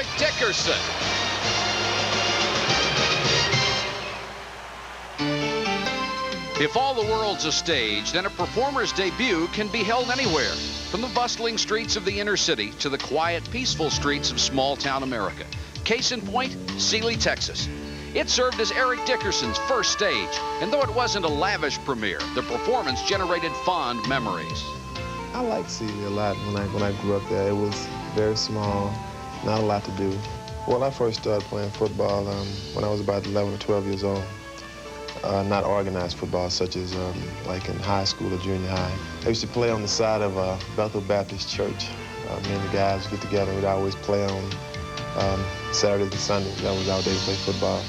Eric Dickerson. If all the world's a stage, then a performer's debut can be held anywhere, from the bustling streets of the inner city to the quiet, peaceful streets of small-town America. Case in point, Sealy, Texas. It served as Eric Dickerson's first stage, and though it wasn't a lavish premiere, the performance generated fond memories. I liked Sealy a lot when I grew up there. It was very small, not a lot to do. Well, I first started playing football when I was about 11 or 12 years old. Not organized football, such as like in high school or junior high. I used to play on the side of Bethel Baptist Church. Me and the guys would get together. We'd always play on Saturdays and Sundays. That was our day to play football.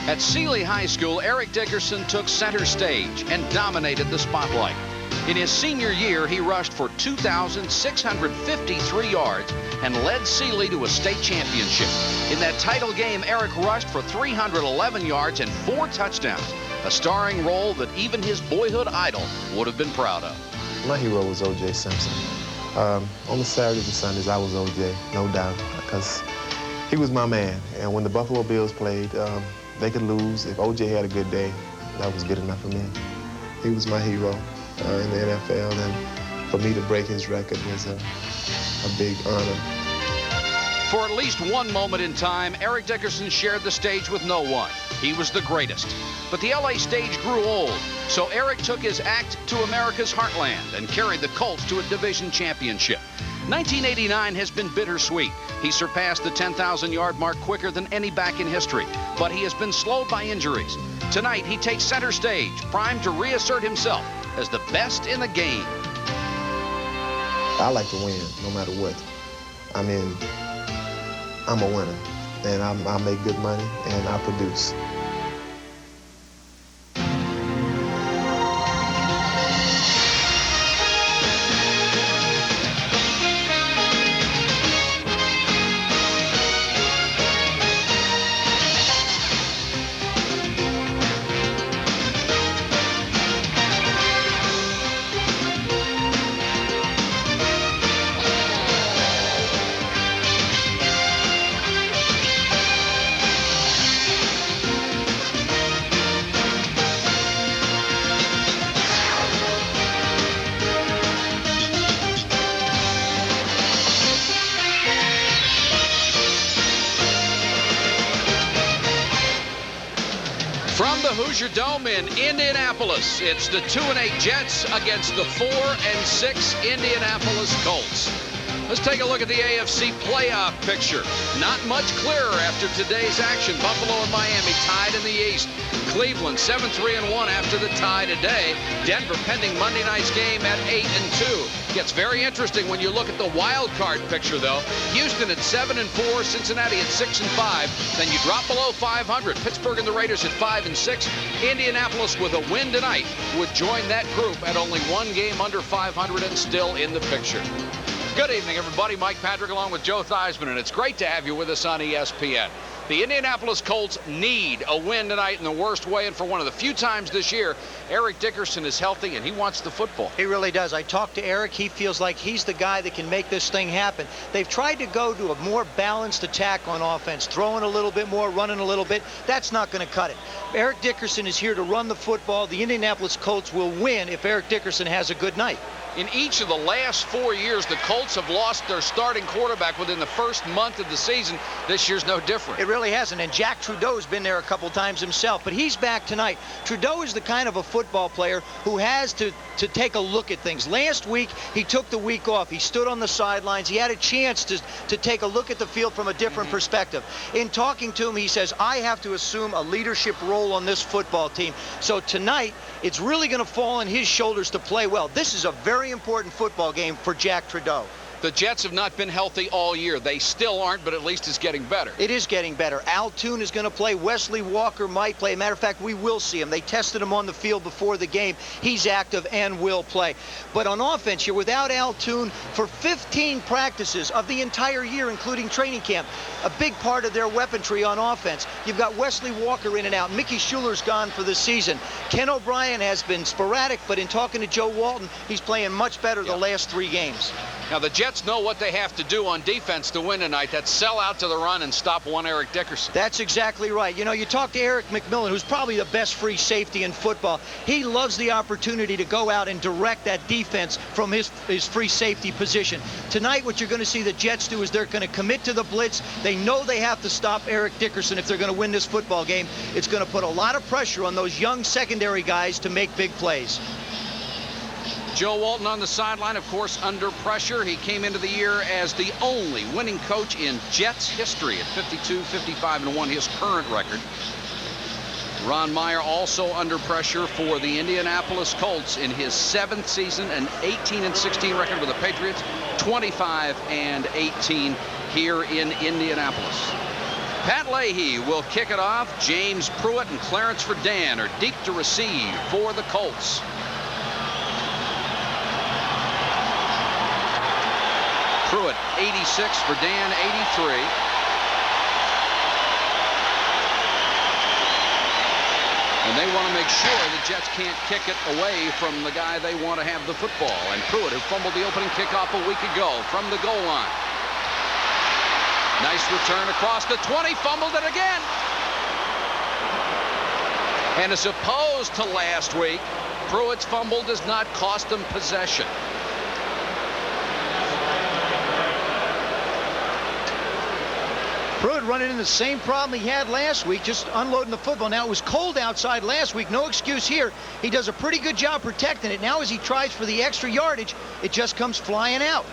At Sealy High School, Eric Dickerson took center stage and dominated the spotlight. In his senior year, he rushed for 2,653 yards and led Sealy to a state championship. In that title game, Eric rushed for 311 yards and 4 touchdowns, a starring role that even his boyhood idol would have been proud of. My hero was O.J. Simpson. On the Saturdays and Sundays, I was O.J., no doubt, because he was my man. And when the Buffalo Bills played, they could lose. If O.J. had a good day, that was good enough for me. He was my hero in the NFL, and for me to break his record was a big honor. For at least one moment in time, Eric Dickerson shared the stage with no one. He was the greatest. But the LA stage grew old, so Eric took his act to America's heartland and carried the Colts to a division championship. 1989 has been bittersweet. He surpassed the 10,000-yard mark quicker than any back in history, but he has been slowed by injuries. Tonight, he takes center stage, primed to reassert himself as the best in the game. I like to win, no matter what. I mean, I'm a winner, and I make good money, and I produce. From the Hoosier Dome in Indianapolis, it's the 2-8 Jets against the 4-6 Indianapolis Colts. Let's take a look at the AFC playoff picture. Not much clearer after today's action. Buffalo and Miami tied in the East. Cleveland 7-3-1 after the tie today. Denver pending Monday night's game at 8-2. Gets very interesting when you look at the wild card picture, though. Houston at 7-4, Cincinnati at 6-5. Then you drop below 500. Pittsburgh and the Raiders at 5-6. Indianapolis with a win tonight would join that group at only one game under 500 and still in the picture. Good evening, everybody. Mike Patrick along with Joe Theismann, and it's great to have you with us on ESPN. The Indianapolis Colts need a win tonight in the worst way, and for one of the few times this year, Eric Dickerson is healthy and he wants the football. He really does. I talked to Eric. He feels like he's the guy that can make this thing happen. They've tried to go to a more balanced attack on offense, throwing a little bit more, running a little bit. That's not going to cut it. Eric Dickerson is here to run the football. The Indianapolis Colts will win if Eric Dickerson has a good night. In each of the last 4 years, the Colts have lost their starting quarterback within the first month of the season. This year's no different. It really hasn't, and Jack Trudeau's been there a couple times himself, but he's back tonight. Trudeau is the kind of a football player who has to take a look at things. Last week, he took the week off. He stood on the sidelines. He had a chance to take a look at the field from a different perspective. In talking to him, he says, I have to assume a leadership role on this football team. So tonight, it's really going to fall on his shoulders to play well. This is a very important football game for Jack Trudeau. The Jets have not been healthy all year. They still aren't, but at least it's getting better. It is getting better. Al Toon is going to play. Wesley Walker might play. Matter of fact, we will see him. They tested him on the field before the game. He's active and will play. But on offense, you're without Al Toon for 15 practices of the entire year, including training camp. A big part of their weaponry on offense. You've got Wesley Walker in and out. Mickey Schuler's gone for the season. Ken O'Brien has been sporadic, but in talking to Joe Walton, he's playing much better the last 3 games. Now, the Jets know what they have to do on defense to win tonight. That's sell out to the run and stop one Eric Dickerson. That's exactly right. You know, you talk to Eric McMillan, who's probably the best free safety in football. He loves the opportunity to go out and direct that defense from his free safety position. Tonight, what you're going to see the Jets do is they're going to commit to the blitz. They know they have to stop Eric Dickerson if they're going to win this football game. It's going to put a lot of pressure on those young secondary guys to make big plays. Joe Walton on the sideline, of course, under pressure. He came into the year as the only winning coach in Jets history at 52-55-1, his current record. Ron Meyer also under pressure for the Indianapolis Colts in his 7th season, an 18-16 record with the Patriots, 25-18 here in Indianapolis. Pat Leahy will kick it off. James Pruitt and Clarence Verdun are deep to receive for the Colts. Pruitt 86, Verdun 83. And they want to make sure the Jets can't kick it away from the guy they want to have the football. And Pruitt, who fumbled the opening kickoff a week ago from the goal line. Nice return across the 20, fumbled it again. And as opposed to last week, Pruitt's fumble does not cost them possession. Pruitt running into the same problem he had last week, just unloading the football. Now, it was cold outside last week. No excuse here. He does a pretty good job protecting it. Now, as he tries for the extra yardage, it just comes flying out.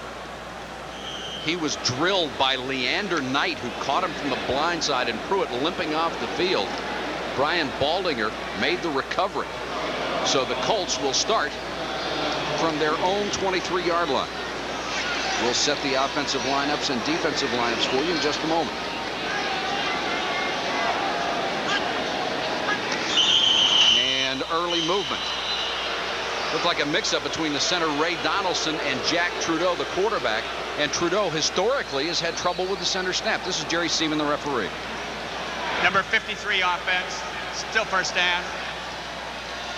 He was drilled by Leander Knight, who caught him from the blind side, and Pruitt limping off the field. Brian Baldinger made the recovery. So the Colts will start from their own 23-yard line. We'll set the offensive lineups and defensive lineups for you in just a moment. And early movement. Looked like a mix-up between the center Ray Donaldson and Jack Trudeau, the quarterback. And Trudeau historically has had trouble with the center snap. This is Jerry Seaman, the referee. Number 53 offense, still first down.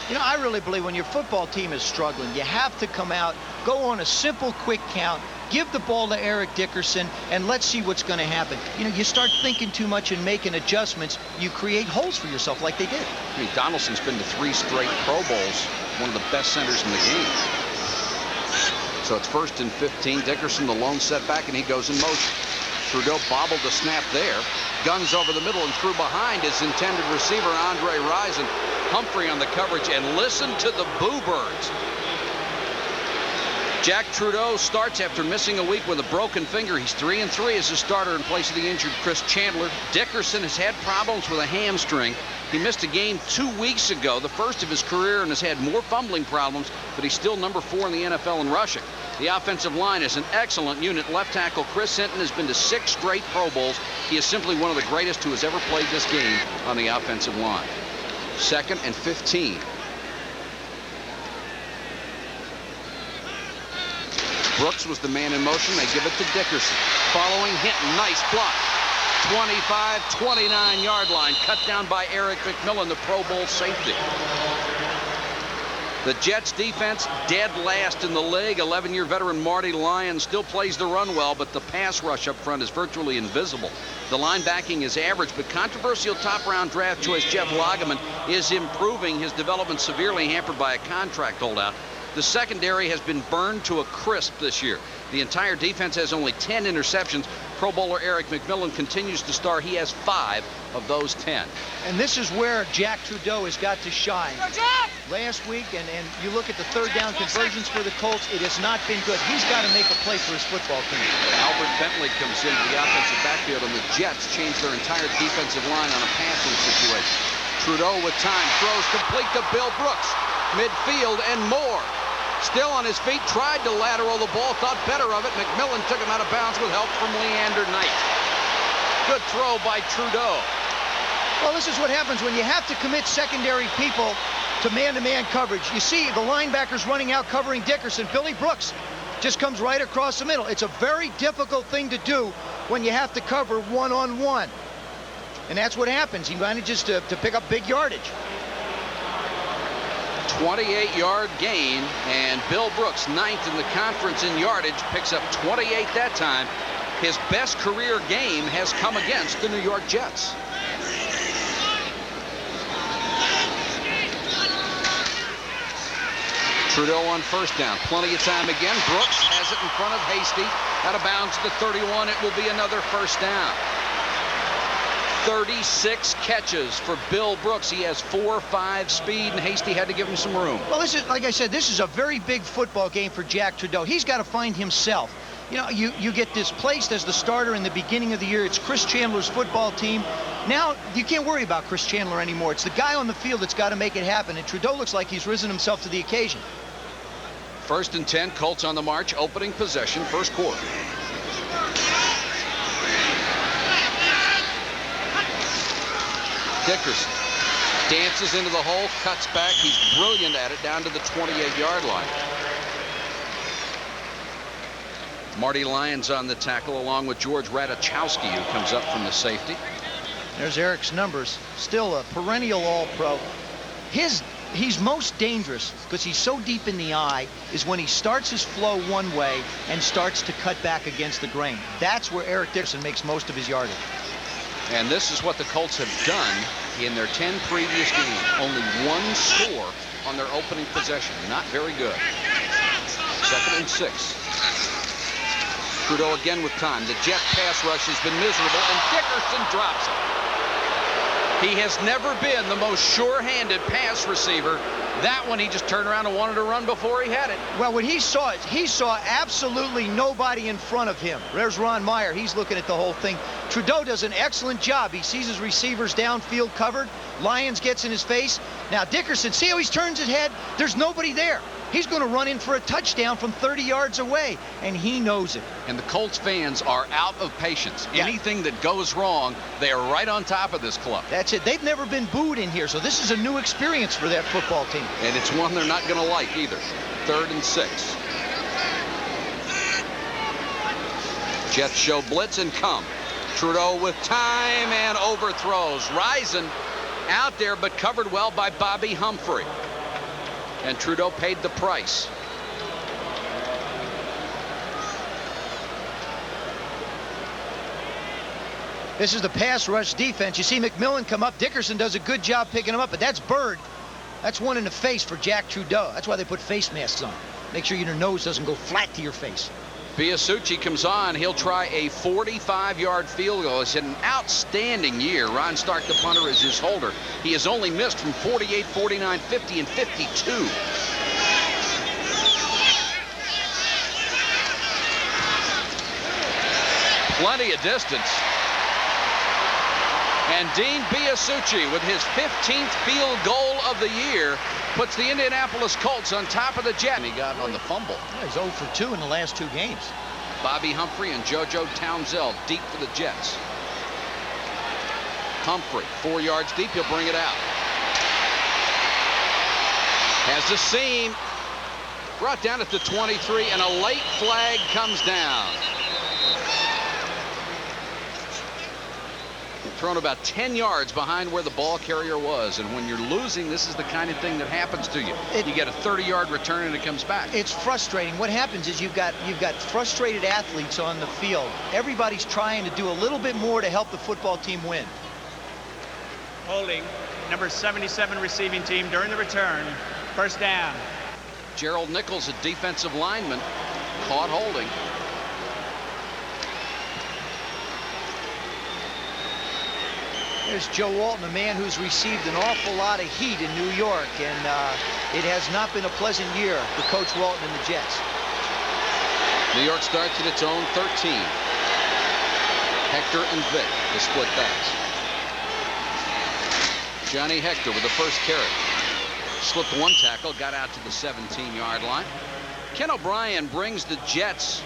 You know, I really believe when your football team is struggling, you have to come out, go on a simple, quick count, give the ball to Eric Dickerson, and let's see what's going to happen. You know, you start thinking too much and making adjustments, you create holes for yourself like they did. I mean, Donaldson's been to 3 straight Pro Bowls, one of the best centers in the game. So it's 1st and 15. Dickerson, the lone setback, and he goes in motion. Trudeau bobbled the snap there. Guns over the middle and through behind his intended receiver, Andre Rison. Humphrey on the coverage, and listen to the Boo Birds. Jack Trudeau starts after missing a week with a broken finger. He's 3-3 as a starter in place of the injured Chris Chandler. Dickerson has had problems with a hamstring. He missed a game 2 weeks ago, the first of his career, and has had more fumbling problems, but he's still number 4 in the NFL in rushing. The offensive line is an excellent unit. Left tackle Chris Hinton has been to 6 straight Pro Bowls. He is simply one of the greatest who has ever played this game on the offensive line. 2nd and 15. Brooks was the man in motion. They give it to Dickerson. Following Hinton. Nice block. 29-yard line. Cut down by Eric McMillan, the Pro Bowl safety. The Jets defense dead last in the league. 11-year veteran Marty Lyon still plays the run well, but the pass rush up front is virtually invisible. The linebacking is average, but controversial top-round draft choice Jeff Lageman is improving. His development severely hampered by a contract holdout. The secondary has been burned to a crisp this year. The entire defense has only 10 interceptions. Pro Bowler Eric McMillan continues to star. He has 5 of those 10. And this is where Jack Trudeau has got to shine. Last week, and you look at the 3rd down conversions for the Colts, it has not been good. He's got to make a play for his football team. Albert Bentley comes into the offensive backfield, and the Jets change their entire defensive line on a passing situation. Trudeau with time, throws complete to Bill Brooks. Midfield and more. Still on his feet, tried to lateral the ball, thought better of it. McMillan took him out of bounds with help from Leander Knight. Good throw by Trudeau. Well, this is what happens when you have to commit secondary people to man-to-man coverage. You see the linebackers running out covering Dickerson. Billy Brooks just comes right across the middle. It's a very difficult thing to do when you have to cover one-on-one. And that's what happens. He manages to pick up big yardage. 28-yard gain, and Bill Brooks, 9th in the conference in yardage, picks up 28 that time. His best career game has come against the New York Jets. Trudeau on first down. Plenty of time again. Brooks has it in front of Hasty. Out of bounds to 31. It will be another first down. 36 catches for Bill Brooks. He has 4.5 speed, and Hasty had to give him some room. Well, this is, like I said, this is a very big football game for Jack Trudeau. He's got to find himself. You know, you get displaced as the starter in the beginning of the year. It's Chris Chandler's football team. Now, you can't worry about Chris Chandler anymore. It's the guy on the field that's got to make it happen, and Trudeau looks like he's risen himself to the occasion. 1st and 10, Colts on the march, opening possession, first quarter. Dickerson dances into the hole, cuts back. He's brilliant at it down to the 28-yard line. Marty Lyons on the tackle along with George Radachowski, who comes up from the safety. There's Eric's numbers. Still a perennial All-Pro. He's most dangerous because he's so deep in the eye is when he starts his flow one way and starts to cut back against the grain. That's where Eric Dickerson makes most of his yardage. And this is what the Colts have done in their 10 previous games. Only one score on their opening possession. Not very good. 2nd and 6. Trudeau again with time. The Jet pass rush has been miserable, and Dickerson drops it. He has never been the most sure-handed pass receiver. That one, he just turned around and wanted to run before he had it. Well, when he saw it, he saw absolutely nobody in front of him. There's Ron Meyer. He's looking at the whole thing. Trudeau does an excellent job. He sees his receivers downfield covered. Lyons gets in his face. Now, Dickerson, see how he turns his head? There's nobody there. He's going to run in for a touchdown from 30 yards away, and he knows it. And the Colts fans are out of patience. Yeah. Anything that goes wrong, they are right on top of this club. That's it. They've never been booed in here, so this is a new experience for that football team. And it's one they're not going to like either. 3rd and 6. Jets show blitz and come. Trudeau with time and overthrows. Risen out there, but covered well by Bobby Humphrey. And Trudeau paid the price. This is the pass rush defense. You see McMillan come up. Dickerson does a good job picking him up, but that's Bird. That's one in the face for Jack Trudeau. That's why they put face masks on. Make sure your nose doesn't go flat to your face. Biasucci comes on. He'll try a 45-yard field goal. It's an outstanding year. Ron Stark, the punter, is his holder. He has only missed from 48, 49, 50, and 52. Plenty of distance. And Dean Biasucci, with his 15th field goal of the year, puts the Indianapolis Colts on top of the Jets. And he got on the fumble. Yeah, he's 0 for 2 in the last 2 games. Bobby Humphrey and JoJo Townsend deep for the Jets. Humphrey, 4 yards deep. He'll bring it out. Has the seam. Brought down at the 23, and a late flag comes down. Thrown about 10 yards behind where the ball carrier was, and when you're losing, this is the kind of thing that happens to you. You get a 30-yard return and it comes back. It's frustrating. What happens is you've got frustrated athletes on the field. Everybody's trying to do a little bit more to help the football team win. Holding, number 77 receiving team during the return. First down. Gerald Nichols, a defensive lineman, caught holding. There's Joe Walton, a man who's received an awful lot of heat in New York, and it has not been a pleasant year for Coach Walton and the Jets. New York starts at its own 13. Hector and Vick, the split backs. Johnny Hector with the first carry. Slipped one tackle, got out to the 17-yard line. Ken O'Brien brings the Jets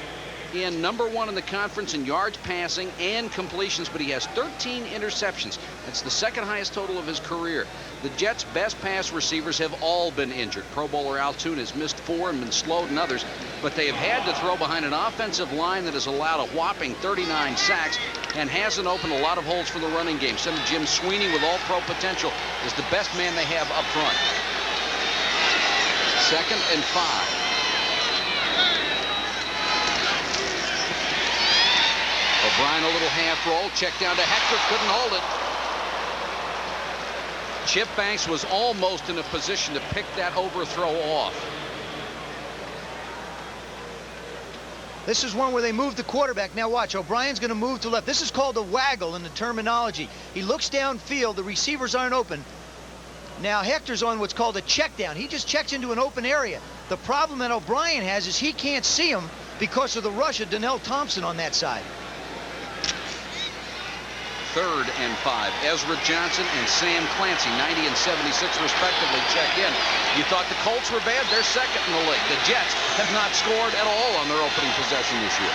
in #1 in the conference in yards passing and completions, but he has 13 interceptions. That's the second highest total of his career. The Jets' best pass receivers have all been injured. Pro Bowler Al Toon has missed 4 and been slowed in others, but they have had to throw behind an offensive line that has allowed a whopping 39 sacks and hasn't opened a lot of holes for the running game. Center Jim Sweeney, with all-pro potential, is the best man they have up front. 2nd and 5. O'Brien a little half roll. Check down to Hector. Couldn't hold it. Chip Banks was almost in a position to pick that overthrow off. This is one where they move the quarterback. Now watch, O'Brien's going to move to left. This is called a waggle in the terminology. He looks downfield. The receivers aren't open. Now Hector's on what's called a check down. He just checks into an open area. The problem that O'Brien has is he can't see him because of the rush of Donnell Thompson on that side. 3rd and 5. Ezra Johnson and Sam Clancy, 90 and 76 respectively, check in. You thought the Colts were bad? They're 2nd in the league. The Jets have not scored at all on their opening possession this year.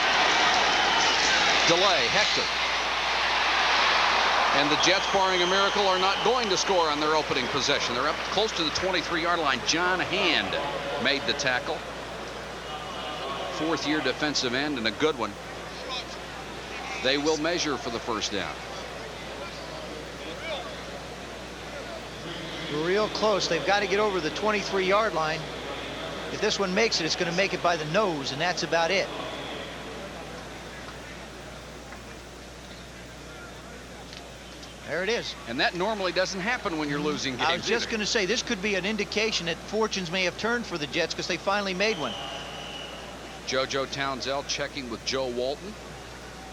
Delay, Hector. And the Jets, barring a miracle, are not going to score on their opening possession. They're up close to the 23-yard line. John Hand made the tackle. 4th-year defensive end and a good one. They will measure for the first down. Real close. They've got to get over the 23-yard line. If this one makes it, it's going to make it by the nose, and that's about it. There it is. And that normally doesn't happen when you're losing games. I was just going to say, this could be an indication that fortunes may have turned for the Jets because they finally made one. JoJo Townsell checking with Joe Walton.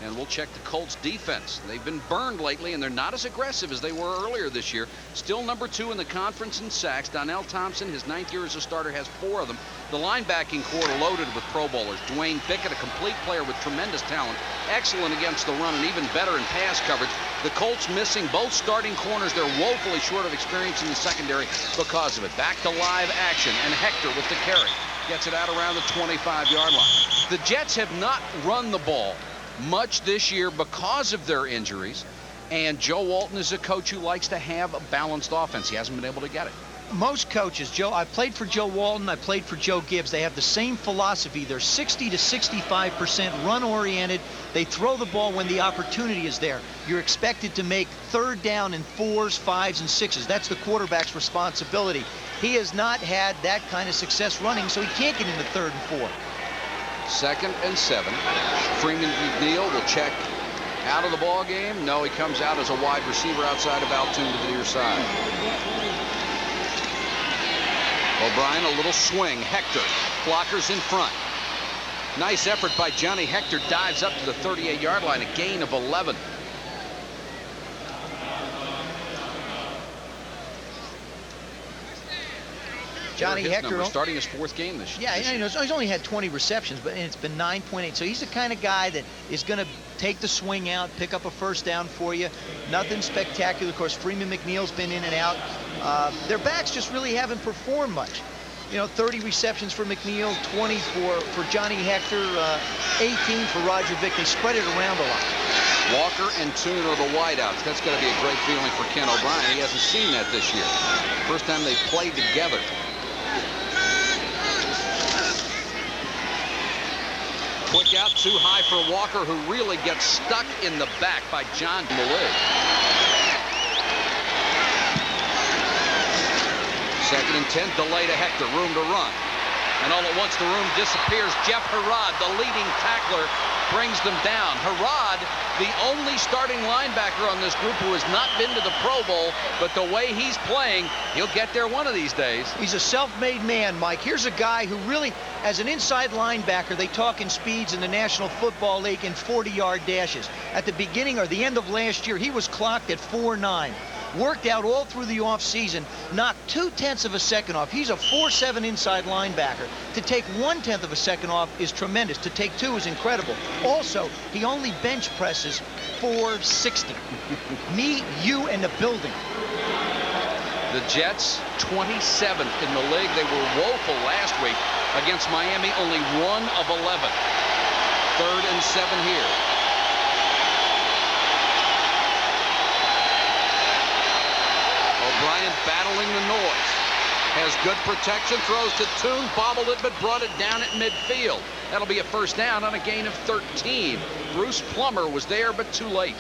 And we'll check the Colts defense. They've been burned lately, and they're not as aggressive as they were earlier this year. Still number 2 in the conference in sacks. Donnell Thompson, his 9th year as a starter, has 4 of them. The linebacking core loaded with Pro Bowlers. Dwayne Bickett, a complete player with tremendous talent. Excellent against the run and even better in pass coverage. The Colts missing both starting corners. They're woefully short of experience in the secondary because of it. Back to live action, and Hector with the carry. Gets it out around the 25-yard line. The Jets have not run the ball much this year because of their injuries, and Joe Walton is a coach who likes to have a balanced offense. He hasn't been able to get it. Most coaches, Joe, I played for Joe Walton, I played for Joe Gibbs. They have the same philosophy. They're 60 to 65% run-oriented. They throw the ball when the opportunity is there. You're expected to make 3rd down in 4s, 5s, and 6s. That's the quarterback's responsibility. He has not had that kind of success running, so he can't get into 3rd and 4. 2nd and 7. Freeman McNeil will check out of the ball game. No, he comes out as a wide receiver outside of Altoon to the near side. O'Brien, a little swing. Hector, blockers in front. Nice effort by Johnny Hector. Dives up to the 38-yard line, a gain of 11. Johnny Hector starting his 4th game this year. Yeah, you know, he's only had 20 receptions, but it's been 9.8. So he's the kind of guy that is going to take the swing out, pick up a 1st down for you. Nothing spectacular. Of course, Freeman McNeil's been in and out. Their backs just really haven't performed much. You know, 30 receptions for McNeil, 20 for Johnny Hector, 18 for Roger Vick. They spread it around a lot. Walker and Toon are the wideouts. That's going to be a great feeling for Ken O'Brien. He hasn't seen that this year. First time they played together. Quick out, too high for Walker, who really gets stuck in the back by John Malig. 2nd and 10, delay to Hector, room to run. And all at once the room disappears. Jeff Herrod, the leading tackler, brings them down. Herrod, the only starting linebacker on this group who has not been to the Pro Bowl, but the way he's playing, he'll get there one of these days. He's a self-made man, Mike. Here's a guy who really, as an inside linebacker, they talk in speeds in the National Football League in 40-yard dashes. At the beginning or the end of last year, he was clocked at 4.9. Worked out all through the offseason, knocked 0.2 of a second off. He's a 4.7 inside linebacker. To take 0.1 of a second off is tremendous. To take 2 is incredible. Also, he only bench presses 460. Me, you, and the building. The Jets, 27th in the league. They were woeful last week against Miami, only 1 of 11. 3rd and 7 here. O'Brien battling the noise. Has good protection, throws to Toon, bobbled it, but brought it down at midfield. That'll be a 1st down on a gain of 13. Bruce Plummer was there, but too late.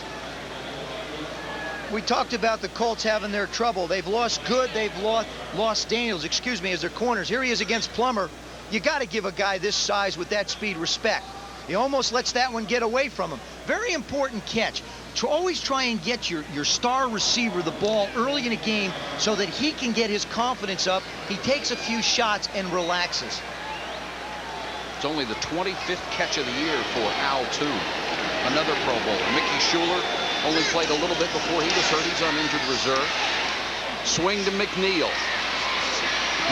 we talked about the Colts having their trouble. They've lost Good. They've lost Daniels, excuse me, as their corners. Here he is against Plummer. You got to give a guy this size with that speed respect. He almost lets that one get away from him. Very important catch. Always try and get your star receiver the ball early in a game so that he can get his confidence up. He takes a few shots and relaxes. It's only the 25th catch of the year for Al Toon. Another Pro Bowler. Mickey Schuler only played a little bit before he was hurt. He's on injured reserve. Swing to McNeil.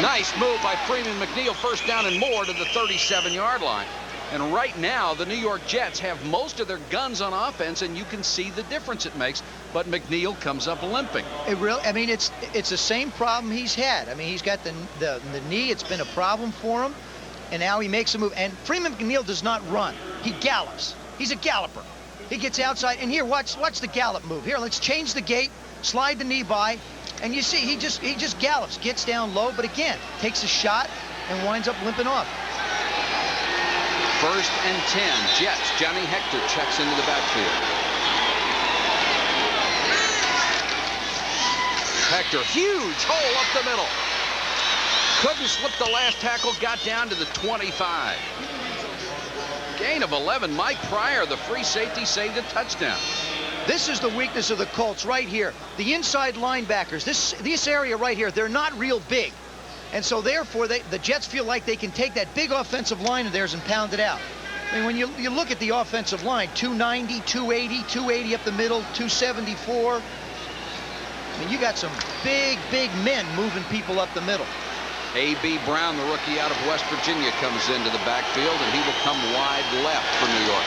Nice move by Freeman McNeil. First down and more to the 37-yard line. And right now, the New York Jets have most of their guns on offense, and you can see the difference it makes. But McNeil comes up limping. I mean, it's the same problem he's had. I mean, he's got the knee. It's been a problem for him. And now he makes a move. And Freeman McNeil does not run. He gallops. He's a galloper. He gets outside. And here, watch the gallop move. Here, let's change the gait, slide the knee by. And you see, he just gallops, gets down low, but again, takes a shot and winds up limping off. 1st and 10. Jets. Johnny Hector checks into the backfield. Hector, huge hole up the middle. Couldn't slip the last tackle, got down to the 25. Gain of 11. Mike Pryor, the free safety, saved a touchdown. This is the weakness of the Colts right here. The inside linebackers, this area right here, they're not real big. And so therefore, the Jets feel like they can take that big offensive line of theirs and pound it out. I mean, when you look at the offensive line, 290, 280, 280 up the middle, 274. I mean, you got some big men moving people up the middle. A.B. Brown, the rookie out of West Virginia, comes into the backfield, and he will come wide left for New York.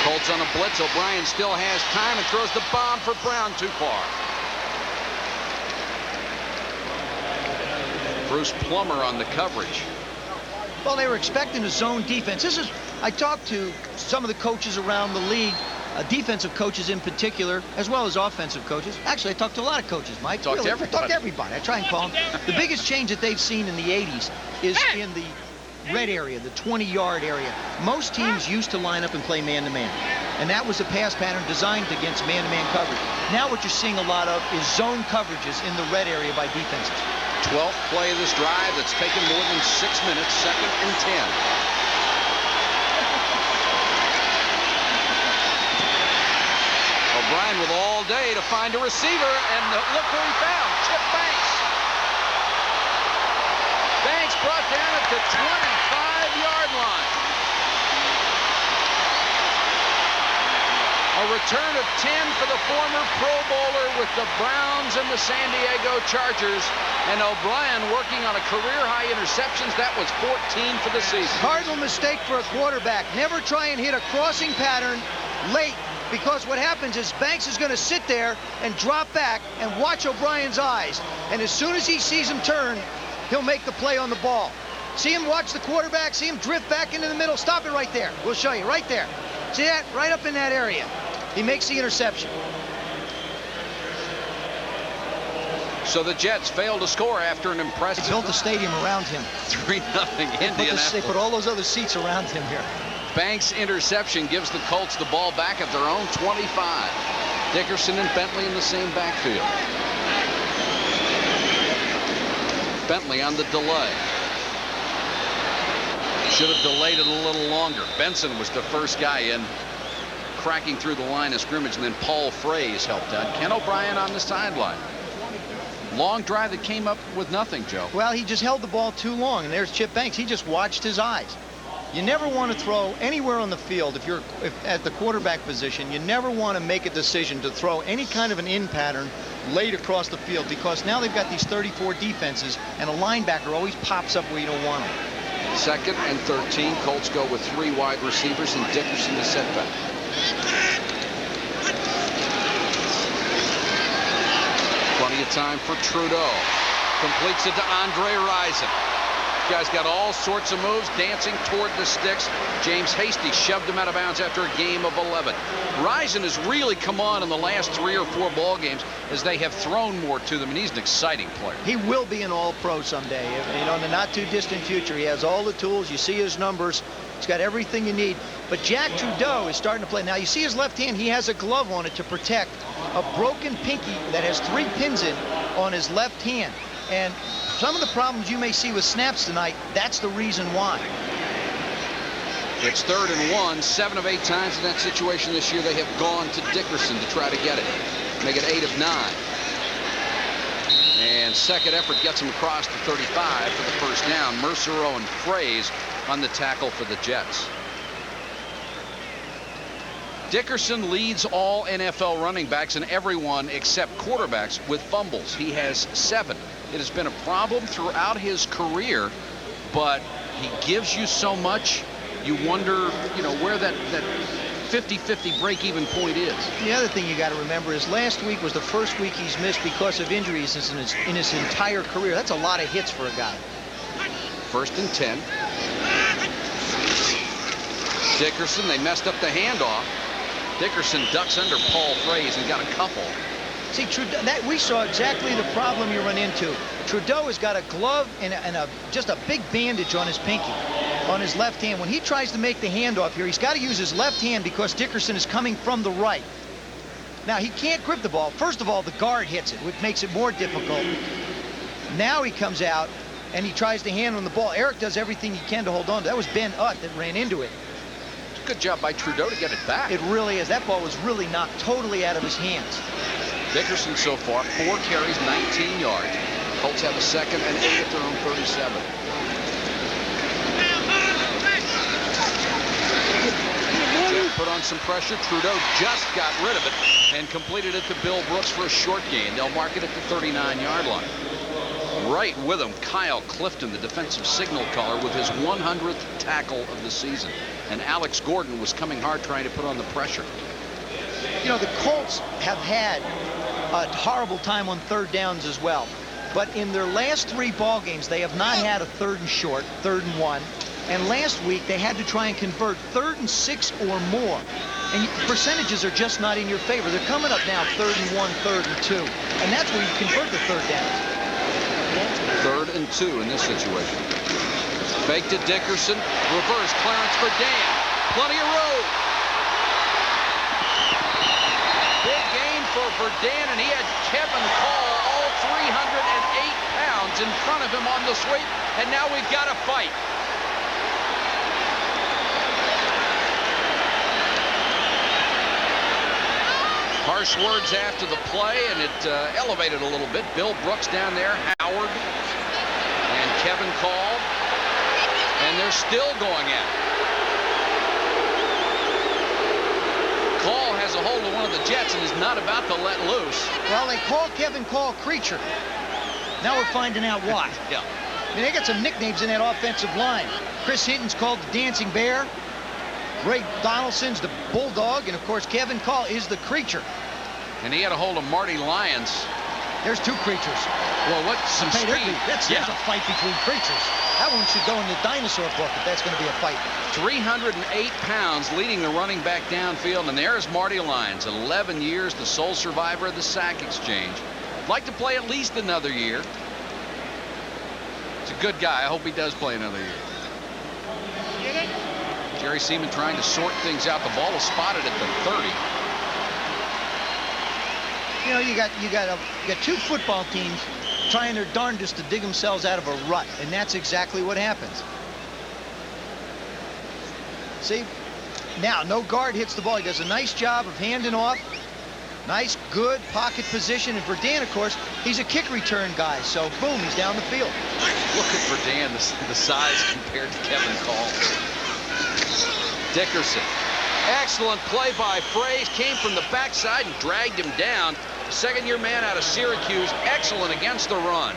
Colts on a blitz. O'Brien still has time and throws the bomb for Brown too far. Bruce Plummer on the coverage. Well, they were expecting a zone defense. I talked to some of the coaches around the league, defensive coaches in particular, as well as offensive coaches. Actually, I talked to a lot of coaches, Mike. Talk to everybody. I try and call them. The biggest change that they've seen in the 80s is in the red area, the 20-yard area. Most teams used to line up and play man-to-man. And that was a pass pattern designed against man-to-man coverage. Now what you're seeing a lot of is zone coverages in the red area by defenses. 12th play of this drive that's taken more than 6 minutes. 2nd and 10. O'Brien with all day to find a receiver, and look who he found, Chip Banks. Banks brought down at the 25-yard line. A return of 10 for the former Pro Bowler with the Browns and the San Diego Chargers. And O'Brien working on a career-high interceptions. That was 14 for the season. Cardinal mistake for a quarterback. Never try and hit a crossing pattern late, because what happens is Banks is going to sit there and drop back and watch O'Brien's eyes. And as soon as he sees him turn, he'll make the play on the ball. See him watch the quarterback, see him drift back into the middle. Stop it right there. We'll show you right there. See that? Right up in that area. He makes the interception. So the Jets failed to score after an impressive... They built the stadium around him. 3-0 Indianapolis. They put all those other seats around him here. Banks' interception gives the Colts the ball back at their own 25. Dickerson and Bentley in the same backfield. Bentley on the delay. Should have delayed it a little longer. Benson was the first guy in, cracking through the line of scrimmage, and then Paul Fraze helped out. Ken O'Brien on the sideline. Long drive that came up with nothing, Joe. Well, he just held the ball too long, and there's Chip Banks. He just watched his eyes. You never want to throw anywhere on the field if you're at the quarterback position. You never want to make a decision to throw any kind of an in pattern late across the field, because now they've got these 34 defenses, and a linebacker always pops up where you don't want him. 2nd and 13. Colts go with 3 wide receivers and Dickerson to setback. Plenty of time for Trudeau. Completes it to Andre Rison. Guy's got all sorts of moves, dancing toward the sticks. James Hasty shoved him out of bounds after a game of 11. Rison has really come on in the last 3 or 4 ball games as they have thrown more to them, and he's an exciting player. He will be an all-pro someday. You know, in the not-too-distant future. He has all the tools. You see his numbers. He's got everything you need. But Jack Trudeau is starting to play. Now, you see his left hand. He has a glove on it to protect a broken pinky that has 3 pins in on his left hand. And some of the problems you may see with snaps tonight, that's the reason why. It's 3rd and 1. 7 of 8 times in that situation this year they have gone to Dickerson to try to get it. Make it 8 of 9. And second effort gets him across the 35 for the first down. Mercereau and Fraze on the tackle for the Jets. Dickerson leads all NFL running backs and everyone except quarterbacks with fumbles. He has 7. It has been a problem throughout his career, but he gives you so much. You wonder, you know, where that 50-50 break-even point is. The other thing you got to remember is last week was the first week he's missed because of injuries in his entire career. That's a lot of hits for a guy. 1st and 10. Dickerson, they messed up the handoff. Dickerson ducks under Paul Fraze and got a couple. See, Trudeau, that we saw exactly the problem you run into. Trudeau has got a glove and just a big bandage on his pinky, on his left hand. When he tries to make the handoff here, he's got to use his left hand because Dickerson is coming from the right. Now, he can't grip the ball. First of all, the guard hits it, which makes it more difficult. Now he comes out and he tries to hand on the ball. Eric does everything he can to hold on. That was Ben Utt that ran into it. Good job by Trudeau to get it back. It really is. That ball was really knocked totally out of his hands. Dickerson so far, 4 carries, 19 yards. Colts have a 2nd and 8 at their own 37. Jet put on some pressure. Trudeau just got rid of it and completed it to Bill Brooks for a short gain. They'll mark it at the 39-yard line. Right with him, Kyle Clifton, the defensive signal caller, with his 100th tackle of the season. And Alex Gordon was coming hard trying to put on the pressure. You know, the Colts have had a horrible time on 3rd downs as well. But in their last 3 ball games, they have not had a 3rd and short, 3rd and 1. And last week, they had to try and convert 3rd and 6 or more. And percentages are just not in your favor. They're coming up now 3rd and 1, 3rd and 2. And that's where you convert the 3rd downs. 3rd and 2 in this situation. Fake to Dickerson. Reverse clearance for Dan. Plenty of room. Big gain for Dan, and he had Kevin Call, all 308 pounds, in front of him on the sweep. And now we've got a fight. Harsh words after the play, and it elevated a little bit. Bill Brooks down there, Howard, and Kevin Call, and they're still going at it. Call has a hold of one of the Jets and is not about to let loose. Well, they call Kevin Call Creature. Now we're finding out why. Yeah. I mean, they got some nicknames in that offensive line. Chris Hinton's called the Dancing Bear. Ray Donaldson's the Bulldog, and of course Kevin Call is the Creature. And he had a hold of Marty Lyons. There's 2 creatures. Well, what's some speed? There's a fight between creatures. That one should go in the dinosaur book if that's going to be a fight. 308 pounds leading the running back downfield, and there's Marty Lyons, 11 years, the sole survivor of the sack exchange. Like to play at least another year. He's a good guy. I hope he does play another year. Jerry Seaman trying to sort things out. The ball is spotted at the 30. You know, you got 2 football teams trying their darndest to dig themselves out of a rut, and that's exactly what happens. See, now no guard hits the ball. He does a nice job of handing off. Nice, good pocket position. And for Dan, of course, he's a kick return guy. So, boom, he's down the field. Look at for Dan, the size compared to Kevin Call. Dickerson. Excellent play by Fraze. Came from the backside and dragged him down. Second-year man out of Syracuse. Excellent against the run.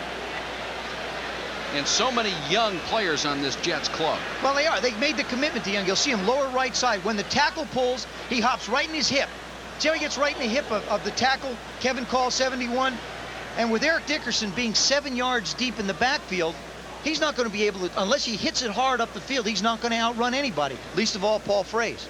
And so many young players on this Jets club. Well, they are. They've made the commitment to young. You'll see him lower right side. When the tackle pulls, he hops right in his hip. See how he gets right in the hip of the tackle? Kevin Call, 71. And with Eric Dickerson being 7 yards deep in the backfield, he's not going to be able to, unless he hits it hard up the field, he's not going to outrun anybody, least of all Paul Fraze.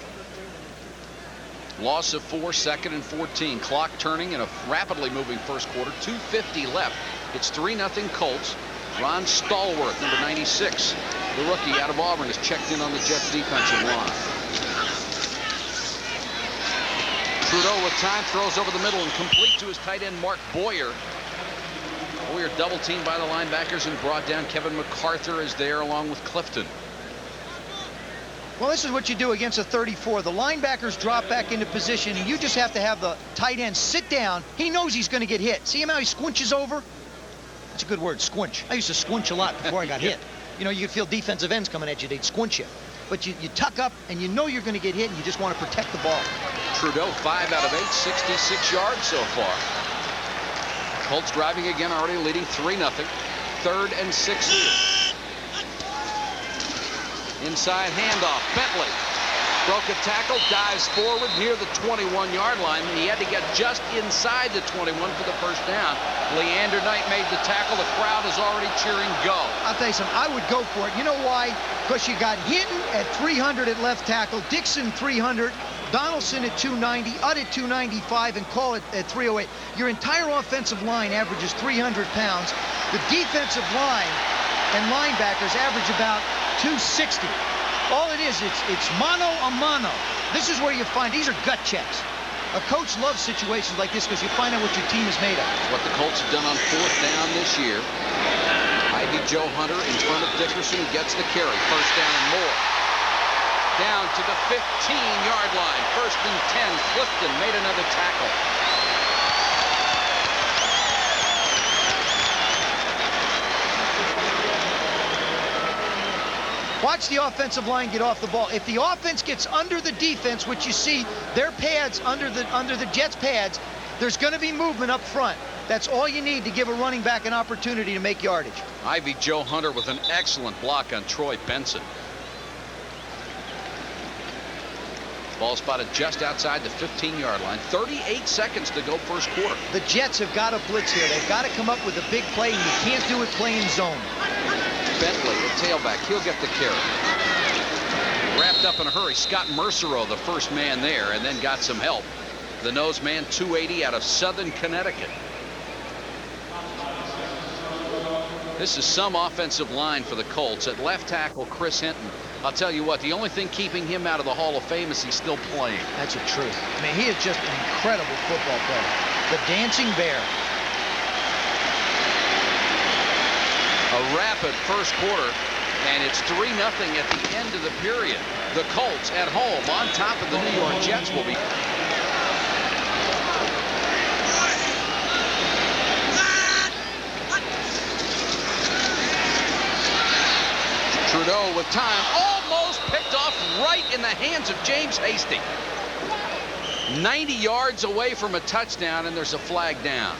Loss of 4, 2nd and 14. Clock turning in a rapidly moving first quarter. 2:50 left. It's 3-0 Colts. Ron Stallworth, number 96, the rookie out of Auburn, is checked in on the Jets defensive line. Trudeau with time, throws over the middle and complete to his tight end Mark Boyer. Boyer double teamed by the linebackers and brought down. Kevin MacArthur is there along with Clifton. Well, this is what you do against a 34. The linebackers drop back into position, and you just have to have the tight end sit down. He knows he's going to get hit. See him how he squinches over? That's a good word, squinch. I used to squinch a lot before I got hit. You know, you could feel defensive ends coming at you. They'd squinch you. But you tuck up, and you know you're going to get hit, and you just want to protect the ball. Trudeau, 5 out of 8, 66 yards so far. Colts driving again, already leading 3-0. 3rd and 6 here. Inside handoff. Bentley broke a tackle, dives forward near the 21-yard line. He had to get just inside the 21 for the first down. Leander Knight made the tackle. The crowd is already cheering go. I'll tell you something. I would go for it. You know why? Because you got Hinton at 300 at left tackle, Dixon 300, Donaldson at 290, Udd at 295, and Call at 308. Your entire offensive line averages 300 pounds. The defensive line and linebackers average about 260. All it is, it's mano a mano. This is where you find, these are gut checks. A coach loves situations like this because you find out what your team is made of. What the Colts have done on 4th down this year. Ivy Joe Hunter in front of Dickerson, who gets the carry. 1st down and more. Down to the 15-yard line. 1st and 10. Clifton made another tackle. Watch the offensive line get off the ball. If the offense gets under the defense, which you see their pads under the Jets' pads, there's going to be movement up front. That's all you need to give a running back an opportunity to make yardage. Ivy Joe Hunter with an excellent block on Troy Benson. Ball spotted just outside the 15-yard line. 38 seconds to go first quarter. The Jets have got to blitz here. They've got to come up with a big play, and you can't do it playing zone. Bentley, the tailback, he'll get the carry. Wrapped up in a hurry. Scott Mercereau, the first man there, and then got some help. The nose man, 280 out of Southern Connecticut. This is some offensive line for the Colts. At left tackle, Chris Hinton. I'll tell you what, the only thing keeping him out of the Hall of Fame is he's still playing. That's the truth. I mean, he is just an incredible football player. The dancing bear. A rapid first quarter, and it's 3-0 at the end of the period. The Colts at home on top of the New York Jets will be. Trudeau with time, almost picked off right in the hands of James Hasty. 90 yards away from a touchdown, and there's a flag down.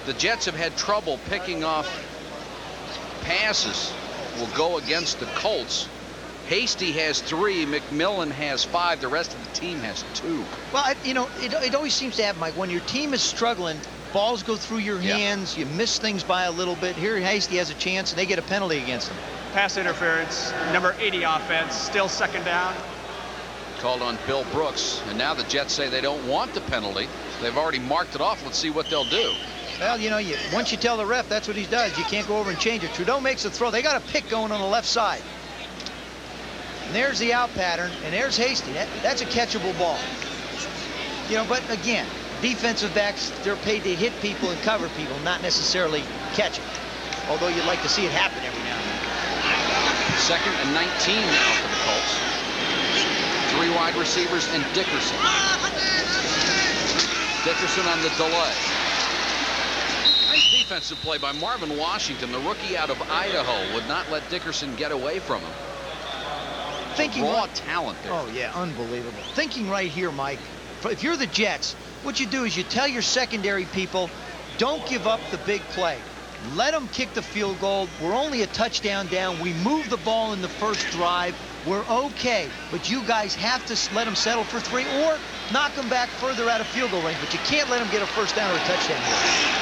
The Jets have had trouble picking off passes. Will go against the Colts. Hasty has 3. McMillan has 5. The rest of the team has 2. Well, you know, it always seems to happen, Mike. When your team is struggling, balls go through your hands. You miss things by a little bit. Here, Hasty has a chance, and they get a penalty against him. Pass interference, number 80 offense, still 2nd down. Called on Bill Brooks, and now the Jets say they don't want the penalty. They've already marked it off. Let's see what they'll do. Well, you know, once you tell the ref that's what he does, you can't go over and change it. Trudeau makes a throw. They got a pick going on the left side. And there's the out pattern, and there's Hasty. That's a catchable ball. You know, but again, defensive backs, they're paid to hit people and cover people, not necessarily catch it. Although you'd like to see it happen every now and then. 2nd and 19 now for the Colts. 3 wide receivers and Dickerson. Dickerson on the delay. Nice defensive play by Marvin Washington, the rookie out of Idaho. Would not let Dickerson get away from him. Thinking raw talent there. Oh, yeah, unbelievable. Thinking right here, Mike, if you're the Jets, what you do is you tell your secondary people, don't give up the big play. Let them kick the field goal. We're only a touchdown down. We move the ball in the first drive. We're okay. But you guys have to let them settle for 3 or knock them back further out of field goal range. But you can't let them get a first down or a touchdown.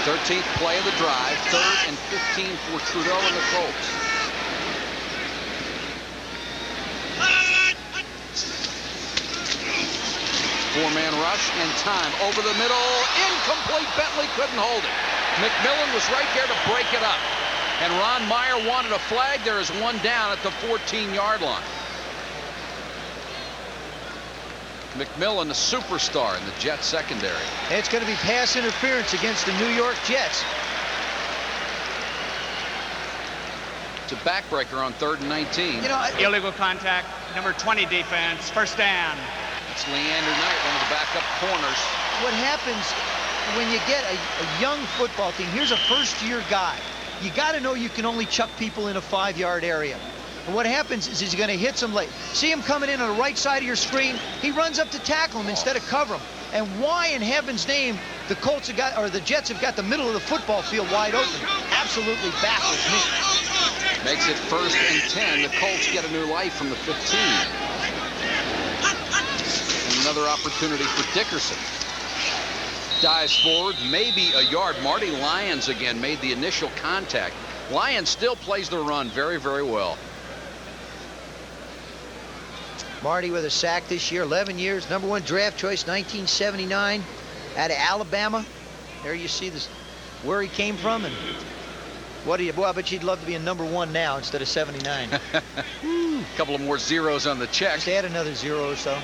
13th play of the drive. 3rd and 15 for Trudeau and the Colts. Four-man rush and time over the middle. Incomplete. Bentley couldn't hold it. McMillan was right there to break it up. And Ron Meyer wanted a flag. There is one down at the 14-yard line. McMillan, a superstar in the Jets secondary. It's going to be pass interference against the New York Jets. It's a backbreaker on 3rd and 19. You know, Illegal contact, number 20 defense, first down. It's Leander Knight, one of the backup corners. what happens when you get a young football team, here's a first-year guy. You got to know you can only chuck people in a 5-yard area. And what happens is he's going to hit some late. See him coming in on the right side of your screen. He runs up to tackle him instead of cover him. And why in heaven's name the Colts have got, or the Jets have got the middle of the football field wide open? Absolutely baffles me. Makes it 1st and 10. The Colts get a new life from the 15. And another opportunity for Dickerson. Dives forward, maybe a yard. Marty Lyons again made the initial contact. Lyons still plays the run very, very well. Marty with a sack this year, 11 years, #1 draft choice, 1979, out of Alabama. There you see this, where he came from, and what do you? Well, I bet you'd love to be a #1 now instead of 79. A couple of more zeros on the check. Just add another 0 or so.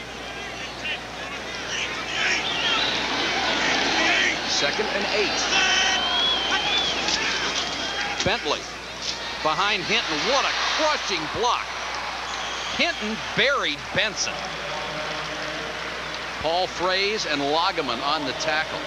2nd and 8. Bentley behind Hinton. What a crushing block. Hinton buried Benson. Paul Fraze and Lageman on the tackle.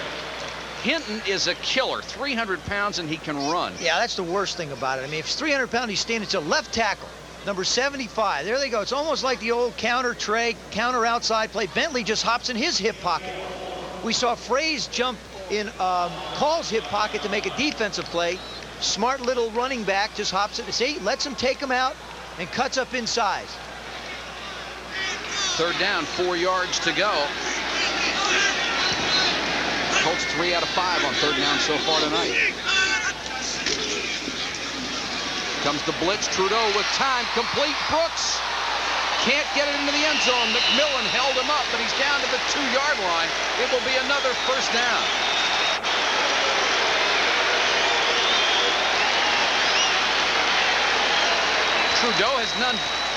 Hinton is a killer, 300 pounds, and he can run. Yeah, that's the worst thing about it. I mean, if he's 300 pounds, he's standing to left tackle, number 75. There they go. It's almost like the old counter tray, counter outside play. Bentley just hops in his hip pocket. We saw Fraze jump in Paul's hip pocket to make a defensive play. Smart little running back just hops in. See, lets him take him out and cuts up in size. 3rd down, 4 yards to go. Colts 3 out of 5 on 3rd down so far tonight. Comes the blitz. Trudeau with time. Complete. Brooks can't get it into the end zone. McMillan held him up, but he's down to the 2-yard line. It will be another 1st down. Trudeau has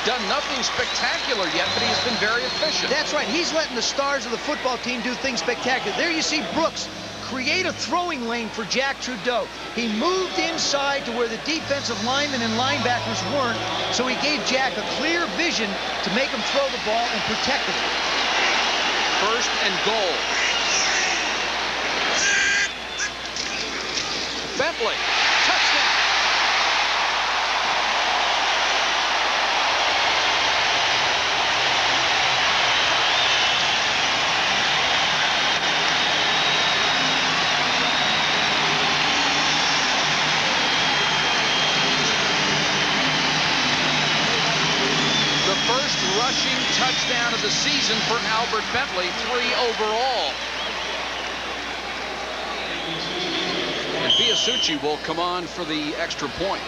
done nothing spectacular yet, but he has been very efficient. That's right. He's letting the stars of the football team do things spectacular. There you see Brooks create a throwing lane for Jack Trudeau. He moved inside to where the defensive linemen and linebackers weren't, so he gave Jack a clear vision to make him throw the ball and protect him. 1st and goal. Bentley, touchdown. Rushing touchdown of the season for Albert Bentley, 3 overall. And Biasucci will come on for the extra point.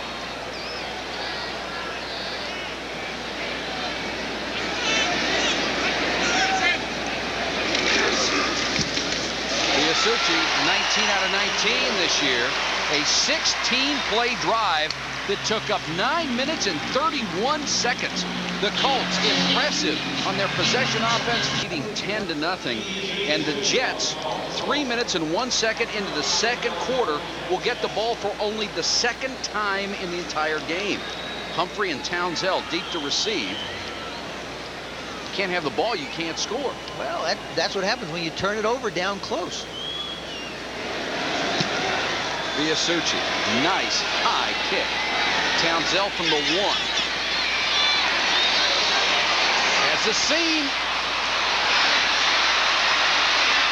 Biasucci, 19 out of 19 this year. A 16-play drive that took up 9 minutes and 31 seconds. The Colts impressive on their possession offense, leading 10-0. And the Jets, 3 minutes and 1 second into the 2nd quarter, will get the ball for only the 2nd time in the entire game. Humphrey and Townsend deep to receive. You can't have the ball, you can't score. Well, that's what happens when you turn it over down close. Biasucci, nice high kick. Townsend from the 1. Has a seam.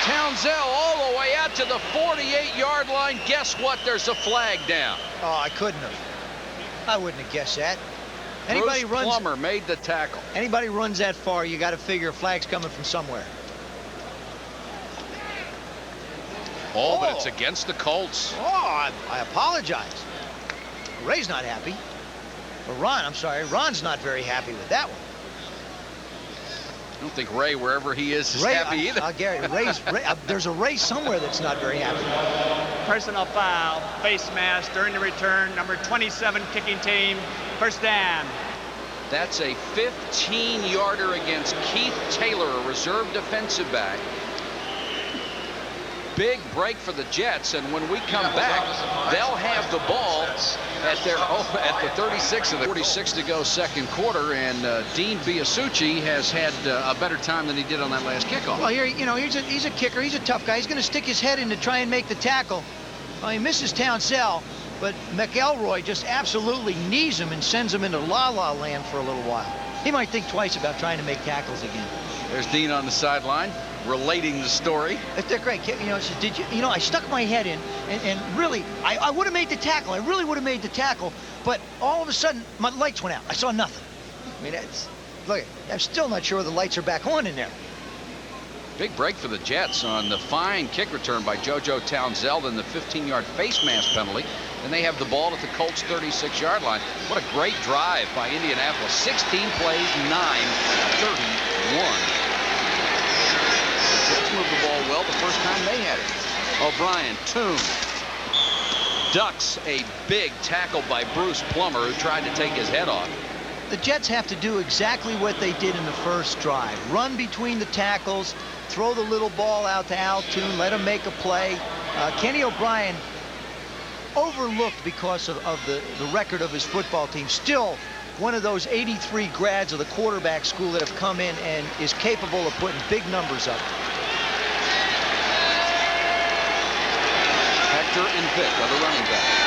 Townsend all the way out got to the 48-yard line. Guess what? There's a flag down. Oh, I couldn't have. I wouldn't have guessed that. Anybody Bruce Plummer made the tackle. Anybody runs that far, you got to figure a flag's coming from somewhere. Oh, but it's against the Colts. Oh, I apologize. Ray's not happy. Or Ron, I'm sorry. Ron's not very happy with that one. I don't think Ray, wherever he is happy either. Gary, there's a Ray somewhere that's not very happy. Personal foul, face mask during the return, number 27 kicking team, first down. That's a 15-yarder against Keith Taylor, a reserve defensive back. Big break for the Jets, and when we come back, they'll have the ball at the 36 of the 46 to go second quarter, and Dean Biasucci has had a better time than he did on that last kickoff. Well, here, he's a kicker. He's a tough guy. He's going to stick his head in to try and make the tackle. Well, he misses Townsell, but McElroy just absolutely knees him and sends him into la-la land for a little while. He might think twice about trying to make tackles again. There's Dean on the sideline, relating the story. They're great. Did you? I stuck my head in, and really, I would have made the tackle. I really would have made the tackle, but all of a sudden, my lights went out. I saw nothing. I mean, look, I'm still not sure the lights are back on in there. Big break for the Jets on the fine kick return by JoJo Townsell and the 15-yard face mask penalty. And they have the ball at the Colts' 36-yard line. What a great drive by Indianapolis. 16 plays, 9-31. The Jets moved the ball well the first time they had it. O'Brien, Toon, ducks a big tackle by Bruce Plummer, who tried to take his head off. The Jets have to do exactly what they did in the first drive. Run between the tackles, throw the little ball out to Al Toon, let him make a play. Kenny O'Brien, overlooked because of the record of his football team, still one of those 83 grads of the quarterback school that have come in and is capable of putting big numbers up. Hector and Vick are the running backs.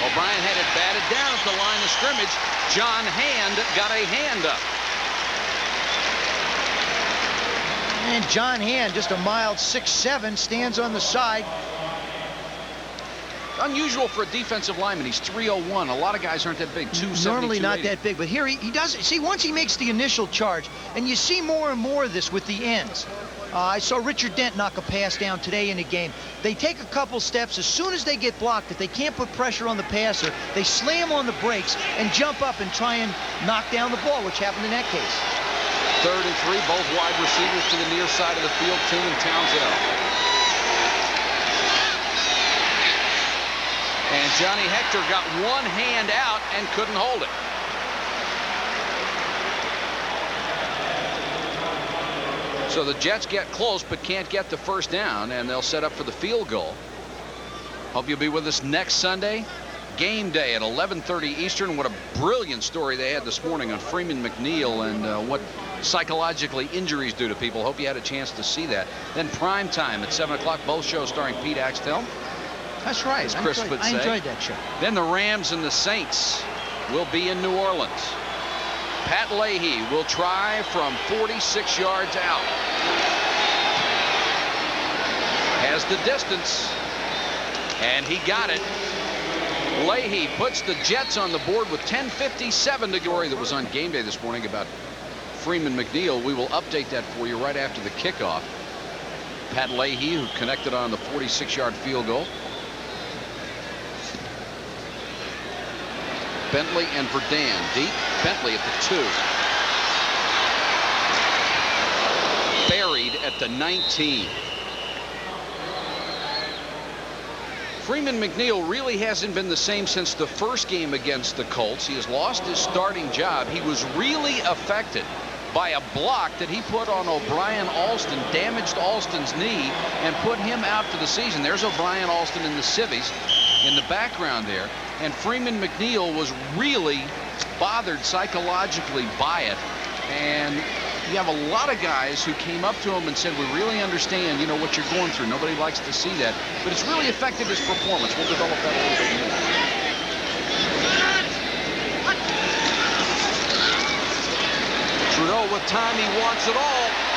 O'Brien had it batted down at the line of scrimmage. John Hand got a hand up. And John Hand, just a mild 6'7", stands on the side. Unusual for a defensive lineman. He's 301. A lot of guys aren't that big. 270. Normally not that big, but here he does. See, once he makes the initial charge, and you see more and more of this with the ends. I saw Richard Dent knock a pass down today in the game. They take a couple steps. As soon as they get blocked, if they can't put pressure on the passer, they slam on the brakes and jump up and try and knock down the ball, which happened in that case. 3rd and 3, both wide receivers to the near side of the field, Toon and Townsell. And Johnny Hector got one hand out and couldn't hold it. So the Jets get close but can't get the first down, and they'll set up for the field goal. Hope you'll be with us next Sunday. Game day at 11:30 Eastern. What a brilliant story they had this morning on Freeman McNeil and what psychologically injuries do to people. Hope you had a chance to see that. Then prime time at 7 o'clock, both shows starring Pete Axtell. That's right. As Chris would say. I enjoyed that show. Then the Rams and the Saints will be in New Orleans. Pat Leahy will try from 46 yards out. Has the distance, and he got it. Leahy puts the Jets on the board with 10:57 to go. That was on Game Day this morning about Freeman McNeil. We will update that for you right after the kickoff. Pat Leahy, who connected on the 46-yard field goal. Bentley and Verdun deep. Bentley at the 2. Buried at the 19. Freeman McNeil really hasn't been the same since the first game against the Colts. He has lost his starting job. He was really affected by a block that he put on O'Brien Alston, damaged Alston's knee, and put him out for the season. There's O'Brien Alston in the civvies in the background there. And Freeman McNeil was really bothered psychologically by it. And you have a lot of guys who came up to him and said, we really understand, what you're going through. Nobody likes to see that. But it's really affected his performance. We'll develop that a little bit more. Trudeau with time. He wants it all.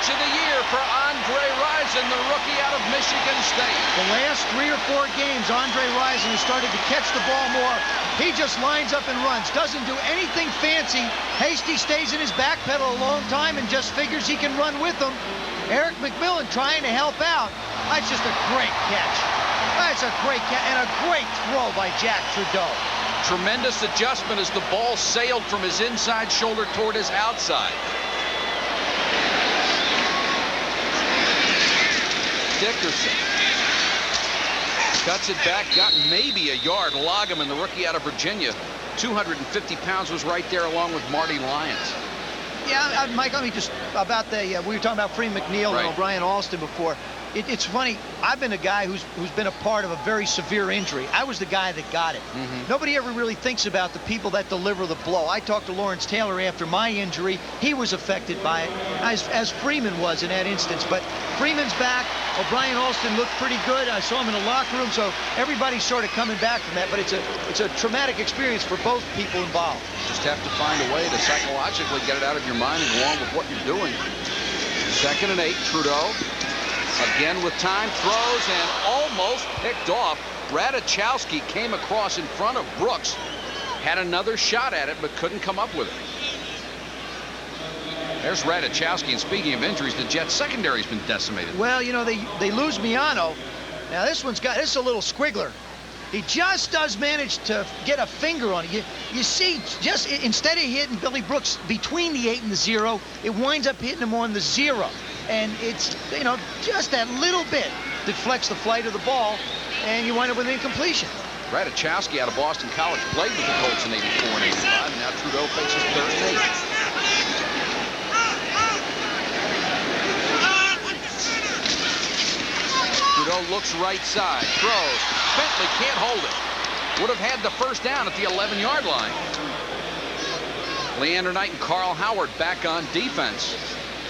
catch of the year for Andre Rison, the rookie out of Michigan State. The last 3 or 4 games, Andre Rison has started to catch the ball more. He just lines up and runs, doesn't do anything fancy. Hasty stays in his back pedal a long time and just figures he can run with them. Eric McMillan trying to help out. That's just a great catch. That's a great catch and a great throw by Jack Trudeau. Tremendous adjustment as the ball sailed from his inside shoulder toward his outside. Dickerson cuts it back, got maybe a yard. Loggeman, the rookie out of Virginia, 250 pounds, was right there along with Marty Lyons. Yeah, Mike, let me just, about the, we were talking about Freeman McNeil Right. and O'Brien Alston before. It's funny, I've been a guy who's been a part of a very severe injury. I was the guy that got it. Nobody ever really thinks about the people that deliver the blow. I talked to Lawrence Taylor after my injury. He was affected by it, as Freeman was in that instance. But Freeman's back. O'Brien Alston looked pretty good. I saw him in the locker room, so everybody's sort of coming back from that. But it's a traumatic experience for both people involved. Just have to find a way to psychologically get it out of your mind and go on with what you're doing. 2nd and 8, Trudeau. Again with time, throws and almost picked off. Radachowski came across in front of Brooks. Had another shot at it, but couldn't come up with it. There's Radachowski, and speaking of injuries, the Jets secondary's been decimated. Well, you know, they lose Miano. Now this is a little squiggler. He just does manage to get a finger on it. You see, just instead of hitting Billy Brooks between the 8 and the 0, it winds up hitting him on the 0. And it's, you know, just that little bit deflects the flight of the ball, and you wind up with an incompletion. Radachowski out of Boston College played with the Colts in 84 and 85, and now Trudeau faces 3rd and 8. Trudeau looks right side, throws. Bentley can't hold it. Would have had the first down at the 11-yard line. Leander Knight and Carl Howard back on defense.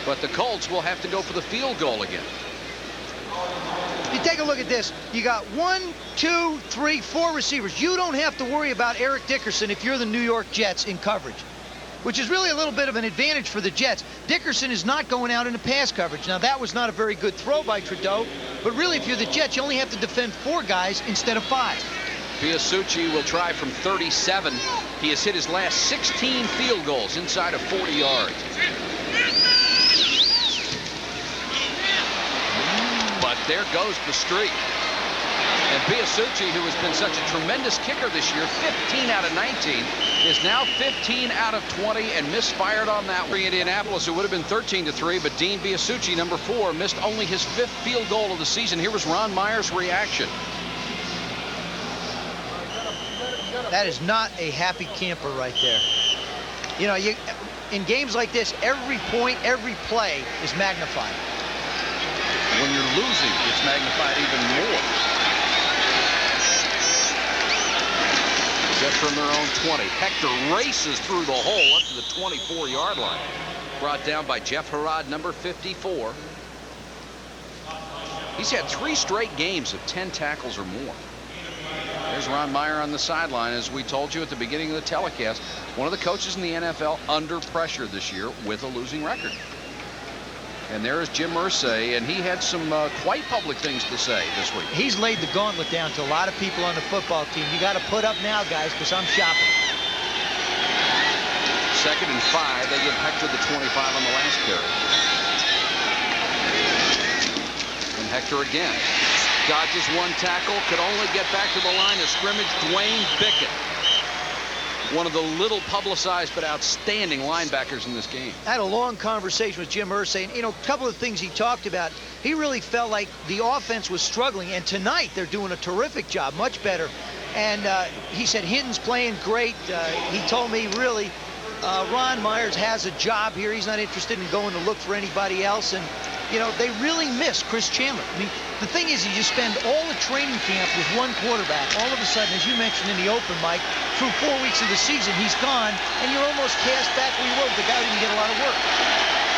But the Colts will have to go for the field goal again. You take a look at this. You got 1, 2, 3, 4 receivers. You don't have to worry about Eric Dickerson if you're the New York Jets in coverage, which is really a little bit of an advantage for the Jets. Dickerson is not going out into pass coverage. Now, that was not a very good throw by Trudeau, but really, if you're the Jets, you only have to defend 4 guys instead of 5. Piasucci will try from 37. He has hit his last 16 field goals inside of 40 yards. But there goes the streak. And Piasucci, who has been such a tremendous kicker this year, 15 out of 19, is now 15 out of 20 and misfired on that one. Indianapolis, it would have been 13-3, but Dean Piasucci, number 4, missed only his 5th field goal of the season. Here was Ron Meyer's reaction. That is not a happy camper right there. You know, in games like this, every point, every play is magnified. When you're losing, it's magnified even more. Just from their own 20. Hector races through the hole up to the 24-yard line. Brought down by Jeff Harrod, number 54. He's had 3 straight games of 10 tackles or more. There's Ron Meyer on the sideline. As we told you at the beginning of the telecast, one of the coaches in the NFL under pressure this year with a losing record. And there is Jim Irsay, and he had some quite public things to say this week. He's laid the gauntlet down to a lot of people on the football team. You got to put up now, guys, because I'm shopping. 2nd and 5. They give Hector the 25 on the last carry. And Hector again. Dodges 1 tackle. Could only get back to the line of scrimmage. Dwayne Bickett. One of the little publicized but outstanding linebackers in this game. I had a long conversation with Jim Irsay, and, you know, a couple of things he talked about. He really felt like the offense was struggling, and tonight they're doing a terrific job, much better. And he said Hinton's playing great. He told me, really, Ron Myers has a job here. He's not interested in going to look for anybody else. And, you know, they really miss Chris Chandler. I mean, the thing is, you spend all the training camp with 1 quarterback. All of a sudden, as you mentioned in the open, Mike, through 4 weeks of the season, he's gone, and you're almost cast back where you were. The guy didn't get a lot of work.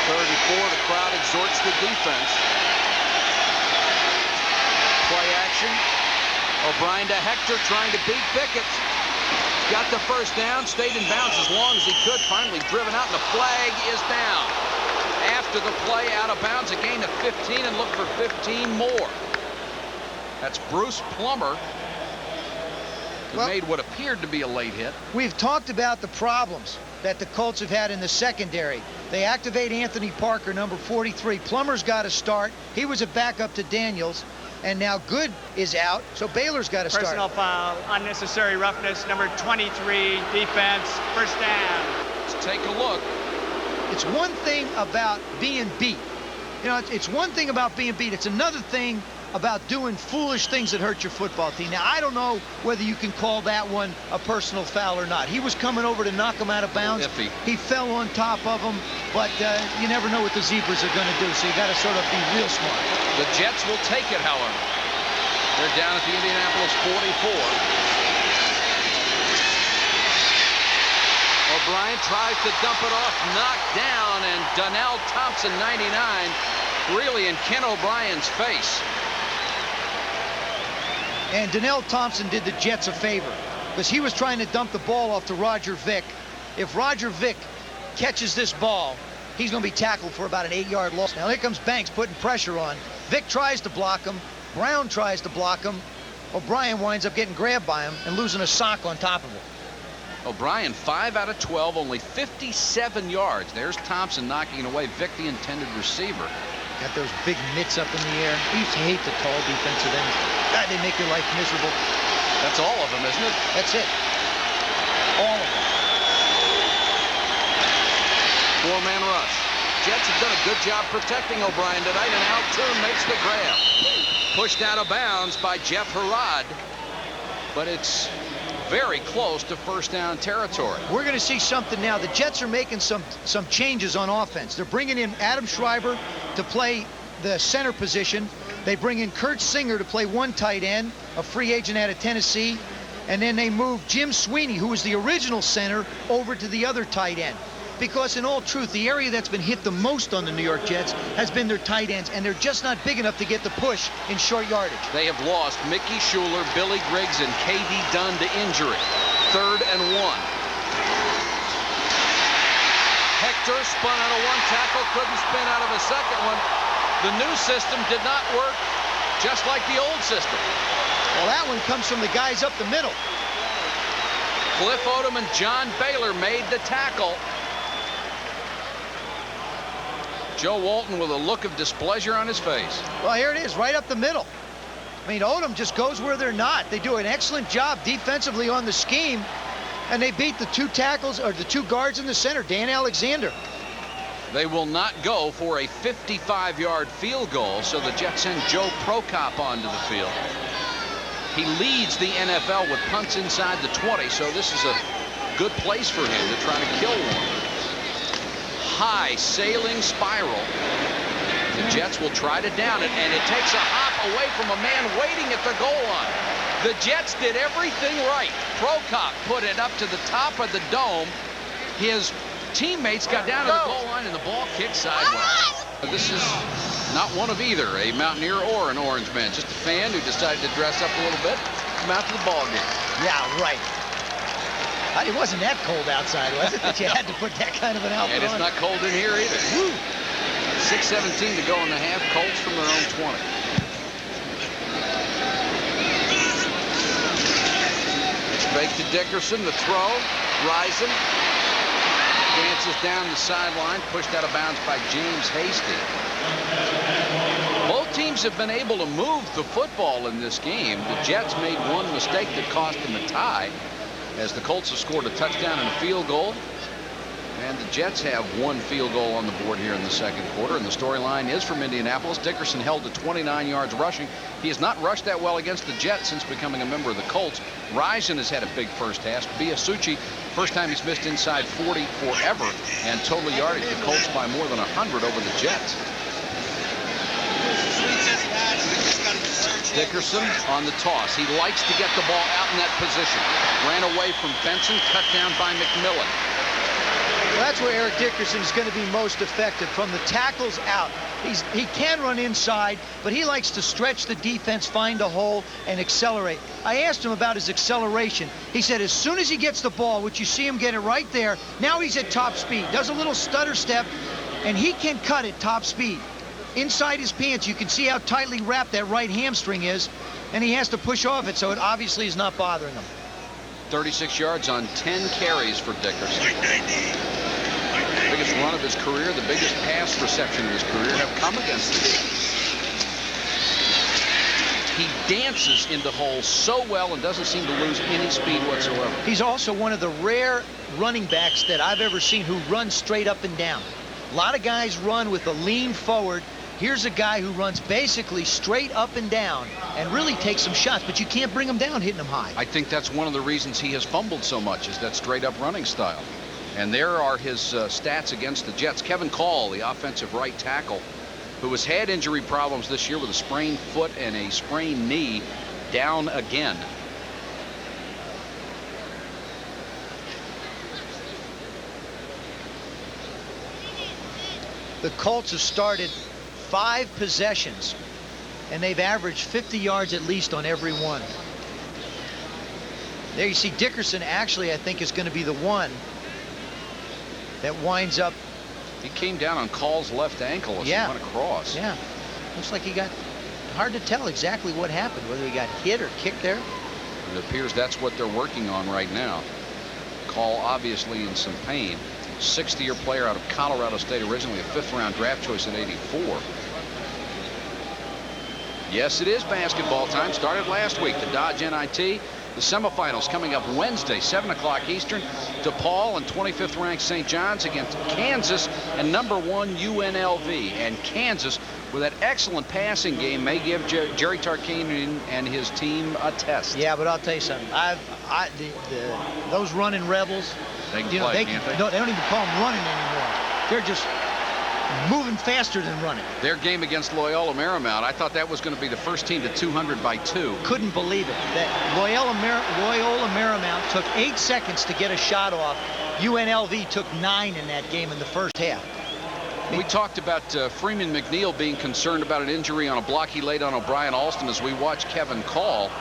3rd and 4, the crowd exhorts the defense. Play action. O'Brien to Hector, trying to beat Bickett. Got the first down, stayed in bounds as long as he could. Finally driven out, and the flag is down. after the play, out of bounds, a gain of 15, and look for 15 more. That's Bruce Plummer, who made what appeared to be a late hit. We've talked about the problems that the Colts have had in the secondary. They activate Anthony Parker, number 43. Plummer's got to start. He was a backup to Daniels. And now Good is out, so Baylor's got to start. Personal foul, unnecessary roughness, number 23, defense, first down. Let's take a look. It's one thing about being beat. You know, it's one thing about being beat. It's another thing about doing foolish things that hurt your football team. Now, I don't know whether you can call that one a personal foul or not. He was coming over to knock him out of bounds. Iffy. He fell on top of him, but you never know what the Zebras are going to do, so you got to sort of be real smart. The Jets will take it, however. They're down at the Indianapolis 44. O'Brien tries to dump it off, knocked down, and Donnell Thompson, 99, really in Ken O'Brien's face. And Donnell Thompson did the Jets a favor because he was trying to dump the ball off to Roger Vick. If Roger Vick catches this ball, he's going to be tackled for about an 8-yard loss. Now here comes Banks putting pressure on. Vick tries to block him. Brown tries to block him. O'Brien winds up getting grabbed by him and losing a sock on top of it. O'Brien 5 out of 12, only 57 yards. There's Thompson knocking away Vick, the intended receiver. Got those big mitts up in the air. I used to hate the tall defensive ends. God, they make your life miserable. That's all of them, isn't it? That's it. All of them. 4-man rush. Jets have done a good job protecting O'Brien tonight, and Altoon makes the grab. Pushed out of bounds by Jeff Herrod, but it's very close to first down territory. We're going to see something now. The Jets are making some changes on offense. They're bringing in Adam Schreiber to play the center position. They bring in Kurt Singer to play one tight end, a free agent out of Tennessee. And then they move Jim Sweeney, who was the original center, over to the other tight end. Because in all truth, the area that's been hit the most on the New York Jets has been their tight ends, and they're just not big enough to get the push in short yardage. They have lost Mickey Schuler, Billy Griggs, and K.D. Dunn to injury. 3rd and 1. Hector spun out of one tackle, couldn't spin out of a second one. The new system did not work, just like the old system. Well, that one comes from the guys up the middle. Cliff Odom and John Baylor made the tackle. Joe Walton with a look of displeasure on his face. Well, here it is, right up the middle. I mean, Odom just goes where they're not. They do an excellent job defensively on the scheme, and they beat the two tackles, or the two guards in the center, Dan Alexander. They will not go for a 55-yard field goal, so the Jets send Joe Prokop onto the field. He leads the NFL with punts inside the 20, so this is a good place for him to try to kill one. High sailing spiral. The Jets will try to down it, and it takes a hop away from a man waiting at the goal line. The Jets did everything right. Prokop put it up to the top of the dome. His teammates got down to the goal line, and the ball kicked sideways. This is not one of either, a Mountaineer or an Orange man. Just a fan who decided to dress up a little bit, come out to the ball game. Yeah, right. It wasn't that cold outside, was it, that you had to put that kind of an outfit on? And it's not cold in here either. Woo. 6:17 to go in the half. Colts from their own 20. It's fake to Dickerson. The throw. Risen. Dances down the sideline. Pushed out of bounds by James Hasty. Both teams have been able to move the football in this game. The Jets made one mistake that cost them a tie, as the Colts have scored a touchdown and a field goal. And the Jets have one field goal on the board here in the second quarter. And the storyline is from Indianapolis. Dickerson held to 29 yards rushing. He has not rushed that well against the Jets since becoming a member of the Colts. Risen has had a big first half. Biasucci, first time he's missed inside 40 forever. And total yardage, the Colts by more than 100 over the Jets. Dickerson on the toss. He likes to get the ball out in that position. Ran away from Benson, cut down by McMillan. Well, that's where Eric Dickerson is going to be most effective, from the tackles out. He can run inside, but he likes to stretch the defense, find a hole, and accelerate. I asked him about his acceleration. He said as soon as he gets the ball, which you see him get it right there, now he's at top speed. Does a little stutter step, and he can cut at top speed. Inside his pants, you can see how tightly wrapped that right hamstring is, and he has to push off it, so it obviously is not bothering him. 36 yards on 10 carries for Dickerson. Biggest run of his career, the biggest pass reception of his career have come against the Jets. He dances into holes so well and doesn't seem to lose any speed whatsoever. He's also one of the rare running backs that I've ever seen who runs straight up and down. A lot of guys run with a lean forward. Here's a guy who runs basically straight up and down and really takes some shots, but you can't bring him down hitting him high. I think that's one of the reasons he has fumbled so much, is that straight up running style. And there are his stats against the Jets. Kevin Call, the offensive right tackle, who has had injury problems this year with a sprained foot and a sprained knee, down again. The Colts have started 5 possessions, and they've averaged 50 yards at least on every one. There you see Dickerson actually, I think, is going to be the one that winds up. He came down on Call's left ankle as he went across. Yeah. Looks like he got, hard to tell exactly what happened, whether he got hit or kicked there. It appears that's what they're working on right now. Call obviously in some pain. 60-year player out of Colorado State, originally a 5th-round draft choice in '84. Yes, it is basketball time. Started last week. The Dodge NIT. The semifinals coming up Wednesday, 7 o'clock Eastern. DePaul and 25th ranked St. John's against Kansas and #1 UNLV. And Kansas, with that excellent passing game, may give Jerry Tarkanian and his team a test. Yeah, but I'll tell you something. Those running rebels, they can play, can't they? No, they don't even call them running anymore. They're just moving faster than running. Their game against Loyola Marymount, I thought that was going to be the first team to 200 by 2. Couldn't believe it. That Loyola Marymount took 8 seconds to get a shot off. UNLV took 9 in that game in the first half. We talked about Freeman McNeil being concerned about an injury on a block he laid on O'Brien Alston as we watch Kevin Call.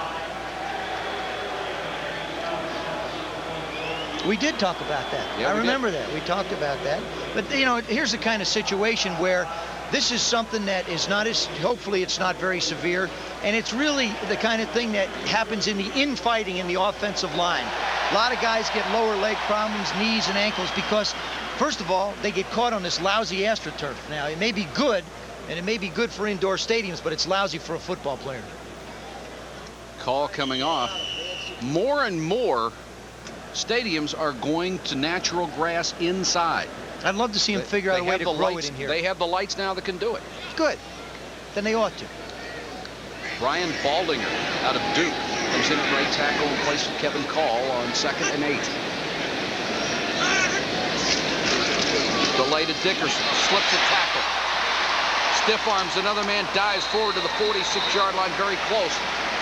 We did talk about that. Yeah, I remember that. We talked about that. But, you know, here's the kind of situation where this is something that is not as, hopefully it's not very severe, and it's really the kind of thing that happens in the infighting in the offensive line. A lot of guys get lower leg problems, knees and ankles, because, first of all, they get caught on this lousy AstroTurf. Now, it may be good, and it may be good for indoor stadiums, but it's lousy for a football player. Call coming off. More and more stadiums are going to natural grass inside. I'd love to see them figure out a way to grow it in here. They have the lights now that can do it. Good. Then they ought to. Brian Baldinger out of Duke comes in at right tackle in place of Kevin Call on 2nd and 8. Delay to Dickerson. Slips a tackle. Stiff arms another man, dives forward to the 46-yard line, very close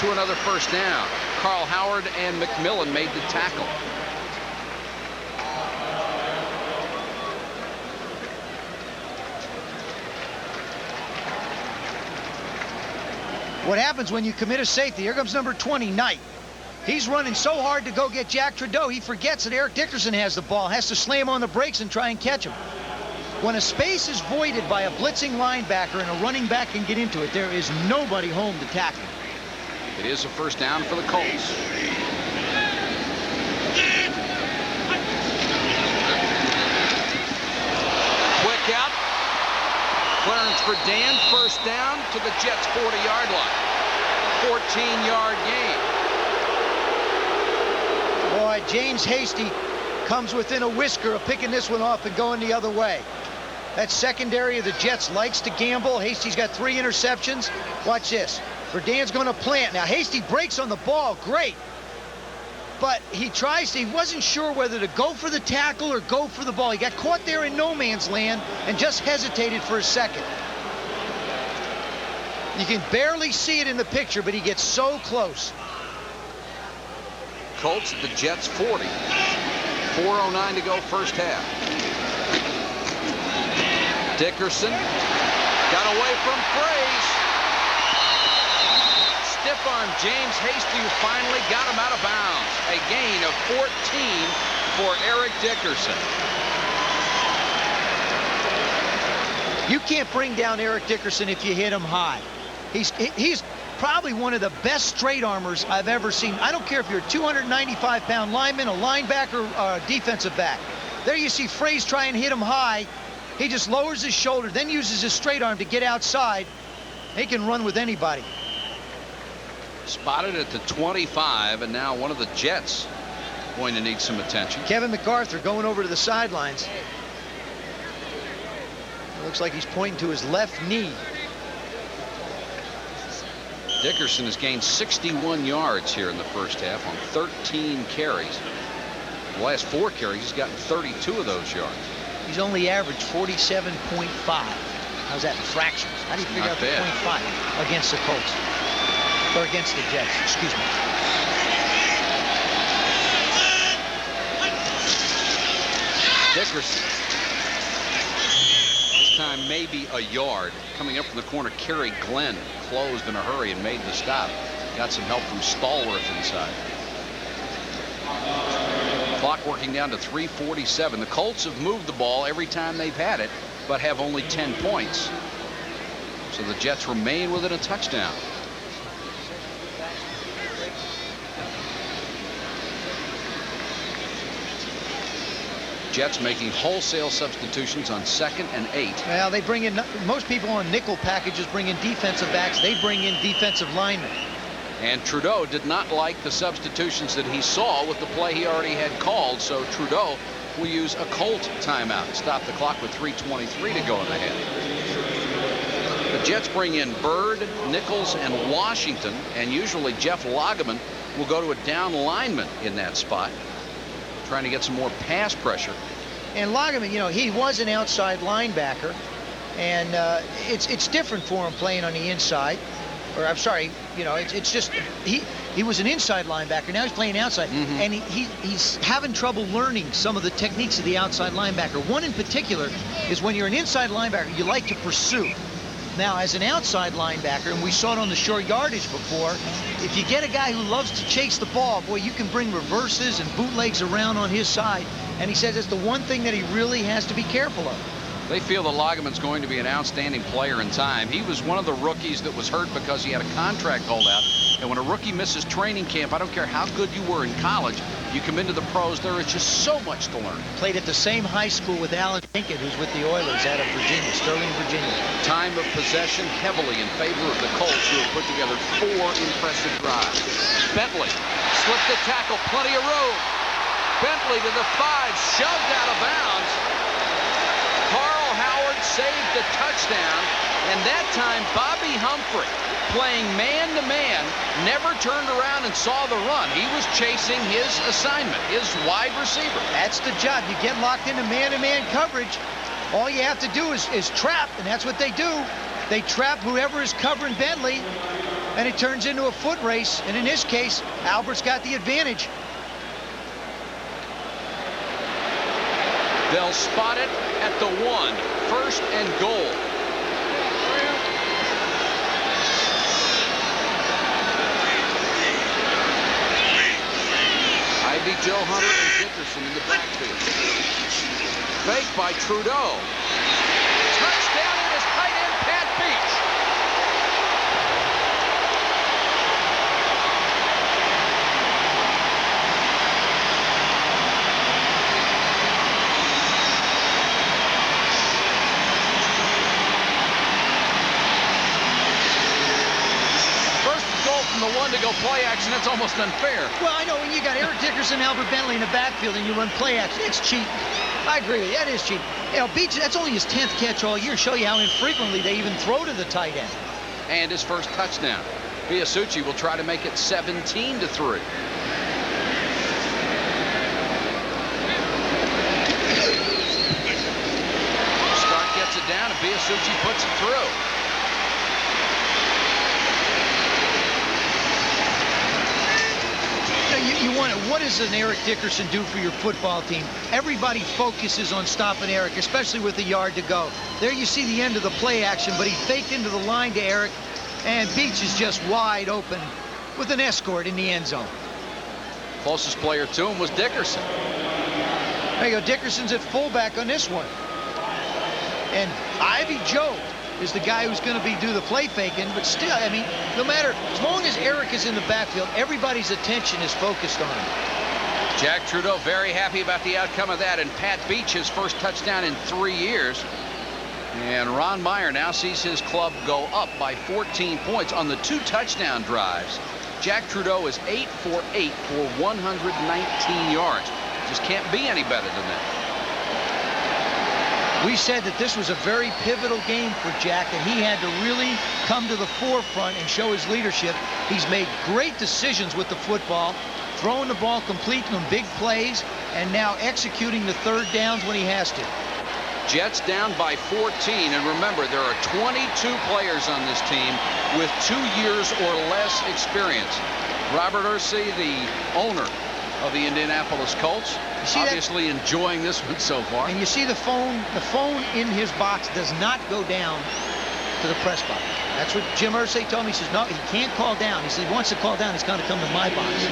to another first down. Carl Howard and McMillan made the tackle. What happens when you commit a safety? Here comes number 20, Knight. He's running so hard to go get Jack Trudeau, he forgets that Eric Dickerson has the ball, has to slam on the brakes and try and catch him. When a space is voided by a blitzing linebacker and a running back can get into it, there is nobody home to tackle. It is a first down for the Colts. Quick out. Clearance for Dan, first down to the Jets' 40-yard line. 14-yard gain. Boy, James Hasty comes within a whisker of picking this one off and going the other way. That secondary of the Jets likes to gamble. Hasty's got 3 interceptions. Watch this. Verdan's going to plant. Now, Hasty breaks on the ball. Great. But he wasn't sure whether to go for the tackle or go for the ball. He got caught there in no man's land and just hesitated for a second. You can barely see it in the picture, but he gets so close. Colts at the Jets' 40. 4:09 to go, first half. Dickerson got away from Fraze. Stiff arm James Hasty, who finally got him out of bounds. A gain of 14 for Eric Dickerson. You can't bring down Eric Dickerson if you hit him high. He's probably one of the best straight armors I've ever seen. I don't care if you're a 295-pound lineman, a linebacker, or a defensive back. There you see Fraze try and hit him high. He just lowers his shoulder, then uses his straight arm to get outside. He can run with anybody. Spotted at the 25, and now one of the Jets going to need some attention. Kevin MacArthur going over to the sidelines. It looks like he's pointing to his left knee. Dickerson has gained 61 yards here in the first half on 13 carries. The last 4 carries, he's gotten 32 of those yards. He's only averaged 47.5. How's that in fractions? How do you figure out the 0.5 against the Colts? Or against the Jets, excuse me. Dickerson. This time maybe a yard. Coming up from the corner, Kerry Glenn closed in a hurry and made the stop. Got some help from Stallworth inside. Clock working down to 3:47. The Colts have moved the ball every time they've had it, but have only 10 points. So the Jets remain within a touchdown. Jets making wholesale substitutions on 2nd and 8. Well, they bring in, most people on nickel packages bring in defensive backs. They bring in defensive linemen. And Trudeau did not like the substitutions that he saw with the play he already had called, so Trudeau will use a Colt timeout to stop the clock with 3:23 to go in the half. The Jets bring in Bird, Nichols, and Washington, and usually Jeff Lageman will go to a down lineman in that spot, trying to get some more pass pressure. And Lageman, you know, he was an outside linebacker, and it's different for him playing on the inside. Or I'm sorry, you know, it's just he was an inside linebacker. Now he's playing outside, and he's having trouble learning some of the techniques of the outside linebacker. One in particular is when you're an inside linebacker, you like to pursue. Now, as an outside linebacker, and we saw it on the short yardage before, if you get a guy who loves to chase the ball, boy, you can bring reverses and bootlegs around on his side. And he says it's the one thing that he really has to be careful of. They feel that Lageman's going to be an outstanding player in time. He was one of the rookies that was hurt because he had a contract holdout. And when a rookie misses training camp, I don't care how good you were in college, you come into the pros, there is just so much to learn. Played at the same high school with Alan Pinkett, who's with the Oilers out of Virginia, Sterling, Virginia. Time of possession heavily in favor of the Colts, who have put together 4 impressive drives. Bentley slipped the tackle, plenty of room. Bentley to the 5, shoved out of bounds. Carl Howard saved the touchdown, and that time Bobby Humphrey, playing man-to-man, never turned around and saw the run. He was chasing his assignment, his wide receiver. That's the job. You get locked into man-to-man coverage, all you have to do is trap, and that's what they do. They trap whoever is covering Bentley, and it turns into a foot race, and in this case, Albert's got the advantage. They'll spot it at the 1, 1st and goal. Ivy, Joe Hunter, and Dickerson in the backfield. Fake by Trudeau. Touchdown, it is tight end Pat Beach. The 1 to go play action, that's almost unfair. Well, I know when you got Eric Dickerson, Albert Bentley in the backfield and you run play action, it's cheating. I agree with you, that is cheating. You know, Beach, that's only his 10th catch all year. Show you how infrequently they even throw to the tight end. And his first touchdown. Biasucci will try to make it 17-3. Stark gets it down and Biasucci puts it through. You want it. What does an Eric Dickerson do for your football team? Everybody focuses on stopping Eric, especially with a yard to go. There you see the end of the play action, but he faked into the line to Eric, and Beach is just wide open with an escort in the end zone. Closest player to him was Dickerson. There you go. Dickerson's at fullback on this one. And Ivy Joe is the guy who's going to do the play faking, but still, I mean, no matter, as long as Eric is in the backfield, everybody's attention is focused on him. Jack Trudeau very happy about the outcome of that, and Pat Beach his first touchdown in 3 years. And Ron Meyer now sees his club go up by 14 points on the 2 touchdown drives. Jack Trudeau is 8 for 8 for 119 yards. Just can't be any better than that. We said that this was a very pivotal game for Jack, and he had to really come to the forefront and show his leadership. He's made great decisions with the football, throwing the ball, completing them big plays, and now executing the third downs when he has to. Jets down by 14, and remember, there are 22 players on this team with 2 years or less experience. Robert Irsay, the owner of the Indianapolis Colts, obviously enjoying this one so far. And you see the phone in his box does not go down to the press box. That's what Jim Irsay told me. He says, no, he can't call down. He said, he wants to call down, he's going to come to my box.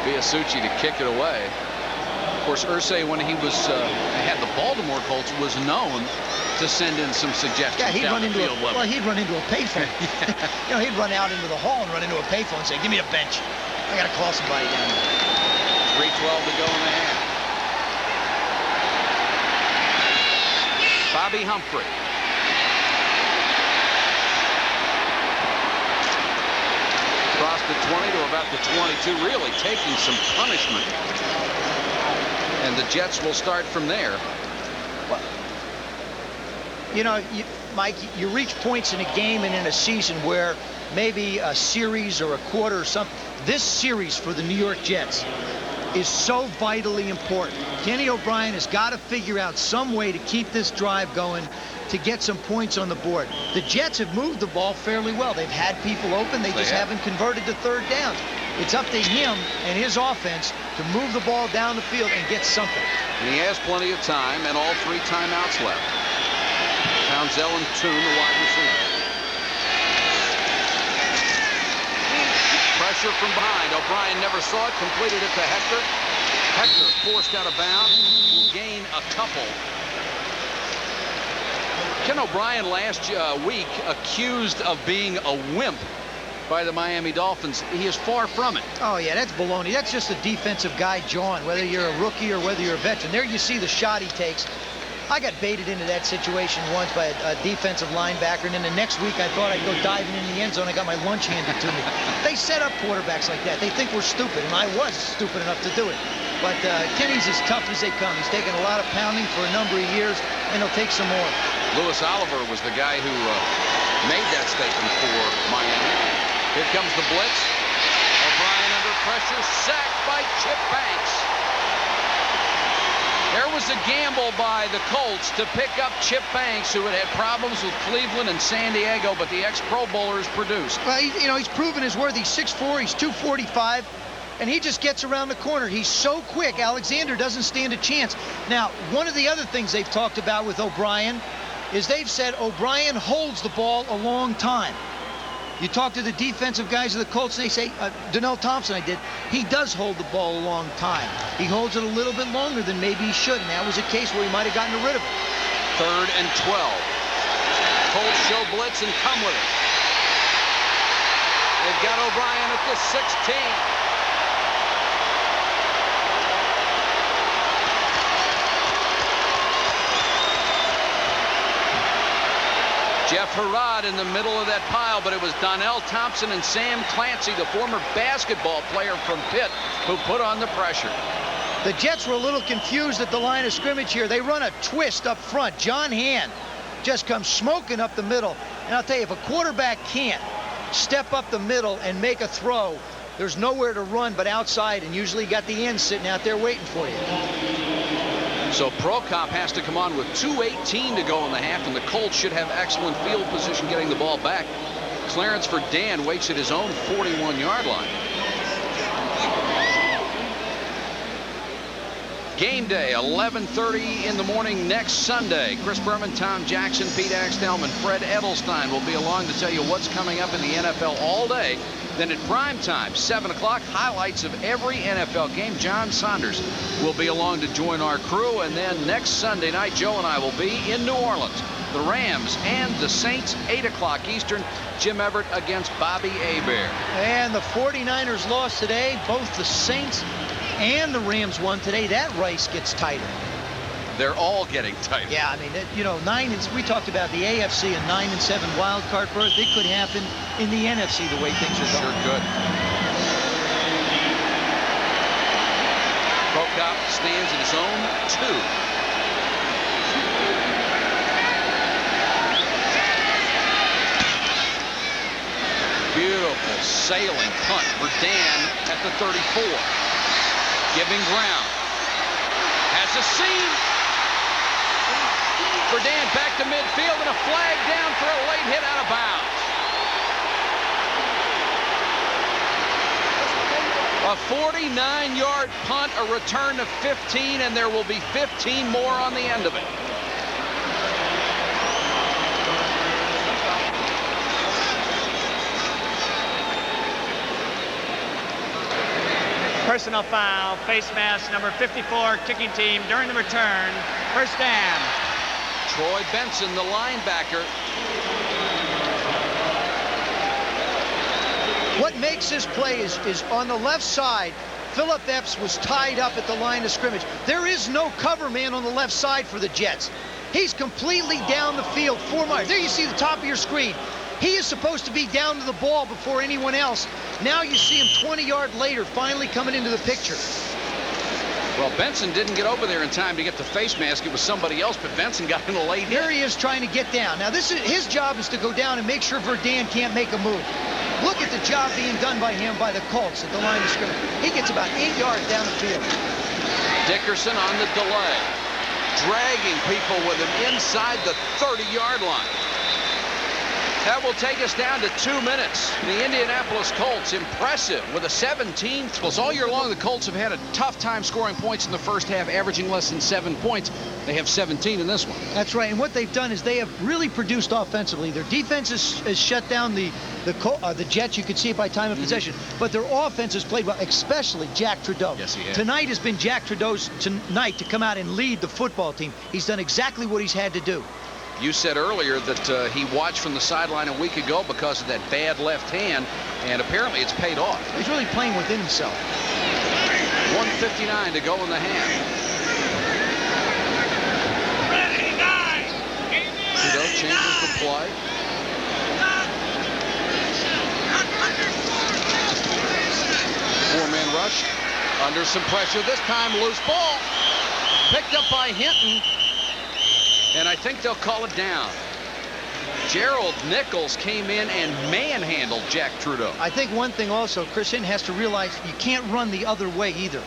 Biasucci to kick it away. Of course, Irsay, when he was had the Baltimore Colts, was known to send in some suggestions. Yeah, he'd down run into the field level. well, he'd run into a payphone. You know, he'd run out into the hall and run into a payphone and say, give me the bench. I got to call somebody down there. 3:12 to go in the half. Bobby Humphrey. Across the 20 to about the 22, really taking some punishment. And the Jets will start from there. Well, you know, Mike, you reach points in a game and in a season where maybe a series or a quarter or something. This series for the New York Jets is so vitally important. Kenny O'Brien has got to figure out some way to keep this drive going to get some points on the board. The Jets have moved the ball fairly well. They've had people open. They just haven't converted to third downs. It's up to him and his offense to move the ball down the field and get something. And he has plenty of time and all 3 timeouts left. Townsell and Toon, the wide receiver. Pressure from behind. O'Brien never saw it. Completed it to Hector. Hector forced out of bounds. Will gain a couple. Ken O'Brien last week accused of being a wimp by the Miami Dolphins. He is far from it. Oh, yeah, that's baloney. That's just a defensive guy, John, whether you're a rookie or whether you're a veteran. There you see the shot he takes. I got baited into that situation once by a defensive linebacker, and then the next week I thought I'd go diving in the end zone. I got my lunch handed to me. They set up quarterbacks like that. They think we're stupid, and I was stupid enough to do it. But Kenny's as tough as they come. He's taken a lot of pounding for a number of years, and he'll take some more. Lewis Oliver was the guy who made that statement for Miami. Here comes the blitz. O'Brien under pressure, sacked by Chip Banks. There was a gamble by the Colts to pick up Chip Banks, who had had problems with Cleveland and San Diego, but the ex-Pro Bowlers produced. Well, he's proven his worth. He's 6'4", he's 245, and he just gets around the corner. He's so quick. Alexander doesn't stand a chance. Now, one of the other things they've talked about with O'Brien is they've said O'Brien holds the ball a long time. You talk to the defensive guys of the Colts, and they say, Donnell Thompson, he does hold the ball a long time. He holds it a little bit longer than maybe he should, and that was a case where he might have gotten rid of it. 3rd and 12. Colts show blitz and come with it. They've got O'Brien at the 16. Jeff Herrod in the middle of that pile, but it was Donnell Thompson and Sam Clancy, the former basketball player from Pitt, who put on the pressure. The Jets were a little confused at the line of scrimmage here. They run a twist up front. John Hand just comes smoking up the middle. And I'll tell you, if a quarterback can't step up the middle and make a throw, there's nowhere to run but outside, and usually you got the end sitting out there waiting for you. So Prokop has to come on with 2:18 to go in the half, and the Colts should have excellent field position getting the ball back. Clearance for Dan waits at his own 41-yard line. Game day, 11:30 in the morning next Sunday. Chris Berman, Tom Jackson, Pete Axthelm, and Fred Edelstein will be along to tell you what's coming up in the NFL all day. Then at prime time, 7 o'clock, highlights of every NFL game. John Saunders will be along to join our crew. And then next Sunday night, Joe and I will be in New Orleans. The Rams and the Saints, 8 o'clock Eastern. Jim Everett against Bobby Hebert. And the 49ers lost today. Both the Saints and the Rams won today. That race gets tighter. They're all getting tighter. Yeah, I mean, we talked about the AFC and 9 and 7 wild card berth. It could happen in the NFC the way things are going. Sure could. Prokop stands in zone 2. Beautiful sailing punt for Dan at the 34. Giving ground. Has a seam. For Dan back to midfield and a flag down for a late hit out of bounds. A 49-yard punt, a return to 15, and there will be 15 more on the end of it. Personal foul, face mask, number 54, kicking team during the return. First down. Troy Benson, the linebacker. What makes this play is on the left side, Philip Epps was tied up at the line of scrimmage. There is no cover man on the left side for the Jets. He's completely down the field, 4 miles. There you see the top of your screen. He is supposed to be down to the ball before anyone else. Now you see him 20 yards later, finally coming into the picture. Well, Benson didn't get over there in time to get the face mask. It was somebody else, but Benson got in a late hit. Here he is trying to get down. Now his job is to go down and make sure Verdun can't make a move. Look at the job being done by him by the Colts at the line of scrimmage. He gets about 8 yards down the field. Dickerson on the delay, dragging people with him inside the 30-yard line. That will take us down to 2 minutes. The Indianapolis Colts, impressive with a 17. Well, all year long, the Colts have had a tough time scoring points in the first half, averaging less than 7 points. They have 17 in this one. That's right, and what they've done is they have really produced offensively. Their defense has shut down the Jets. You could see it by time of possession. But their offense has played well, especially Jack Trudeau. Yes, he has. Tonight has been Jack Trudeau's night to come out and lead the football team. He's done exactly what he's had to do. You said earlier that he watched from the sideline a week ago because of that bad left hand, and apparently it's paid off. He's really playing within himself. 1:59 to go in the half. Trudeau changes the play. Four-man rush. Under some pressure this time. Loose ball. Picked up by Hinton. And I think they'll call it down. Gerald Nichols came in and manhandled Jack Trudeau. I think one thing also, Chris Hinton has to realize you can't run the other way either.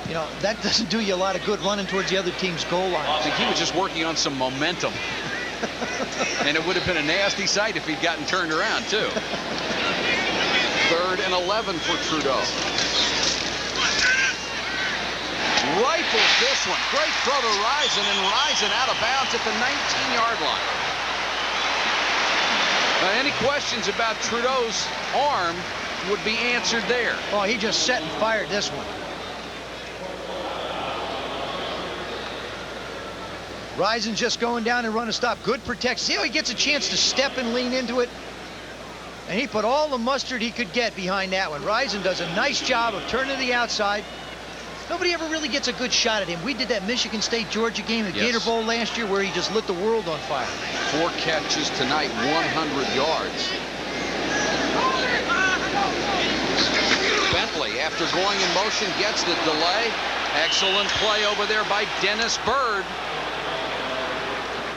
You know, that doesn't do you a lot of good running towards the other team's goal line. I think he was just working on some momentum. And it would have been a nasty sight if he'd gotten turned around, too. 3rd and 11 for Trudeau. Rifles this one. Great throw to Risen, and Risen out of bounds at the 19-yard line. Any questions about Trudeau's arm would be answered there. Oh, he just set and fired this one. Risen just going down and run a stop. Good protection. See how he gets a chance to step and lean into it? And he put all the mustard he could get behind that one. Risen does a nice job of turning to the outside. Nobody ever really gets a good shot at him. We did that Michigan State-Georgia game at Gator Bowl last year where he just lit the world on fire. 4 catches tonight, 100 yards. Bentley, after going in motion, gets the delay. Excellent play over there by Dennis Byrd.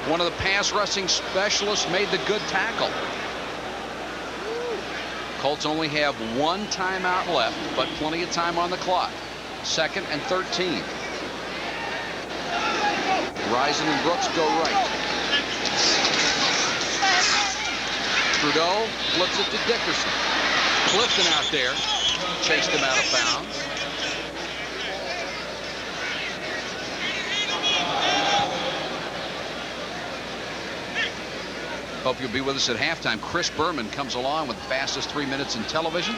One of the pass rushing specialists made the good tackle. Colts only have 1 timeout left, but plenty of time on the clock. 2nd and 13. Risen and Brooks go right. Trudeau flips it to Dickerson. Clifton out there. Chased him out of bounds. Hope you'll be with us at halftime. Chris Berman comes along with the fastest 3 minutes in television.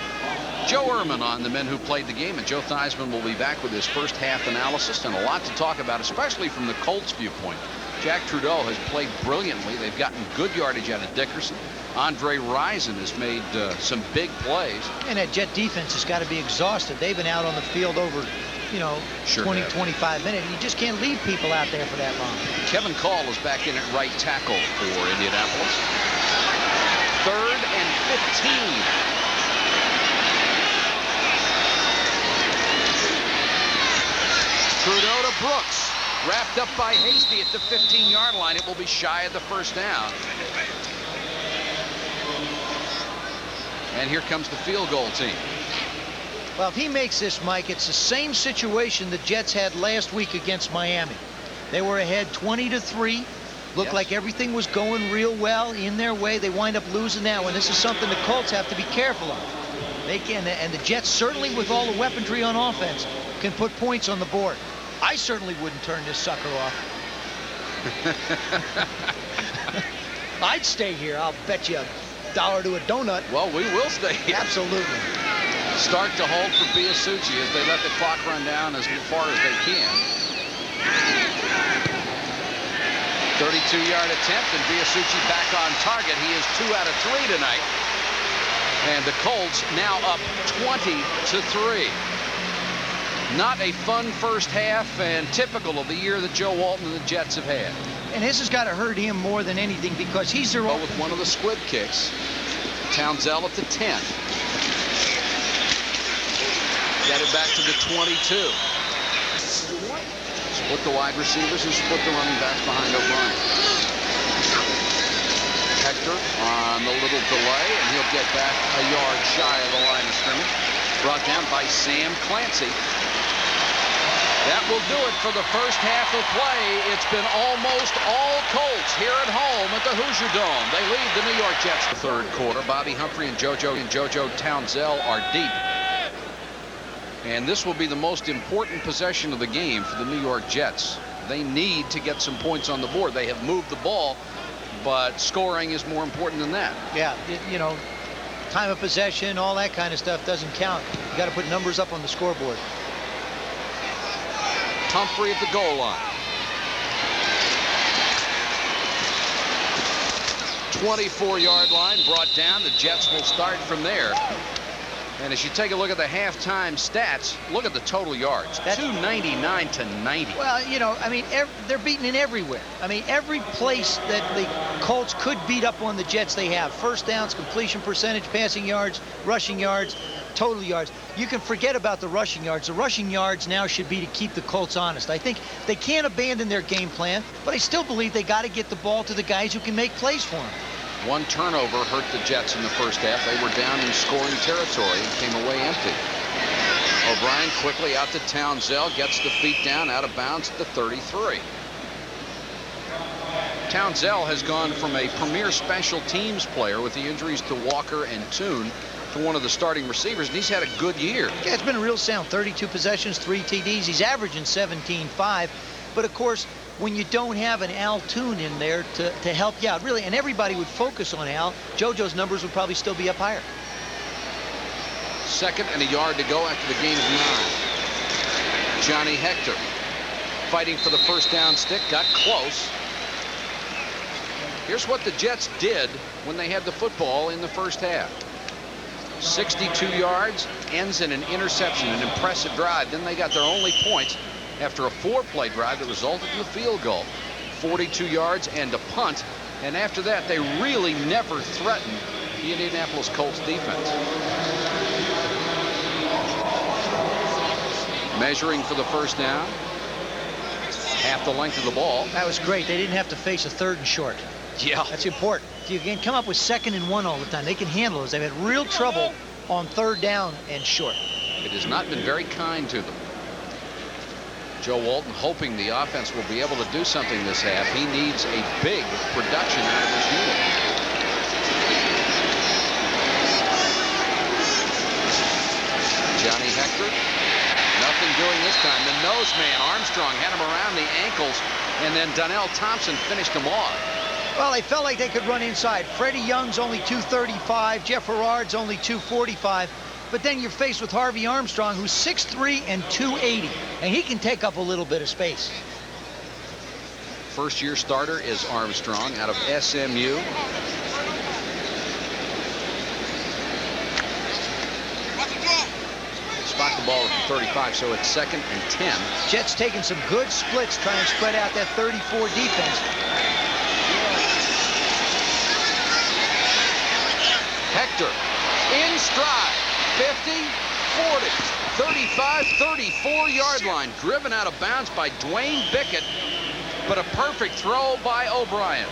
Joe Ehrman on the men who played the game, and Joe Theismann will be back with his first half analysis, and a lot to talk about, especially from the Colts viewpoint. Jack Trudeau has played brilliantly. They've gotten good yardage out of Dickerson. Andre Rison has made some big plays. And that Jet defense has got to be exhausted. They've been out on the field over, you know, sure 20, 25 minutes. You just can't leave people out there for that long. Kevin Call is back in at right tackle for Indianapolis. 3rd and 15. Trudeau to Brooks. Wrapped up by Hasty at the 15-yard line. It will be shy of the first down. And here comes the field goal team. Well, if he makes this, Mike, it's the same situation the Jets had last week against Miami. They were ahead 20-3. Looked like everything was going real well in their way. They wind up losing that one. This is something the Colts have to be careful of. They can, and the Jets, certainly with all the weaponry on offense, can put points on the board. I certainly wouldn't turn this sucker off. I'd stay here. I'll bet you $1 to a donut. Well, we will stay here. Absolutely. Start to hold for Biasucci as they let the clock run down as far as they can. 32-yard attempt, and Biasucci back on target. He is 2 out of 3 tonight. And the Colts now up 20-3. Not a fun first half, and typical of the year that Joe Walton and the Jets have had. And this has got to hurt him more than anything because he's their own. With one of the squib kicks. Townsell at the 10. Get it back to the 22. Split the wide receivers and split the running backs behind O'Brien. Hector on the little delay, and he'll get back a yard shy of the line of scrimmage. Brought down by Sam Clancy. That will do it for the first half of play. It's been almost all Colts here at home at the Hoosier Dome. They lead the New York Jets the third quarter. Bobby Humphrey and JoJo Townsell are deep. And this will be the most important possession of the game for the New York Jets. They need to get some points on the board. They have moved the ball, but scoring is more important than that. Yeah, you know, time of possession, all that kind of stuff doesn't count. You got to put numbers up on the scoreboard. Humphrey at the goal line. 24-yard line brought down. The Jets will start from there. And as you take a look at the halftime stats, look at the total yards. 299 to 90. Well, you know, I mean, they're beaten in everywhere. I mean, every place that the Colts could beat up on the Jets, they have. First downs, completion percentage, passing yards, rushing yards, total yards. You can forget about the rushing yards. The rushing yards now should be to keep the Colts honest. I think they can't abandon their game plan, but I still believe they got to get the ball to the guys who can make plays for them. One turnover hurt the Jets in the first half. They were down in scoring territory and came away empty. O'Brien quickly out to Townsell, gets the feet down, out of bounds at the 33. Townsell has gone from a premier special teams player with the injuries to Walker and Toon to one of the starting receivers, and he's had a good year. Yeah, it's been real sound. 32 possessions, 3 TDs. He's averaging 17.5. But, of course, when you don't have an Al Toon in there to help you out, really, and everybody would focus on Al, JoJo's numbers would probably still be up higher. 2nd and a yard to go after the gain of 9. Johnny Hector fighting for the first down stick, got close. Here's what the Jets did when they had the football in the first half. 62 yards, ends in an interception, an impressive drive. Then they got their only points after a 4-play drive that resulted in a field goal. 42 yards and a punt. And after that, they really never threatened the Indianapolis Colts defense. Measuring for the first down. Half the length of the ball. That was great. They didn't have to face a 3rd and short. Yeah. That's important. If you can come up with 2nd and 1 all the time, they can handle those. They've had real trouble on 3rd down and short. It has not been very kind to them. Joe Walton hoping the offense will be able to do something this half. He needs a big production out of this unit. Johnny Hector, nothing doing this time. The nose man, Armstrong, had him around the ankles, and then Donnell Thompson finished him off. Well, they felt like they could run inside. Freddie Young's only 235. Jeff Herard's only 245. But then you're faced with Harvey Armstrong, who's 6'3" and 280. And he can take up a little bit of space. First-year starter is Armstrong out of SMU. Spot the ball at the 35, so it's 2nd and 10. Jets taking some good splits, trying to spread out that 34 defense. Hector in stride, 50, 40, 35, 34-yard line. Driven out of bounds by Dwayne Bickett, but a perfect throw by O'Brien.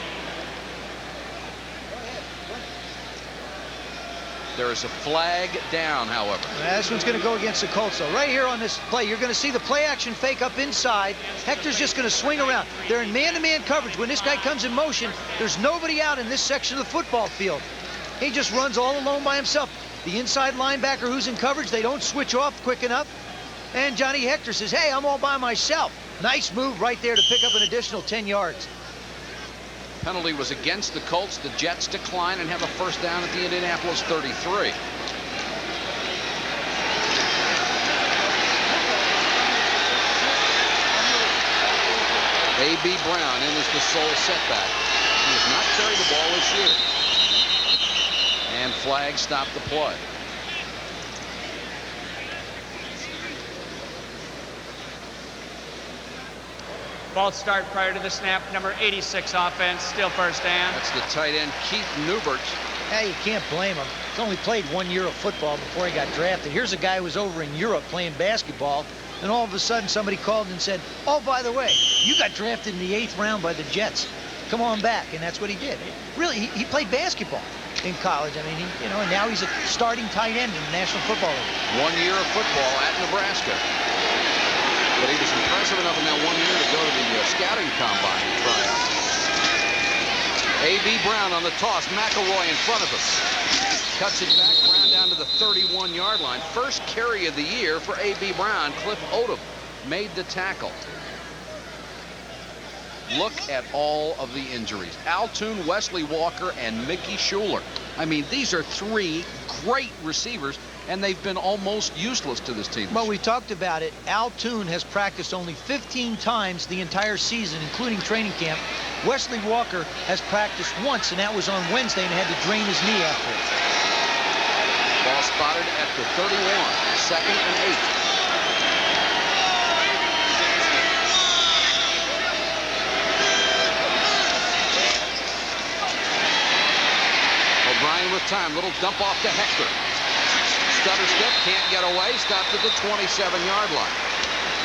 There is a flag down, however. This one's going to go against the Colts, though. Right here on this play, you're going to see the play-action fake up inside. Hector's just going to swing around. They're in man-to-man coverage. When this guy comes in motion, there's nobody out in this section of the football field. He just runs all alone by himself. The inside linebacker who's in coverage, they don't switch off quick enough. And Johnny Hector says, hey, I'm all by myself. Nice move right there to pick up an additional 10 yards. Penalty was against the Colts. The Jets decline and have a first down at the Indianapolis 33. A.B. Brown in as the sole setback. He has not carried the ball this year. And flag stopped the play. False start prior to the snap. Number 86 offense, still first down. That's the tight end, Keith Newbert. Hey, you can't blame him. He's only played 1 year of football before he got drafted. Here's a guy who was over in Europe playing basketball, and all of a sudden somebody called and said, oh, by the way, you got drafted in the 8th round by the Jets. Come on back, and that's what he did. Really, he played basketball in college. I mean, and now he's a starting tight end in the National Football League. 1 year of football at Nebraska. But he was impressive enough in that 1 year to go to the scouting combine and try out. A.B. Brown on the toss. McElroy in front of us. Cuts it back. Brown down to the 31-yard line. First carry of the year for A.B. Brown. Cliff Odom made the tackle. Look at all of the injuries. Altoon, Wesley Walker, and Mickey Schuler. I mean, these are 3 great receivers, and they've been almost useless to this team. Well, we talked about it. Altoon has practiced only 15 times the entire season, including training camp. Wesley Walker has practiced once, and that was on Wednesday, and had to drain his knee after it. Ball spotted at the 31, 2nd and 8. O'Brien with time. Little dump off to Hector. Stutter step, can't get away. Stopped at the 27-yard line.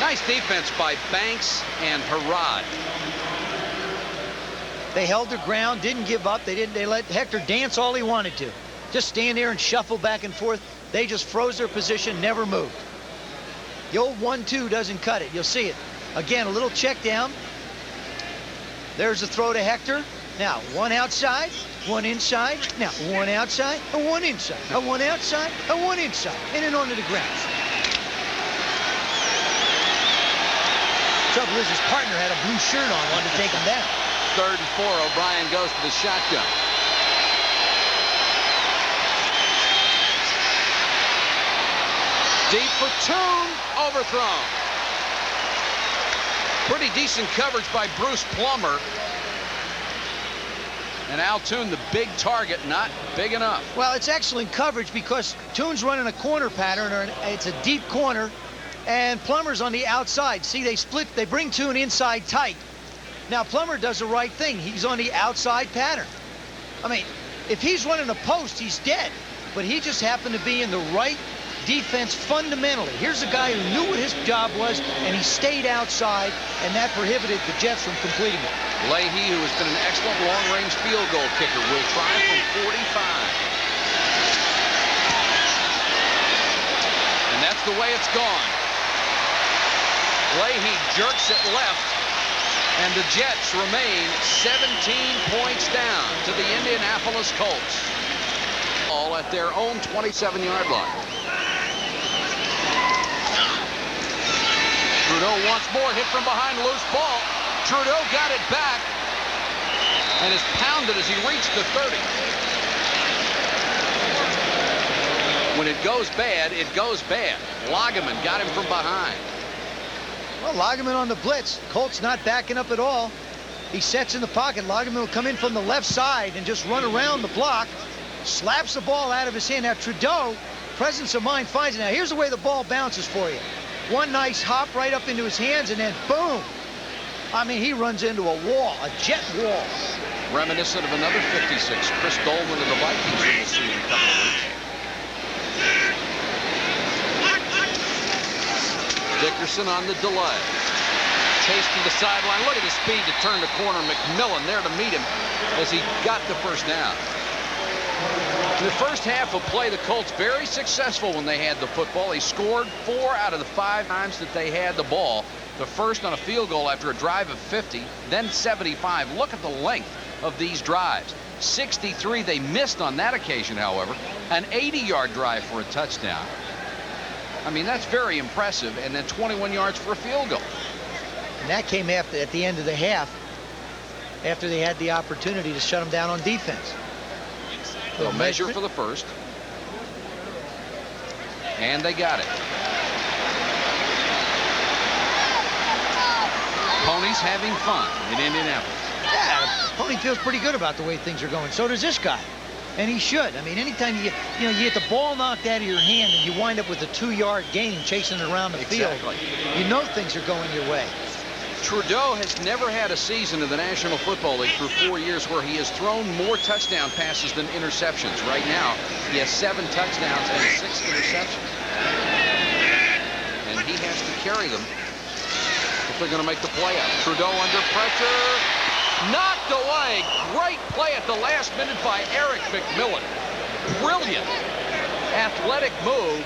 Nice defense by Banks and Herrod. They held their ground, didn't give up. They let Hector dance all he wanted to. Just stand there and shuffle back and forth. They just froze their position, never moved. The old 1-2 doesn't cut it. You'll see it. Again, a little check down. There's the throw to Hector. Now, 1 outside, 1 inside. Now, 1 outside, and 1 inside. A 1 outside, and 1 inside. And then onto the ground. Trouble is, his partner had a blue shirt on, wanted to take him down. 3rd and 4. O'Brien goes to the shotgun. Deep for Toon. Overthrown. Pretty decent coverage by Bruce Plummer. And Altoon, the big target, not big enough. Well, it's excellent coverage because Toon's running a corner pattern, or it's a deep corner, and Plummer's on the outside. See, they split, they bring Toon inside tight. Now, Plummer does the right thing. He's on the outside pattern. I mean, if he's running a post, he's dead. But he just happened to be in the right defense fundamentally. Here's a guy who knew what his job was, and he stayed outside, and that prohibited the Jets from completing it. Leahy, who has been an excellent long-range field goal kicker, will try from 45. And that's the way it's gone. Leahy jerks it left, and the Jets remain 17 points down to the Indianapolis Colts. All at their own 27-yard line. Trudeau once more, hit from behind, loose ball. Trudeau got it back. and is pounded as he reached the 30. When it goes bad, it goes bad. Lageman got him from behind. Well, Lageman on the blitz. Colts not backing up at all. He sets in the pocket. Lageman will come in from the left side and just run around the block. Slaps the ball out of his hand. Now Trudeau, presence of mind, finds it. Now here's the way the ball bounces for you. One nice hop right up into his hands, and then boom. I mean, he runs into a wall, a jet wall. Reminiscent of another 56, Chris Dolman of the Vikings, who we'll see in a couple of weeks. Dickerson on the delay. Chase to the sideline. Look at the speed to turn the corner. McMillan there to meet him as he got the first down. In the first half of play, the Colts very successful when they had the football. They scored 4 out of the 5 times that they had the ball. The first on a field goal after a drive of 50, then 75. Look at the length of these drives. 63 they missed on that occasion, however. An 80-yard drive for a touchdown. I mean, that's very impressive. And then 21 yards for a field goal. And that came at the end of the half, after they had the opportunity to shut them down on defense. They'll measure for the first. And they got it. Ponies having fun in Indianapolis. Yeah, Pony feels pretty good about the way things are going. So does this guy. And he should. I mean, anytime you get the ball knocked out of your hand and you wind up with a 2-yard gain chasing it around the field, you know things are going your way. Trudeau has never had a season in the National Football League through 4 years where he has thrown more touchdown passes than interceptions. Right now, he has 7 touchdowns and 6 interceptions. And he has to carry them if they're going to make the play out. Trudeau under pressure. Knocked away. Great play at the last minute by Eric McMillan. Brilliant athletic move.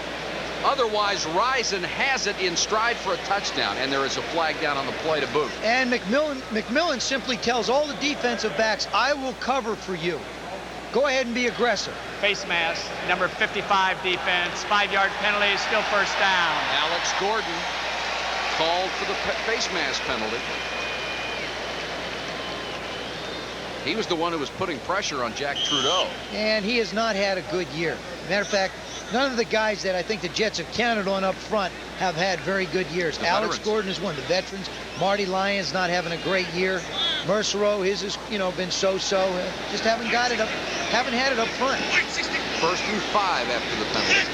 Otherwise, Rison has it in stride for a touchdown, and there is a flag down on the play to boot. And McMillan simply tells all the defensive backs, I will cover for you. Go ahead and be aggressive. Face mask, number 55 defense, 5-yard penalty, still first down. Alex Gordon called for the face mask penalty. He was the one who was putting pressure on Jack Trudeau. And he has not had a good year. Matter of fact, none of the guys that I think the Jets have counted on up front have had very good years. Alex Gordon is one of the veterans. Marty Lyons not having a great year. Mercereau, his has been so-so. Just haven't had it up front. 1st and 5 after the penalty.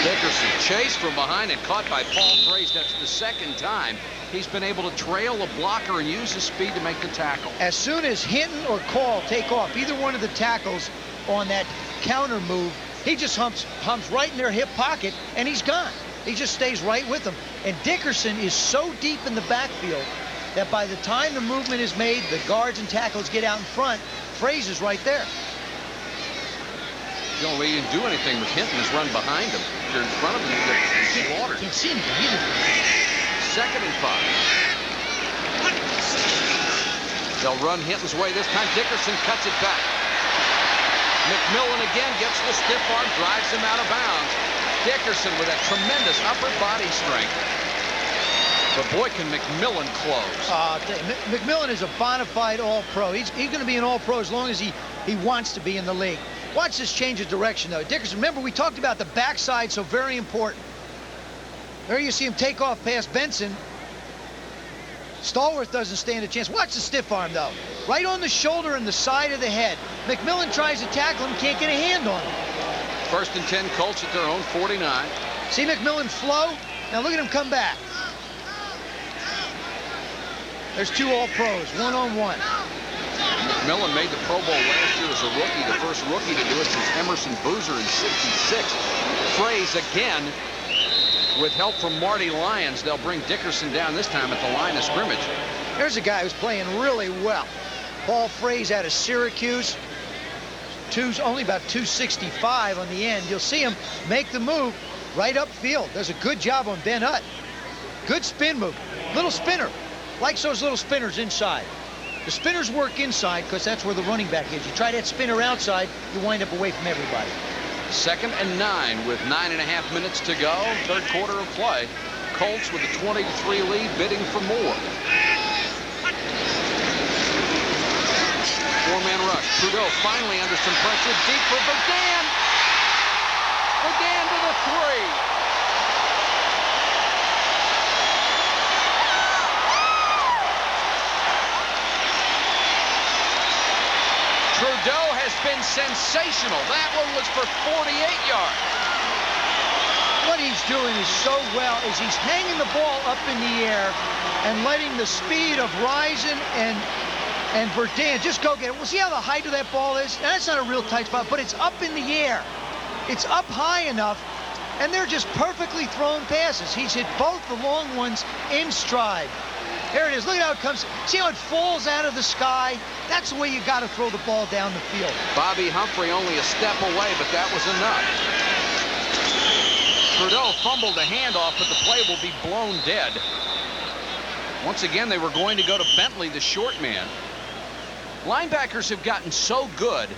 Dickerson chased from behind and caught by Paul Fraze. That's the second time he's been able to trail a blocker and use his speed to make the tackle. As soon as Hinton or Call take off, either one of the tackles on that counter move, he just humps right in their hip pocket, and he's gone. He just stays right with them. And Dickerson is so deep in the backfield that by the time the movement is made, the guards and tackles get out in front, Fraze is right there. The only way you can do anything with Hinton is run behind him. If you're in front of him, you get slaughtered. Can't see anything either. 2nd and 5. They'll run Hinton's way this time. Dickerson cuts it back. McMillan again gets the stiff arm, drives him out of bounds. Dickerson with that tremendous upper body strength. But boy, can McMillan close. McMillan is a bona fide all-pro. He's going to be an all-pro as long as he wants to be in the league. Watch this change of direction, though. Dickerson, remember, we talked about the backside, so very important. There you see him take off past Benson. Stallworth doesn't stand a chance. Watch the stiff arm, though. Right on the shoulder and the side of the head. McMillan tries to tackle him, can't get a hand on him. 1st and 10, Colts at their own 49. See McMillan flow? Now look at him come back. There's 2 all-pros, one-on-one. McMillan made the Pro Bowl last year as a rookie, the first rookie to do it since Emerson Boozer in '66. Fraze again, with help from Marty Lyons, they'll bring Dickerson down this time at the line of scrimmage. There's a guy who's playing really well. Paul Fraze out of Syracuse. Only about 265 on the end. You'll see him make the move right upfield. Does a good job on Ben Hutt. Good spin move. Little spinner. Likes those little spinners inside. The spinners work inside because that's where the running back is. You try that spinner outside, you wind up away from everybody. 2nd and 9 with 9.5 minutes to go. 3rd quarter of play. Colts with a 20-3 lead, bidding for more. Four-man rush. Trudeau finally under some pressure. Deep for Verdun. Verdun to the 3. Trudeau has been sensational. That one was for 48 yards. What he's doing is so well is he's hanging the ball up in the air and letting the speed of Rison and Verdun just go get it. Well, see how the height of that ball is? That's not a real tight spot, but it's up in the air. It's up high enough, and they're just perfectly thrown passes. He's hit both the long ones in stride. There it is. Look at how it comes. See how it falls out of the sky? That's the way you got to throw the ball down the field. Bobby Humphrey only a step away, but that was enough. Trudeau fumbled the handoff, but the play will be blown dead. Once again, they were going to go to Bentley, the short man. Linebackers have gotten so good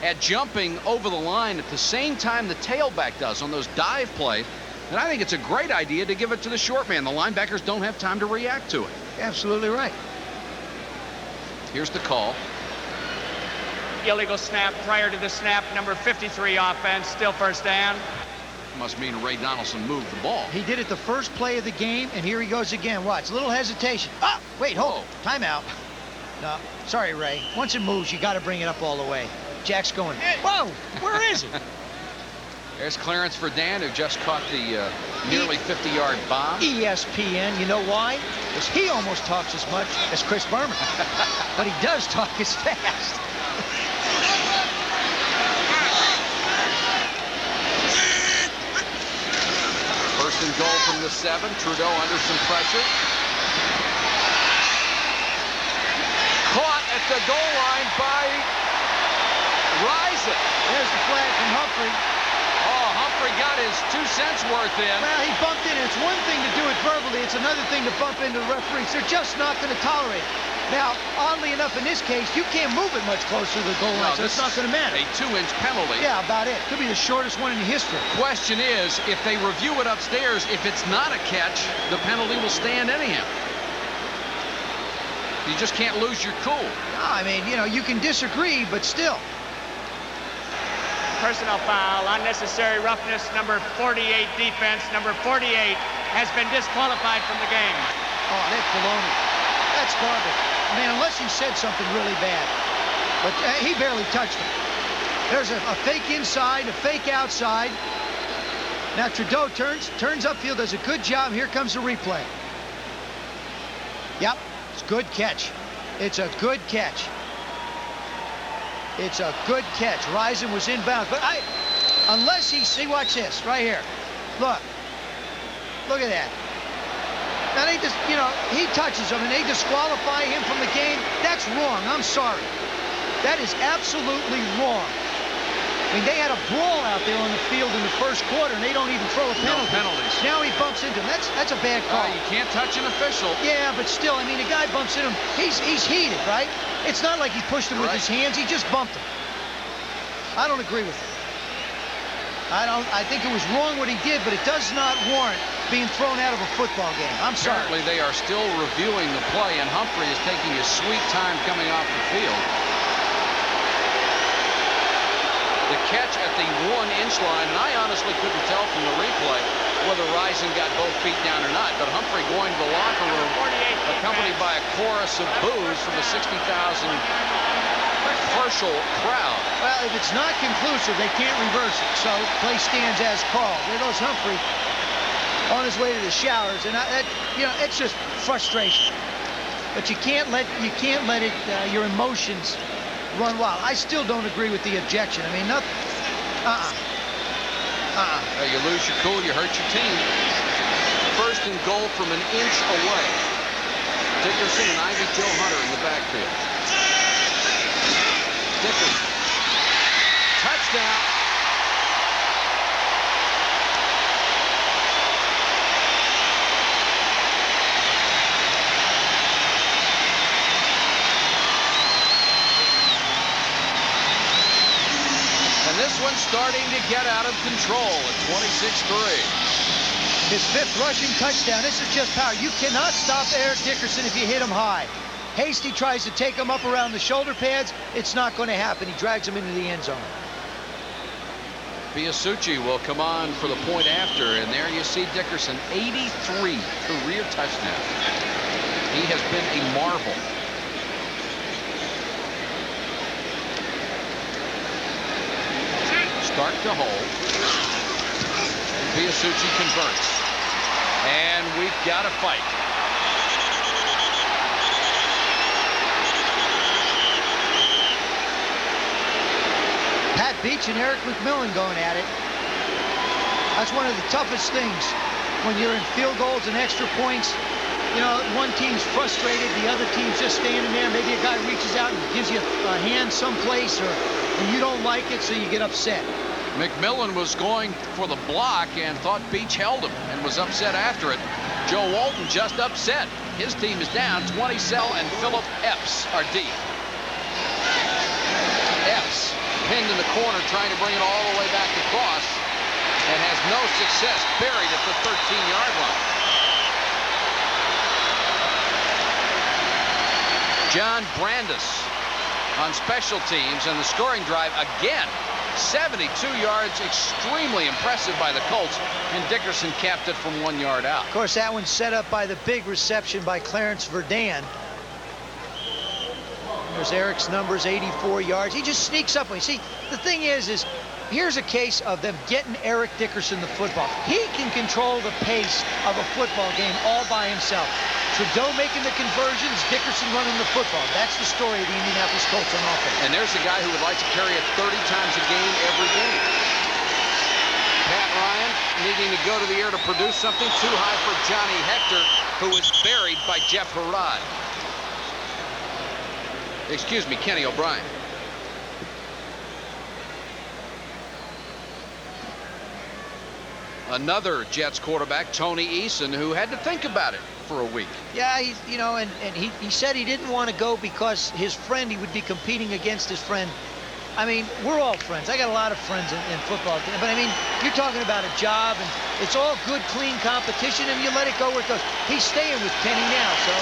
at jumping over the line at the same time the tailback does on those dive plays, and I think it's a great idea to give it to the short man. The linebackers don't have time to react to it. Absolutely right. Here's the call. Illegal snap prior to the snap. Number 53 offense. Still first down. Must mean Ray Donaldson moved the ball. He did it the first play of the game, and here he goes again. Watch, a little hesitation. Ah, wait, hold. Timeout. No, sorry, Ray. Once it moves, you got to bring it up all the way. Jack's going, whoa, where is it? There's Clarence Verdun, who just caught the nearly 50-yard bomb. ESPN, you know why? Because he almost talks as much as Chris Berman. But he does talk as fast. First and goal from the 7. Trudeau under some pressure. Caught at the goal line by Rison. There's the flag from Humphrey. Oh, Humphrey got his 2 cents worth in. Well, he bumped in. It's one thing to do it verbally. It's another thing to bump into the referees. They're just not going to tolerate it. Now, oddly enough, in this case, you can't move it much closer to the goal line, so it's not going to matter. A 2-inch penalty. Yeah, about it. Could be the shortest one in history. Question is, if they review it upstairs, if it's not a catch, the penalty will stand anyhow. You just can't lose your cool. No, I mean, you know, you can disagree, but still. Personal foul, unnecessary roughness. Number 48 defense. Number 48 has been disqualified from the game. Oh, that's baloney. That's garbage. I mean, unless he said something really bad. But he barely touched him. There's a fake inside, a fake outside. Now Trudeau turns upfield, does a good job. Here comes the replay. Yep, it's a good catch. It's a good catch. It's a good catch. Rison was inbound, but unless he, see, watch this right here. Look at that. Now they just, you know, he touches him and they disqualify him from the game. That's wrong. I'm sorry. That is absolutely wrong. I mean, they had a brawl out there on the field in the first quarter, and they don't even throw a penalty. No penalties. Now he bumps into him. That's a bad call. You can't touch an official. Yeah, but still, I mean, the guy bumps into him. He's heated, right? It's not like he pushed him with his hands. He just bumped him. I don't agree with it. I think it was wrong what he did, but it does not warrant being thrown out of a football game. I'm sorry. Apparently they are still reviewing the play, and Humphrey is taking his sweet time coming off the field. The catch at the 1-inch line, and I honestly couldn't tell from the replay whether Rison got both feet down or not, but Humphrey going to the locker room accompanied by a chorus of boos from the 60,000 partial crowd. Well, if it's not conclusive, they can't reverse it, so play stands as called. There goes Humphrey on his way to the showers, and you know, it's just frustration. But you can't let it your emotions run wild. I still don't agree with the objection. I mean, nothing. You lose your cool, you hurt your team. First and goal from an inch away. Dickerson and Ivy Joe Hunter in the backfield. Dickerson. Touchdown. And this one's starting to get out of control at 26-3. His 5th rushing touchdown. This is just power. You cannot stop Eric Dickerson if you hit him high. Hasty tries to take him up around the shoulder pads. It's not going to happen. He drags him into the end zone. Biasucci will come on for the point after, and there you see Dickerson, 83 career touchdowns. He has been a marvel. Start to hold. Biasucci converts. And we've got a fight. Pat Beach and Eric McMillan going at it. That's one of the toughest things when you're in field goals and extra points. You know, one team's frustrated, the other team's just standing there. Maybe a guy reaches out and gives you a hand someplace, and you don't like it, so you get upset. McMillan was going for the block and thought Beach held him and was upset after it. Joe Walton just upset. His team is down 20 cell, and Philip Epps are deep. Epps pinned in the corner, trying to bring it all the way back across, and has no success. Buried at the 13-yard line. John Brandis on special teams, and the scoring drive again. 72 yards, extremely impressive by the Colts, and Dickerson capped it from 1 yard out. Of course, that one's set up by the big reception by Clarence Verdun. There's Eric's numbers, 84 yards. He just sneaks up. See, the thing is here's a case of them getting Eric Dickerson the football. He can control the pace of a football game all by himself. Trudeau making the conversions, Dickerson running the football. That's the story of the Indianapolis Colts on offense. And there's a guy who would like to carry it 30 times a game every game. Pat Ryan needing to go to the air to produce something. Too high for Johnny Hector, who was buried by Jeff Herrod. Excuse me, Kenny O'Brien. Another Jets quarterback, Tony Eason, who had to think about it for a week. Yeah, he said he didn't want to go because his friend, he would be competing against his friend. I mean, we're all friends. I got a lot of friends in football. But, I mean, you're talking about a job, and it's all good, clean competition, and you let it go where it goes. He's staying with Kenny now, so,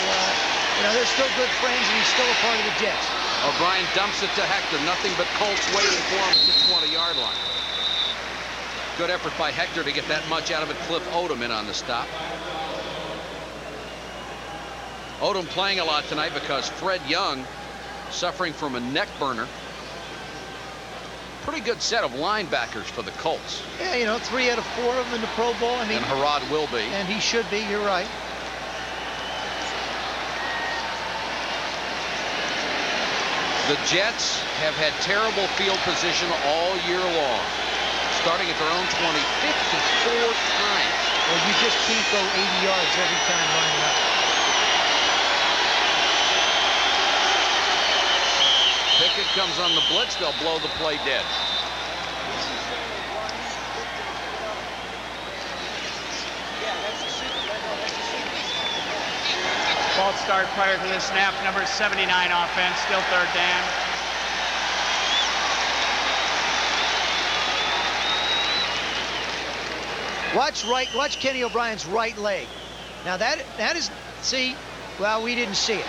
they're still good friends, and he's still a part of the Jets. O'Brien dumps it to Hector. Nothing but Colts waiting for him at the 20-yard line. Good effort by Hector to get that much out of it. Cliff Odom in on the stop. Odom playing a lot tonight because Fred Young suffering from a neck burner. Pretty good set of linebackers for the Colts. Yeah, 3 out of 4 of them in the Pro Bowl. I mean, and Herrod will be. And he should be, you're right. The Jets have had terrible field position all year long. Starting at their own 20, 54 times. Well, you just can't go 80 yards every time lining up. Pickett comes on the blitz. They'll blow the play dead. False start prior to the snap. Number 79 offense. Still 3rd down. Watch Kenny O'Brien's right leg. Now that is, see, well, we didn't see it.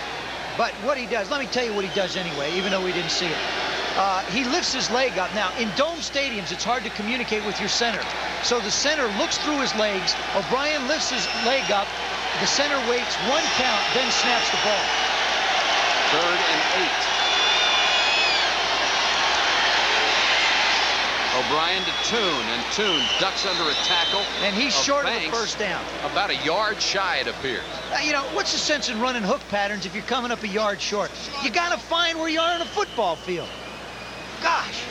But what he does, let me tell you what he does anyway, even though we didn't see it. He lifts his leg up. Now, in dome stadiums, it's hard to communicate with your center. So the center looks through his legs. O'Brien lifts his leg up. The center waits 1 count, then snaps the ball. 3rd and 8. O'Brien to Toon, and Toon ducks under a tackle. And he's short of the Banks, 1st down. About a yard shy, it appears. What's the sense in running hook patterns if you're coming up a yard short? You got to find where you are on a football field. Gosh.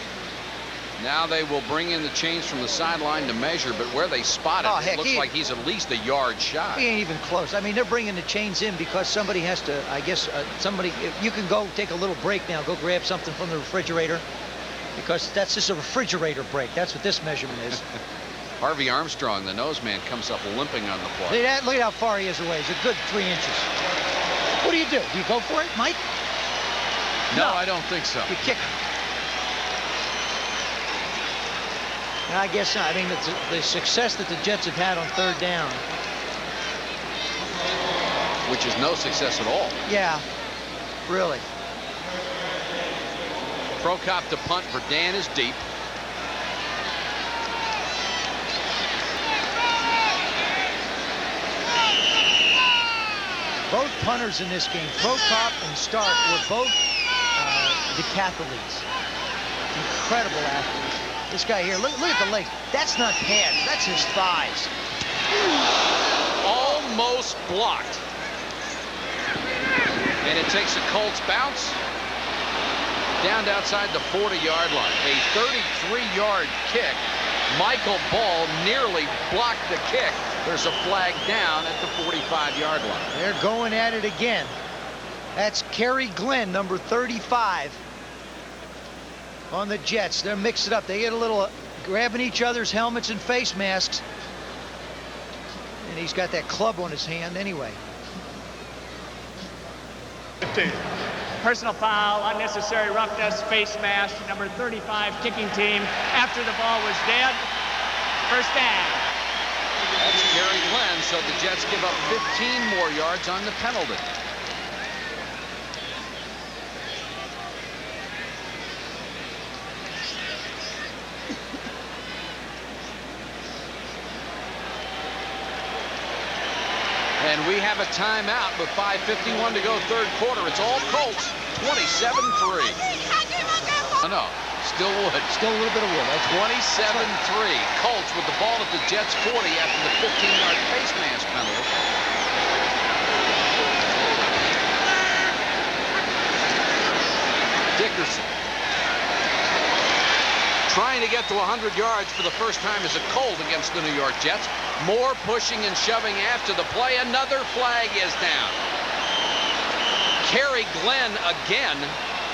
Now they will bring in the chains from the sideline to measure, but where they spot it, it looks like he's at least a yard shy. He ain't even close. I mean, they're bringing the chains in because somebody has to, I guess, you can go take a little break now. Go grab something from the refrigerator. Because that's just a refrigerator break. That's what this measurement is. Harvey Armstrong, the nose man, comes up limping on the play. Look at how far he is away. He's a good 3 inches. What do? Do you go for it, Mike? No, I don't think so. You kick him. I guess not. I mean, the success that the Jets have had on third down. Which is no success at all. Yeah, really. Pro cop to punt for Dan is deep. Both punters in this game, Prokop and Stark, were both decathletes. Incredible athletes. This guy here, look at the legs. That's not pads, that's his thighs. Almost blocked. And it takes a Colts bounce down to outside the 40-yard line. A 33-yard kick. Michael Ball nearly blocked the kick. There's a flag down at the 45-yard line. They're going at it again. That's Kerry Glenn, number 35, on the Jets. They're mixed it up. They get a little grabbing each other's helmets and face masks. And he's got that club on his hand anyway. 15. Personal foul, unnecessary roughness, face mask, number 35 kicking team after the ball was dead. First down. That's Kerry Glenn, so the Jets give up 15 more yards on the penalty. And we have a timeout with 5:51 to go, third quarter. It's all Colts, 27-3. Oh, no, still wood. Still a little bit of wood. 27-3. Colts with the ball at the Jets 40 after the 15-yard face mask penalty. Dickerson trying to get to 100 yards for the first time as a Colt against the New York Jets. More pushing and shoving after the play. Another flag is down. Kerry Glenn again.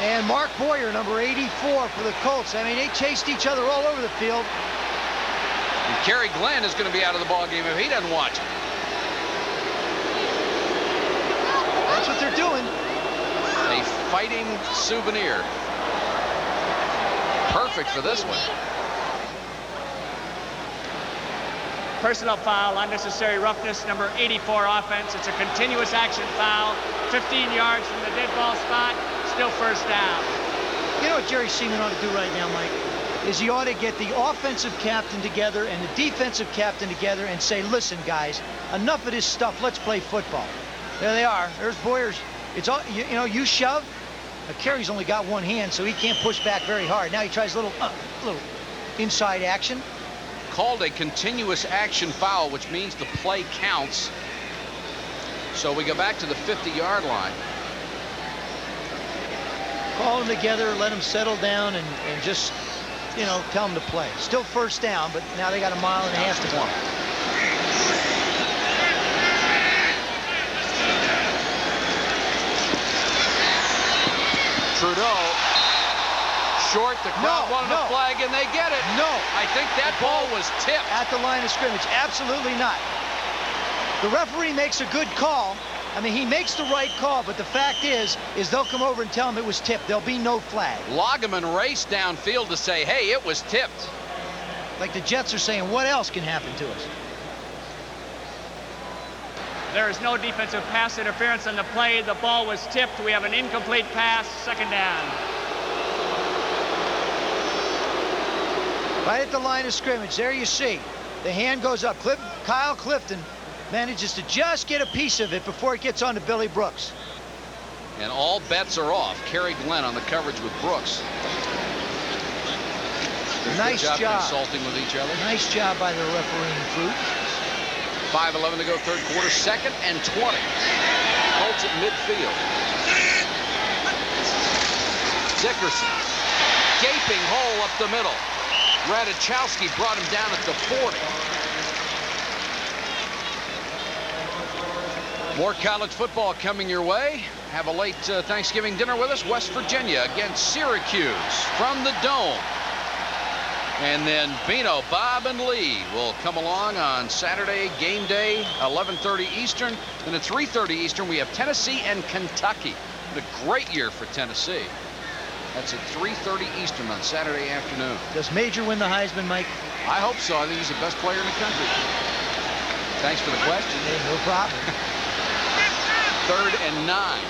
And Mark Boyer, number 84 for the Colts. I mean, they chased each other all over the field. And Kerry Glenn is going to be out of the ballgame if he doesn't watch it. That's what they're doing. A fighting souvenir. Perfect for this one. Personal foul, unnecessary roughness, number 84 offense. It's a continuous action foul, 15 yards from the dead ball spot, still first down. You know what Jerry Seaman ought to do right now, Mike? Is he ought to get the offensive captain together and the defensive captain together and say, listen, guys, enough of this stuff. Let's play football. There they are. There's Boyer's. It's all, you know, you shove. Kerry's only got one hand, so he can't push back very hard. Now he tries a little inside action. Called a continuous action foul, which means the play counts. So we go back to the 50-yard line. Call them together, let them settle down, and just, you know, tell them to play. Still first down, but now they got a mile and a half to go. Trudeau, short, the crowd wanted a flag, and they get it. No. I think that ball was tipped. At the line of scrimmage, absolutely not. The referee makes a good call. I mean, he makes the right call, but the fact is they'll come over and tell him it was tipped. There'll be no flag. Lageman raced downfield to say, hey, it was tipped. Like the Jets are saying, what else can happen to us? There is no defensive pass interference on the play. The ball was tipped. We have an incomplete pass, second down. Right at the line of scrimmage, there you see. The hand goes up. Kyle Clifton manages to just get a piece of it before it gets on to Billy Brooks. And all bets are off. Kerry Glenn on the coverage with Brooks. Nice job. Consulting with each other. Nice job by the refereeing crew. 5:11 to go, third quarter, 2nd and 20. Colts at midfield. Dickerson, gaping hole up the middle. Radachowski brought him down at the 40. More college football coming your way. Have a late Thanksgiving dinner with us. West Virginia against Syracuse from the Dome. And then Bino, Bob, and Lee will come along on Saturday, game day, 11:30 Eastern. And at 3:30 Eastern, we have Tennessee and Kentucky. What a great year for Tennessee. That's at 3:30 Eastern on Saturday afternoon. Does Major win the Heisman, Mike? I hope so. I think he's the best player in the country. Thanks for the question. Hey, no problem. 3rd and 9.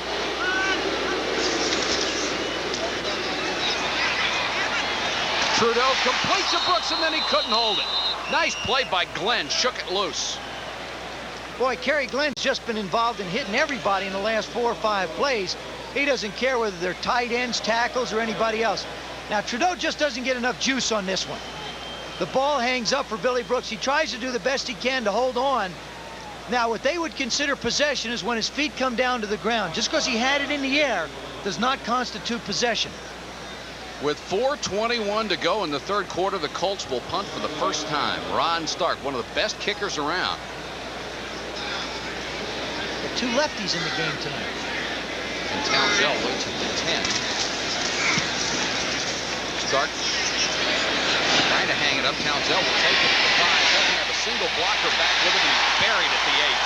Trudeau completes to Brooks, and then he couldn't hold it. Nice play by Glenn. Shook it loose. Boy, Kerry Glenn's just been involved in hitting everybody in the last 4 or 5 plays. He doesn't care whether they're tight ends, tackles, or anybody else. Now, Trudeau just doesn't get enough juice on this one. The ball hangs up for Billy Brooks. He tries to do the best he can to hold on. Now, what they would consider possession is when his feet come down to the ground. Just because he had it in the air does not constitute possession. With 4:21 to go in the 3rd quarter, the Colts will punt for the first time. Ron Stark, one of the best kickers around. There are 2 lefties in the game tonight. And Townsell waits at the 10. Stark trying to hang it up. Townsell will take it at the 5. Doesn't have a single blocker back with him. He's buried at the 8.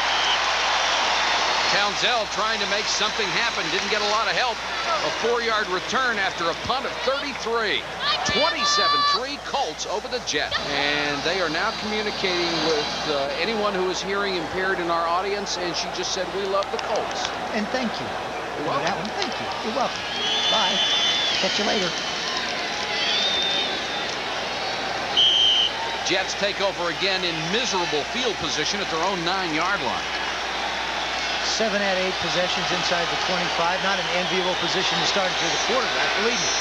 Townsell trying to make something happen. Didn't get a lot of help. A 4-yard return after a punt of 33. 27-3 Colts over the Jets. And they are now communicating with anyone who is hearing impaired in our audience. And she just said, we love the Colts. And thank you. You're welcome. That one. Thank you. You're welcome. Bye. Catch you later. Jets take over again in miserable field position at their own 9-yard line. 7 out of 8 possessions inside the 25. Not an enviable position to start for the quarterback, believe me.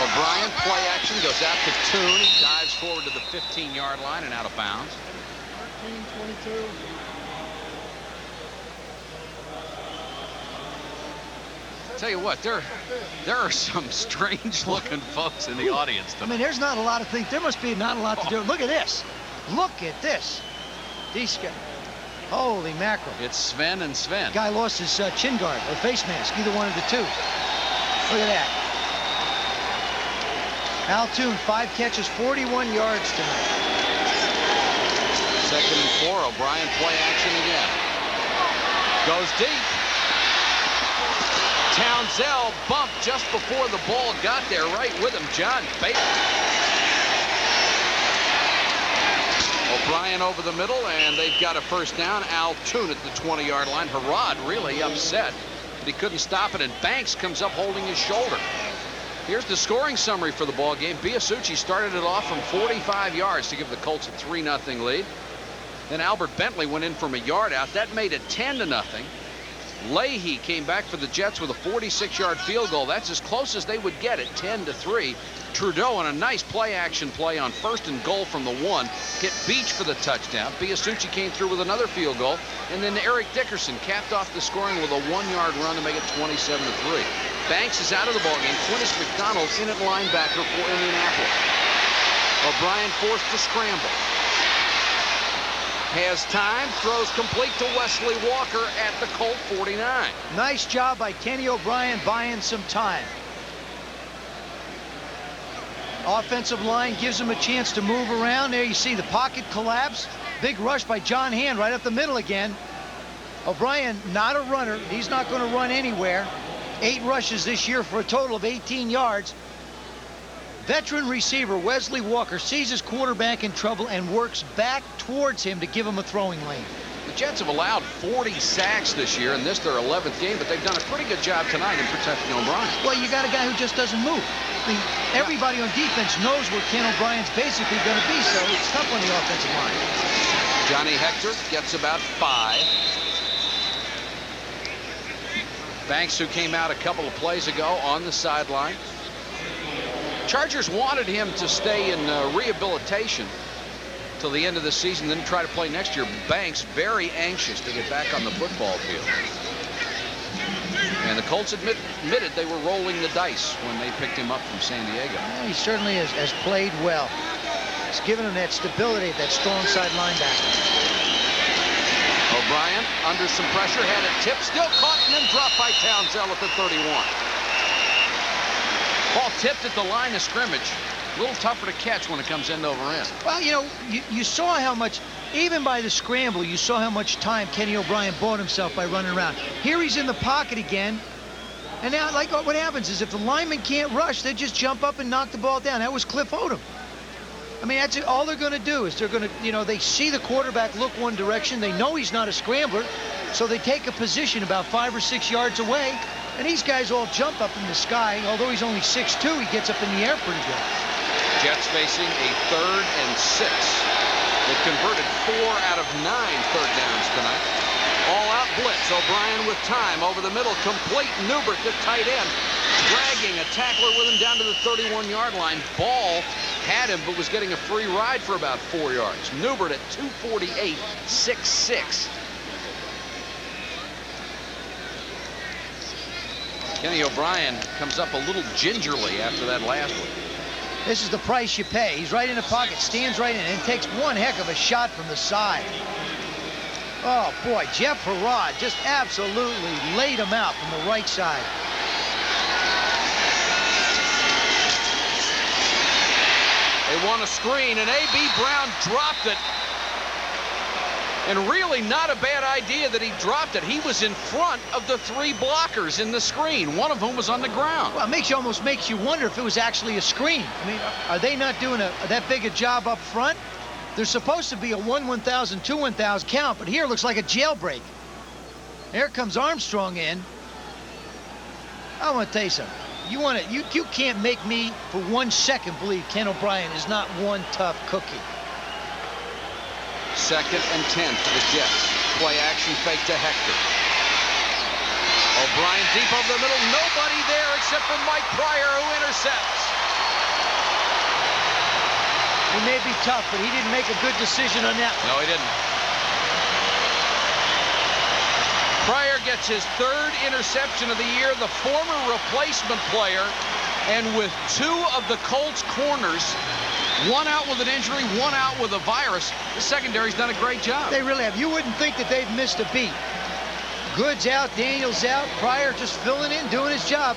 O'Brien, play action, goes out to Toon. He dives forward to the 15-yard line and out of bounds. 13-22. Tell you what, there are some strange-looking folks in the audience tonight. I mean, there's not a lot of things. There must be not a lot to do. Look at this. Look at this. These guys. Holy mackerel. It's Sven and Sven. Guy lost his chin guard or face mask, either one of the 2. Look at that. Al Toon, 5 catches, 41 yards tonight. 2nd and 4. O'Brien, play action again. Goes deep. Townsell bumped just before the ball got there, right with him. John Baker. O'Brien over the middle, and they've got a first down. Al Toon at the 20-yard line. Harrod really upset, but he couldn't stop it, and Banks comes up holding his shoulder. Here's the scoring summary for the ball game. Biasucci started it off from 45 yards to give the Colts a 3-0 lead. Then Albert Bentley went in from a yard out. That made it 10-0. Leahy came back for the Jets with a 46-yard field goal. That's as close as they would get it, 10-3. Trudeau on a nice play-action play on 1st and goal from the 1. Hit Beach for the touchdown. Biasucci came through with another field goal. And then Eric Dickerson capped off the scoring with a 1-yard run to make it 27-3. Banks is out of the ballgame. Quintus McDonald in at linebacker for Indianapolis. O'Brien forced to scramble. Has time, throws complete to Wesley Walker at the Colt 49. Nice job by Kenny O'Brien buying some time. Offensive line gives him a chance to move around. There you see the pocket collapse. Big rush by John Hand right up the middle again. O'Brien, not a runner. He's not going to run anywhere. 8 rushes this year for a total of 18 yards. Veteran receiver Wesley Walker sees his quarterback in trouble and works back towards him to give him a throwing lane. The Jets have allowed 40 sacks this year, and this their 11th game, but they've done a pretty good job tonight in protecting O'Brien. Well, you got a guy who just doesn't move. I mean, everybody on defense knows where Ken O'Brien's basically going to be, so it's tough on the offensive line. Johnny Hector gets about 5. Banks, who came out a couple of plays ago on the sideline. Chargers wanted him to stay in rehabilitation till the end of the season, then try to play next year. Banks very anxious to get back on the football field. And the Colts admitted they were rolling the dice when they picked him up from San Diego. Well, he certainly has played well. It's given him that stability, that strong side linebacker. O'Brien under some pressure, had it tipped, still caught, and then dropped by Townsell at the 31. Ball tipped at the line of scrimmage. A little tougher to catch when it comes end over end. Well, you know, you saw how much, even by the scramble, you saw how much time Kenny O'Brien bought himself by running around. Here he's in the pocket again. And now, like, what happens is if the lineman can't rush, they just jump up and knock the ball down. That was Cliff Odom. I mean, that's all they're going to do is they're going to, you know, they see the quarterback look one direction. They know he's not a scrambler, so they take a position about 5 or 6 yards away, and these guys all jump up in the sky. Although he's only 6'2", he gets up in the air pretty good. Jets facing a 3rd and 6. They've converted 4 out of 9 third downs tonight. All-out blitz. O'Brien with time over the middle. Complete. Newbert, the tight end, dragging a tackler with him down to the 31-yard line. Ball had him, but was getting a free ride for about 4 yards. Newbert at 248, 6'6". Kenny O'Brien comes up a little gingerly after that last one. This is the price you pay. He's right in the pocket, stands right in, and takes one heck of a shot from the side. Oh, boy, Jeff Herrod just absolutely laid him out from the right side. They want a screen, and A.B. Brown dropped it. And really not a bad idea that he dropped it. He was in front of the 3 blockers in the screen, one of whom was on the ground. Well, it almost makes you wonder if it was actually a screen. I mean, are they not doing that big a job up front? There's supposed to be a 1-1,000, 2-1,000 count, but here it looks like a jailbreak. There comes Armstrong in. I want to tell you something. You can't make me for 1 second believe Ken O'Brien is not one tough cookie. 2nd and 10 for the Jets. Play action fake to Hector. O'Brien deep over the middle. Nobody there except for Mike Pryor, who intercepts. He may be tough, but he didn't make a good decision on that one. No, he didn't. Pryor gets his 3rd interception of the year, the former replacement player, and with 2 of the Colts corners, one out with an injury, one out with a virus, the secondary's done a great job. They really have. You wouldn't think that they've missed a beat. Goods out, Daniels out, Pryor just filling in, doing his job.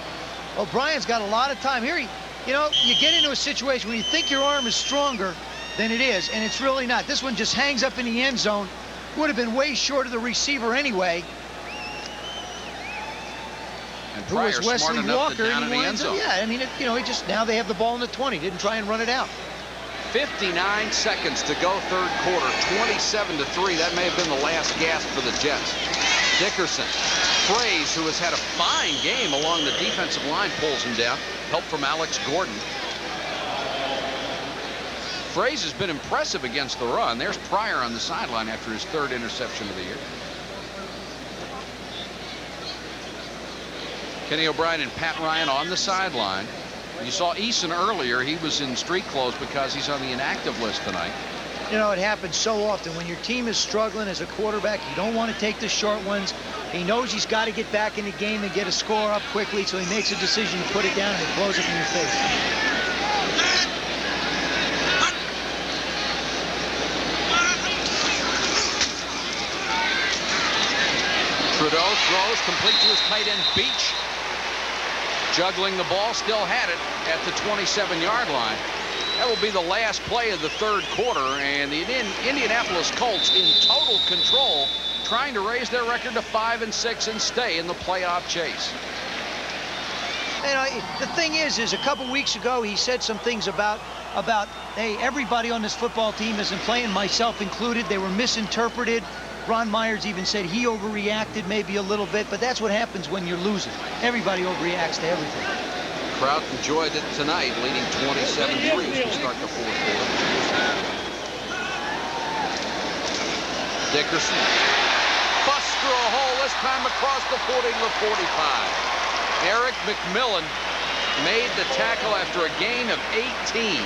O'Brien's got a lot of time. Here, you get into a situation where you think your arm is stronger than it is, and it's really not. This one just hangs up in the end zone. Would have been way short of the receiver anyway. And Who was Pryor's Wesley smart enough Walker? to down in the end zone. Yeah, I mean, he just now they have the ball in the 20. Didn't try and run it out. 59 seconds to go, 3rd quarter, 27-3. That may have been the last gasp for the Jets. Dickerson, Fraze, who has had a fine game along the defensive line, pulls him down. Help from Alex Gordon. Fraze has been impressive against the run. There's Pryor on the sideline after his 3rd interception of the year. Kenny O'Brien and Pat Ryan on the sideline. You saw Eason earlier. He was in street clothes because he's on the inactive list tonight. You know, it happens so often. When your team is struggling as a quarterback, you don't want to take the short ones. He knows he's got to get back in the game and get a score up quickly, so he makes a decision to put it down, and it blows up in your face. Trudeau throws complete to his tight end Beach. Juggling the ball, still had it at the 27-yard line. That will be the last play of the 3rd quarter, and the Indianapolis Colts in total control, trying to raise their record to 5-6 and stay in the playoff chase. The thing is a couple weeks ago he said some things about hey, everybody on this football team isn't playing, myself included. They were misinterpreted. Ron Myers even said he overreacted maybe a little bit, but that's what happens when you're losing. Everybody overreacts to everything. Crowd enjoyed it tonight, leading 27-3 as we start the 4th quarter. Dickerson busts through a hole, this time across the 40 to the 45. Eric McMillan made the tackle after a gain of 18.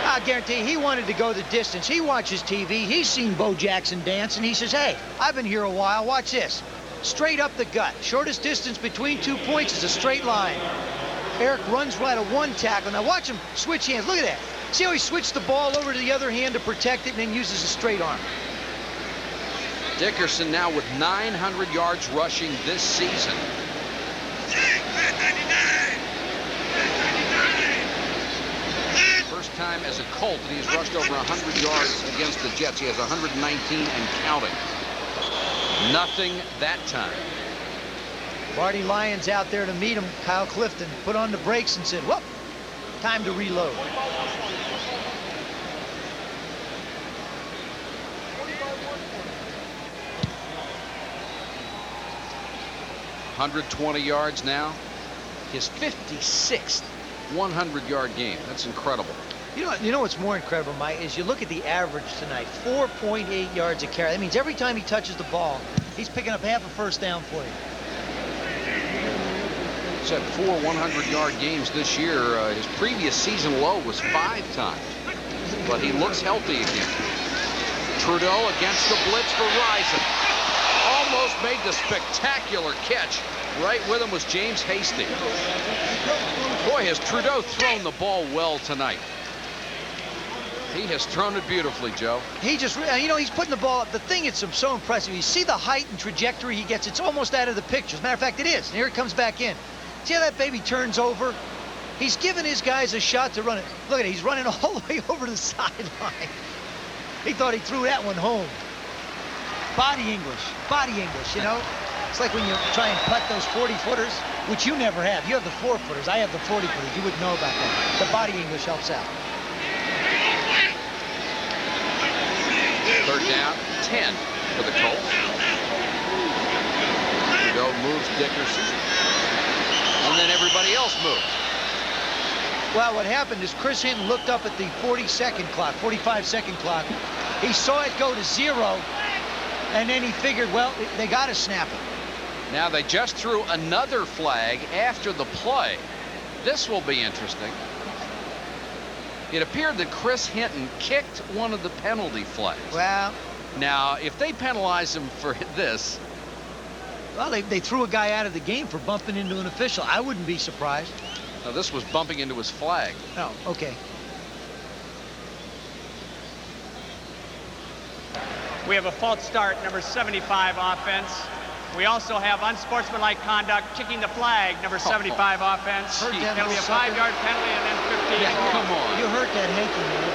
I guarantee he wanted to go the distance. He watches TV. He's seen Bo Jackson dance, and he says, hey, I've been here a while. Watch this. Straight up the gut. Shortest distance between 2 points is a straight line. Eric runs right at 1 tackle. Now watch him switch hands. Look at that. See how he switched the ball over to the other hand to protect it and then uses a straight arm. Dickerson now with 900 yards rushing this season. First time as a Colt that he's rushed over 100 yards against the Jets. He has 119 and counting. Nothing that time. Marty Lyons out there to meet him. Kyle Clifton put on the brakes and said, whoop, time to reload. 120 yards now. His 56th 100-yard game. That's incredible. You know what's more incredible, Mike, is you look at the average tonight, 4.8 yards a carry. That means every time he touches the ball, he's picking up half a first down for you. He's had 4 100-yard games this year. His previous season low was 5 times. But he looks healthy again. Trudeau against the blitz for Rison. Almost made the spectacular catch. Right with him was James Hasty. Boy, has Trudeau thrown the ball well tonight. He has thrown it beautifully, Joe. He just, he's putting the ball up. The thing that's so impressive, you see the height and trajectory he gets. It's almost out of the picture. As a matter of fact, it is. And here it comes back in. See how that baby turns over? He's giving his guys a shot to run it. Look at it. He's running all the way over to the sideline. He thought he threw that one home. Body English, you know? It's like when you try and putt those 40-footers, which you never have. You have the 4-footers. I have the 40-footers. You wouldn't know about that. The body English helps out. 3rd down, 10 for the Colts. Trudeau moves Dickerson. And then everybody else moves. Well, what happened is Chris Hinton looked up at the 45-second clock. He saw it go to 0, and then he figured, well, they got to snap it. Now they just threw another flag after the play. This will be interesting. It appeared that Chris Hinton kicked one of the penalty flags. Well, now, if they penalize him for this... Well, they threw a guy out of the game for bumping into an official. I wouldn't be surprised. No, this was bumping into his flag. Oh, okay. We have a false start, number 75 offense. We also have unsportsmanlike conduct, kicking the flag, number 75 offense. It'll be a 5-yard penalty and then 15 more. Come on. You hurt that hanky, man.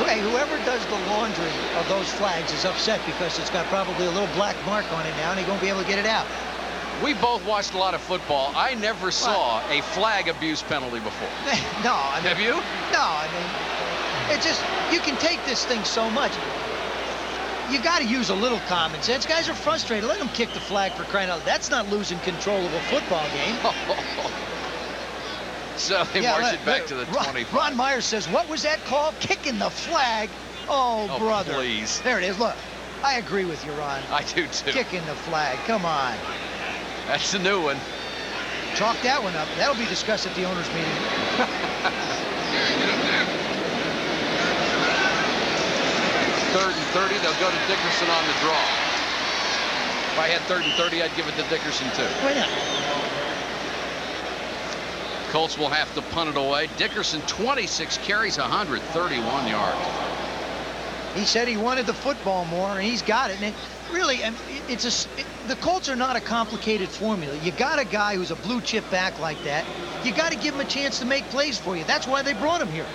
Hey, whoever does the laundry of those flags is upset because it's got probably a little black mark on it now and he won't be able to get it out. We both watched a lot of football. I never saw a flag abuse penalty before. No, I mean, have you? No, I mean, it's just, you can take this thing so much. You got to use a little common sense. Guys are frustrated. Let them kick the flag for crying out loud. That's not losing control of a football game. So they march it back to the 25. Ron Myers says, what was that call? Kicking the flag? Oh, brother. Please. There it is. Look, I agree with you, Ron. I do, too. Kicking the flag. Come on. That's the new one. Chalk that one up. That'll be discussed at the owners' meeting. Third and 30, they'll go to Dickerson on the draw. If I had 3rd and 30, I'd give it to Dickerson, too. Why not? Colts will have to punt it away. Dickerson, 26 carries, 131 yards. He said he wanted the football more, and he's got it. And really, the Colts are not a complicated formula. You got a guy who's a blue chip back like that. You got to give him a chance to make plays for you. That's why they brought him here.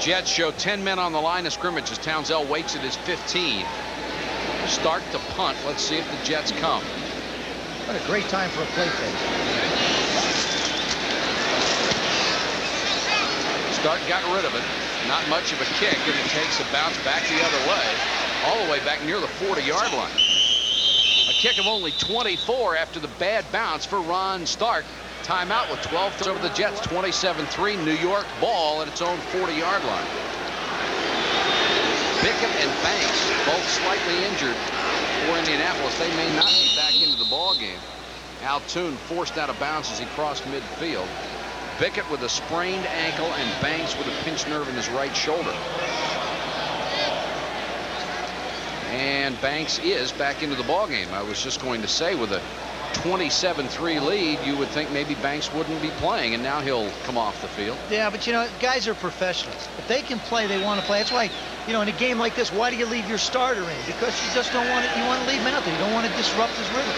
Jets show 10 men on the line of scrimmage as Townsell waits at his 15. Start to punt. Let's see if the Jets come. What a great time for a play fake. Stark got rid of it. Not much of a kick, and it takes a bounce back the other way, all the way back near the 40-yard line. A kick of only 24 after the bad bounce for Ron Stark. Timeout with 12 over the Jets. 27-3 New York ball at its own 40-yard line. Bickett and Banks both slightly injured for Indianapolis. They may not be back into the ball game. Al Toon forced out of bounds as he crossed midfield. Bickett with a sprained ankle and Banks with a pinched nerve in his right shoulder. And Banks is back into the ball game. I was just going to say, with a 27-3 lead, you would think maybe Banks wouldn't be playing, and now he'll come off the field. Yeah, but guys are professionals. If they can play, they want to play. That's why, in a game like this, why do you leave your starter in? Because you just don't want it. You want to leave him out there. You don't want to disrupt his rhythm.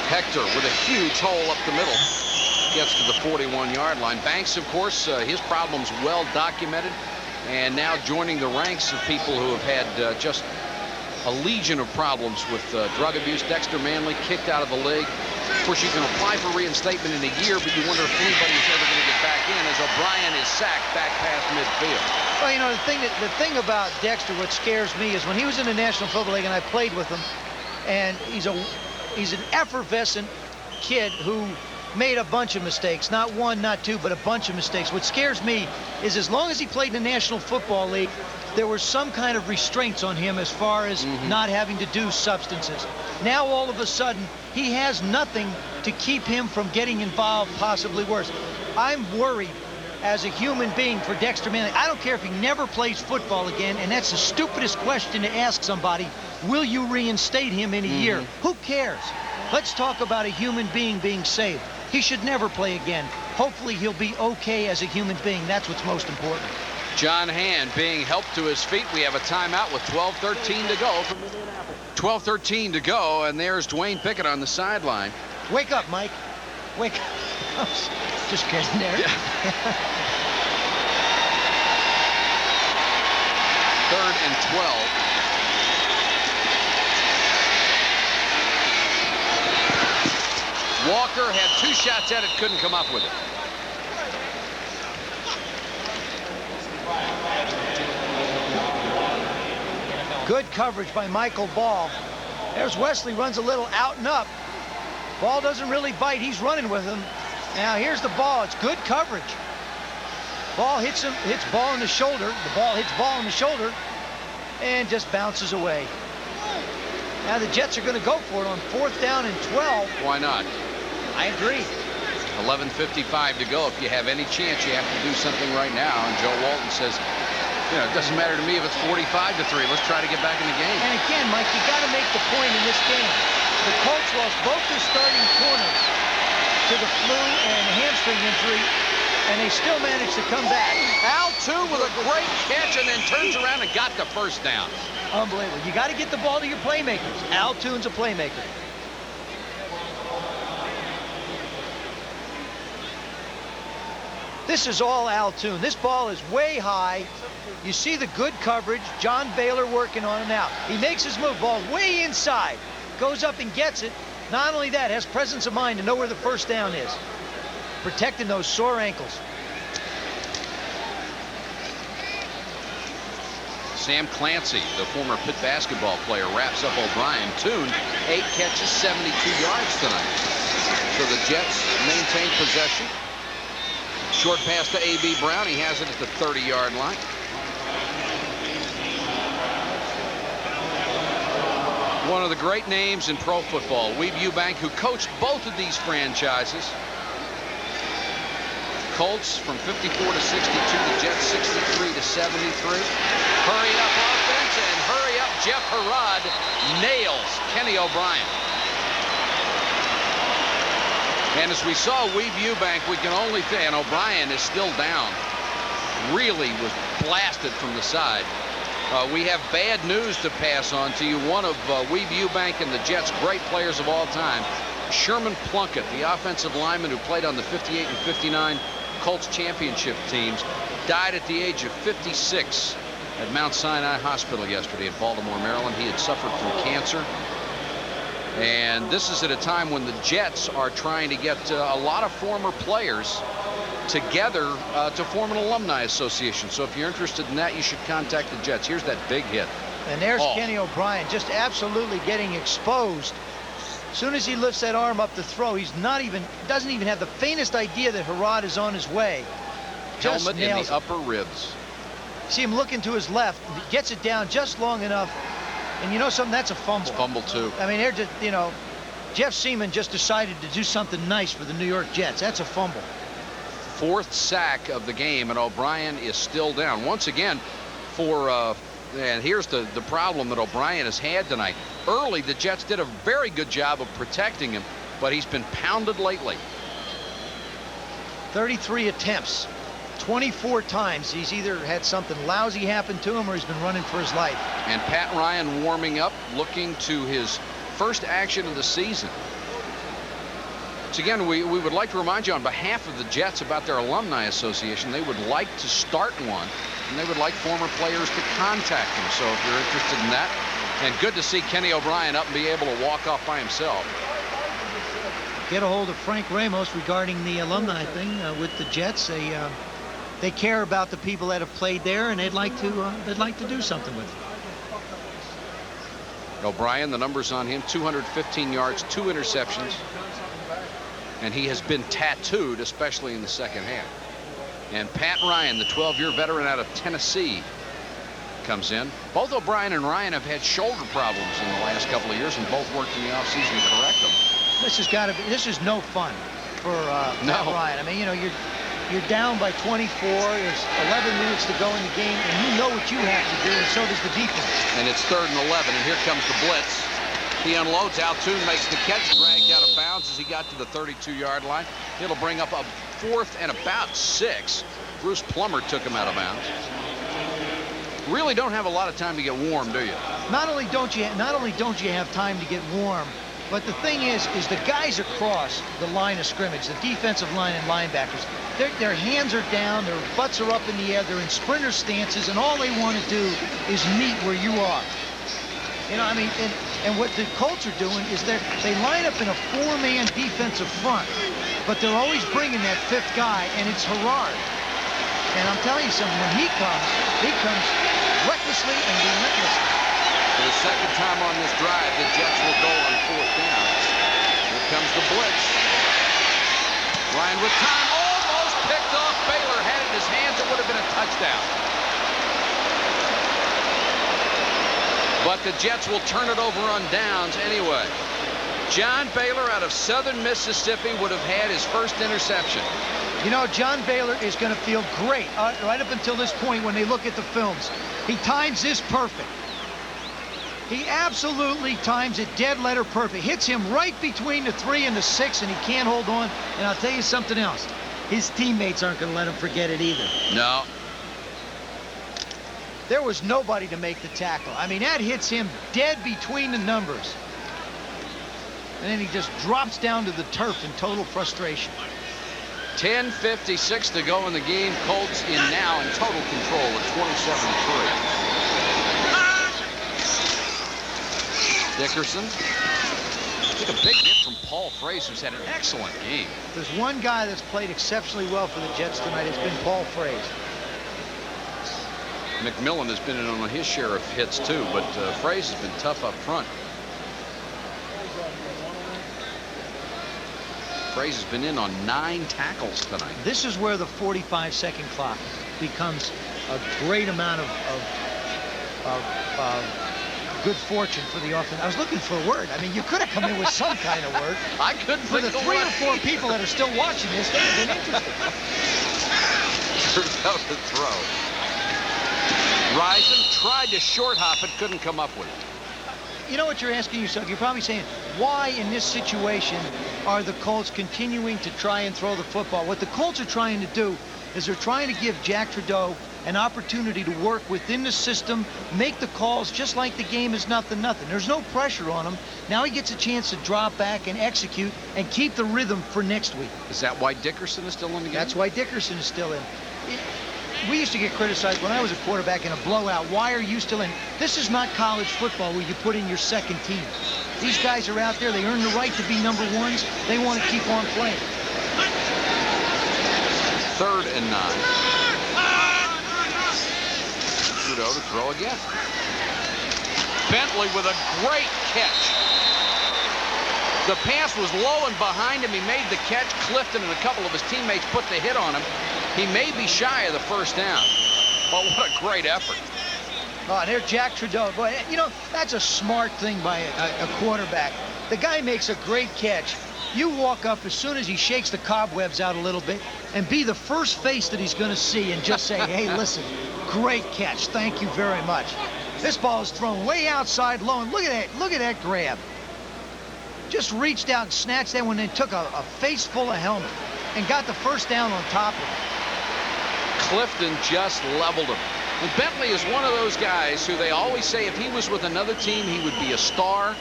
Hector with a huge hole up the middle. Gets to the 41-yard line. Banks, of course, his problems well documented, and now joining the ranks of people who have had just a legion of problems with drug abuse. Dexter Manley kicked out of the league. Of course, you can apply for reinstatement in a year, but you wonder if anybody's ever going to get back in, as O'Brien is sacked back past midfield. Well, you know, the thing about Dexter, what scares me is when he was in the National Football League and I played with him, and he's an effervescent kid who made a bunch of mistakes. Not one, not two, but a bunch of mistakes. What scares me is as long as he played in the National Football League, there were some kind of restraints on him as far as not having to do substances. Now, all of a sudden, he has nothing to keep him from getting involved, possibly worse. I'm worried as a human being for Dexter Manley. I don't care if he never plays football again, and that's the stupidest question to ask somebody. Will you reinstate him in a year? Who cares? Let's talk about a human being being saved. He should never play again. Hopefully he'll be okay as a human being. That's what's most important. John Hand being helped to his feet. We have a timeout with 12:13 to go. 12:13 to go, and there's Dwayne Pickett on the sideline. Wake up, Mike. Wake up. Just kidding there. Yeah. 3rd and 12. Walker had 2 shots at it, couldn't come up with it. Good coverage by Michael Ball. There's Wesley, runs a little out and up. Ball doesn't really bite. He's running with him. Now here's the ball. It's good coverage. Ball hits him, hits Ball in the shoulder. The ball hits Ball in the shoulder and just bounces away. Now the Jets are going to go for it on 4th down and 12. Why not? I agree. 11:55 to go. If you have any chance, you have to do something right now. And Joe Walton says, you know, it doesn't matter to me if it's 45-3. Let's try to get back in the game. And again, Mike, you got to make the point in this game. The Colts lost both their starting corners to the flu and hamstring injury, and they still managed to come back. Al Toon with a great catch and then turns around and got the first down. Unbelievable. You got to get the ball to your playmakers. Al Toon's a playmaker. This is all Al Toon. This ball is way high. You see the good coverage. John Baylor working on it now. He makes his move. Ball way inside. Goes up and gets it. Not only that, has presence of mind to know where the first down is. Protecting those sore ankles. Sam Clancy, the former Pitt basketball player, wraps up O'Brien. Toon, 8 catches, 72 yards tonight. So the Jets maintain possession. Short pass to A.B. Brown. He has it at the 30-yard line. One of the great names in pro football, Weeb Ewbank, who coached both of these franchises. Colts from 54 to 62, the Jets 63 to 73. Hurry up offense and hurry up. Jeff Herrod nails Kenny O'Brien. And as we saw Weeb Ewbank, we can only think, and O'Brien is still down. Really was blasted from the side. We have bad news to pass on to you. One of Weeb Ewbank and the Jets' great players of all time, Sherman Plunkett, the offensive lineman who played on the 58 and 59 Colts championship teams, died at the age of 56 at Mount Sinai Hospital yesterday in Baltimore, Maryland. He had suffered from cancer. And this is at a time when the Jets are trying to get a lot of former players together to form an alumni association. So if you're interested in that, you should contact the Jets. Here's that big hit. And there's Kenny O'Brien just absolutely getting exposed. As soon as he lifts that arm up to throw, he's doesn't even have the faintest idea that Herrod is on his way. Just helmet in nails the upper ribs. See him looking to his left, gets it down just long enough. And you know something? That's a fumble. It's fumble too. I mean, they're just, you know, Jeff Seaman just decided to do something nice for the New York Jets. That's a fumble. 4th sack of the game, and O'Brien is still down. Once again, and here's the problem that O'Brien has had tonight. Early, the Jets did a very good job of protecting him, but he's been pounded lately. 33 attempts. 24 times he's either had something lousy happen to him or he's been running for his life. And Pat Ryan warming up, looking to his first action of the season. So again, we would like to remind you on behalf of the Jets about their alumni association. They would like to start one, and they would like former players to contact them. So if you're interested in that, And good to see Kenny O'Brien up and be able to walk off by himself. Get a hold of Frank Ramos regarding the alumni thing with the Jets. They care about the people that have played there, and they'd like to do something with it. O'Brien, the numbers on him: 215 yards, 2 interceptions, and he has been tattooed, especially in the second half. And Pat Ryan, the 12-year veteran out of Tennessee, comes in. Both O'Brien and Ryan have had shoulder problems in the last couple of years, and both worked in the offseason to correct them. This is no fun for Pat Ryan. I mean, you know, you're down by 24. There's 11 minutes to go in the game, and you know what you have to do, and so does the defense. And it's 3rd and 11, and here comes the blitz. He unloads. Altoon makes the catch, dragged out of bounds as he got to the 32-yard line. It'll bring up a 4th and about 6. Bruce Plummer took him out of bounds. Really don't have a lot of time to get warm, do you? Not only don't you have time to get warm, but the thing is the guys across the line of scrimmage, the defensive line and linebackers, their hands are down, their butts are up in the air, they're in sprinter stances, and all they want to do is meet where you are. You know, I mean, and what the Colts are doing is they line up in a 4-man defensive front, but they're always bringing that 5th guy, and it's Herrard. And I'm telling you something, when he comes recklessly and relentlessly. For the second time on this drive, the Jets will go on 4th down. Here comes the blitz. Ryan with time, almost picked off. Baylor had it in his hands. It would have been a touchdown. But the Jets will turn it over on downs anyway. John Baylor out of Southern Mississippi would have had his first interception. You know, John Baylor is going to feel great right up until this point when they look at the films. He times this perfect. He absolutely times it dead letter perfect. Hits him right between the 3 and the 6, and he can't hold on. And I'll tell you something else. His teammates aren't going to let him forget it either. No. There was nobody to make the tackle. I mean, that hits him dead between the numbers. And then he just drops down to the turf in total frustration. 10:56 to go in the game. Colts now in total control at 27-3. Dickerson. Took a big hit from Paul Fraser, who's had an excellent game. There's one guy that's played exceptionally well for the Jets tonight. It's been Paul Fraser. McMillan has been in on his share of hits too, but Fraser's been tough up front. Fraser's been in on 9 tackles tonight. This is where the 45-second clock becomes a great amount of good fortune for the offense. I was looking for a word. I mean, you could have come in with some kind of word. I couldn't For the think of 3 or 4 one. people that are still watching this, they've been interested. Turns out to throw. Rison tried to short hop it, couldn't come up with it. You know what you're asking yourself? You're probably saying, why in this situation are the Colts continuing to try and throw the football? What the Colts are trying to do is they're trying to give Jack Trudeau an opportunity to work within the system, make the calls just like the game is nothing. There's no pressure on him. Now he gets a chance to drop back and execute and keep the rhythm for next week. Is that why Dickerson is still in the game? That's why Dickerson is still in. We used to get criticized when I was a quarterback in a blowout. Why are you still in? This is not college football where you put in your second team. These guys are out there. They earn the right to be number 1s. They want to keep on playing. 3rd and 9. Trudeau to throw again. Bentley with a great catch. The pass was low and behind him. He made the catch. Clifton and a couple of his teammates put the hit on him. He may be shy of the first down. But what a great effort. Oh, and there's Jack Trudeau. Boy, you know, that's a smart thing by a quarterback. The guy makes a great catch. You walk up as soon as he shakes the cobwebs out a little bit and be the first face that he's going to see and just say, hey, listen, great catch. Thank you very much. This ball is thrown way outside low, and look at that grab. Just reached out and snatched that one and took a face full of helmet and got the first down on top of it. Clifton just leveled him. And Bentley is one of those guys who they always say if he was with another team, he would be a star,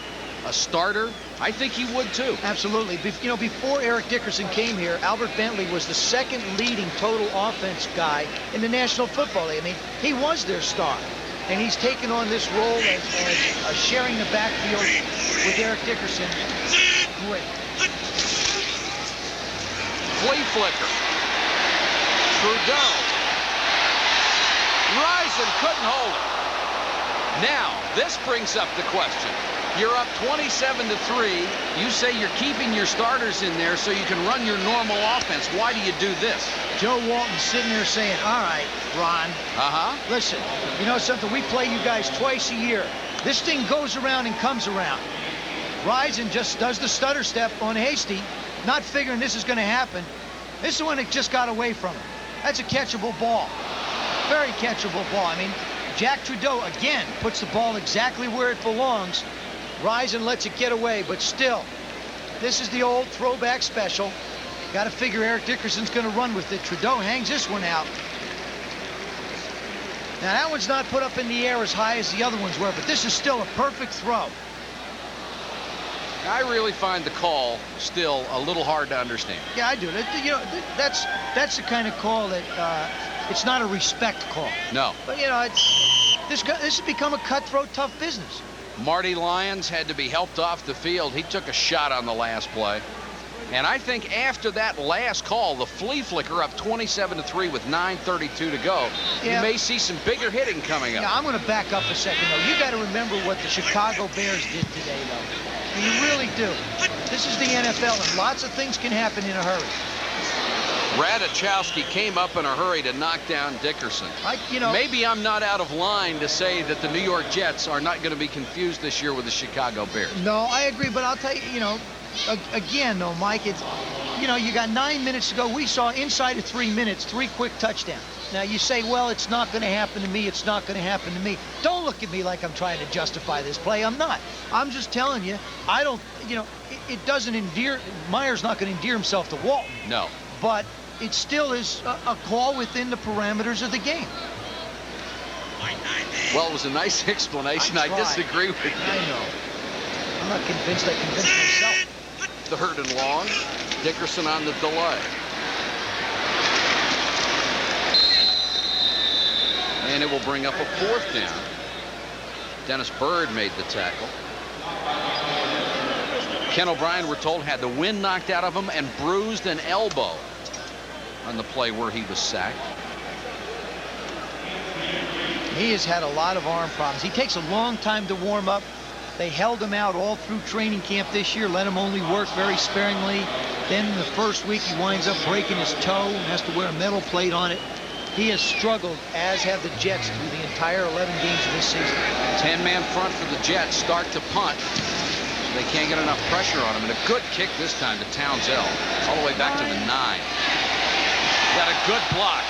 a starter. I think he would too. Absolutely. You know, before Eric Dickerson came here, Albert Bentley was the 2nd leading total offense guy in the National Football League. I mean, he was their star. and he's taken on this role as sharing the backfield with Eric Dickerson. Great. Flea flicker. Trudeau. Rison couldn't hold it. Now, this brings up the question. You're up 27-3. You say you're keeping your starters in there so you can run your normal offense. Why do you do this? Joe Walton's sitting there saying, all right, Ron. Listen, you know something? We play you guys twice a year. This thing goes around and comes around. Rison just does the stutter step on Hasty, not figuring this is going to happen. This is one that just got away from him. That's a catchable ball. Very catchable ball. I mean, Jack Trudeau, again, puts the ball exactly where it belongs. Rison lets it get away, but still, this is the old throwback special. Got to figure Eric Dickerson's going to run with it. Trudeau hangs this one out. Now, that one's not put up in the air as high as the other ones were, but this is still a perfect throw. I really find the call still a little hard to understand. Yeah, I do. You know, that's the kind of call that it's not a respect call. No. But, you know, this has become a cutthroat, tough business. Marty Lyons had to be helped off the field. He took a shot on the last play. And I think after that last call, the flea flicker up 27-3 with 9:32 to go, you may see some bigger hitting coming up. Yeah, I'm going to back up a second, though. You got to remember what the Chicago Bears did today, though. You really do. This is the NFL, and lots of things can happen in a hurry. Radachowski came up in a hurry to knock down Dickerson. Maybe I'm not out of line to say that the New York Jets are not going to be confused this year with the Chicago Bears. No, I agree, but I'll tell you, again, though, Mike, it's, you got 9 minutes to go. We saw inside of 3 minutes, 3 quick touchdowns. Now, you say, well, it's not going to happen to me. It's not going to happen to me. Don't look at me like I'm trying to justify this play. I'm not. I'm just telling you, I don't, it doesn't endear, Meyer's not going to endear himself to Walton. No. But it still is a call within the parameters of the game. Well, it was a nice explanation. I disagree with you. I know. I'm not convinced. I convinced myself. 3rd and long. Dickerson on the delay. And it will bring up a 4th down. Dennis Byrd made the tackle. Ken O'Brien, we're told, had the wind knocked out of him and bruised an elbow on the play where he was sacked. He has had a lot of arm problems. He takes a long time to warm up. They held him out all through training camp this year, let him only work very sparingly. Then in the first week, he winds up breaking his toe and has to wear a metal plate on it. He has struggled, as have the Jets, through the entire 11 games of this season. 10-man front for the Jets. Start to punt. They can't get enough pressure on him. And a good kick this time to Townsell. All the way back to the 9. Got a good block.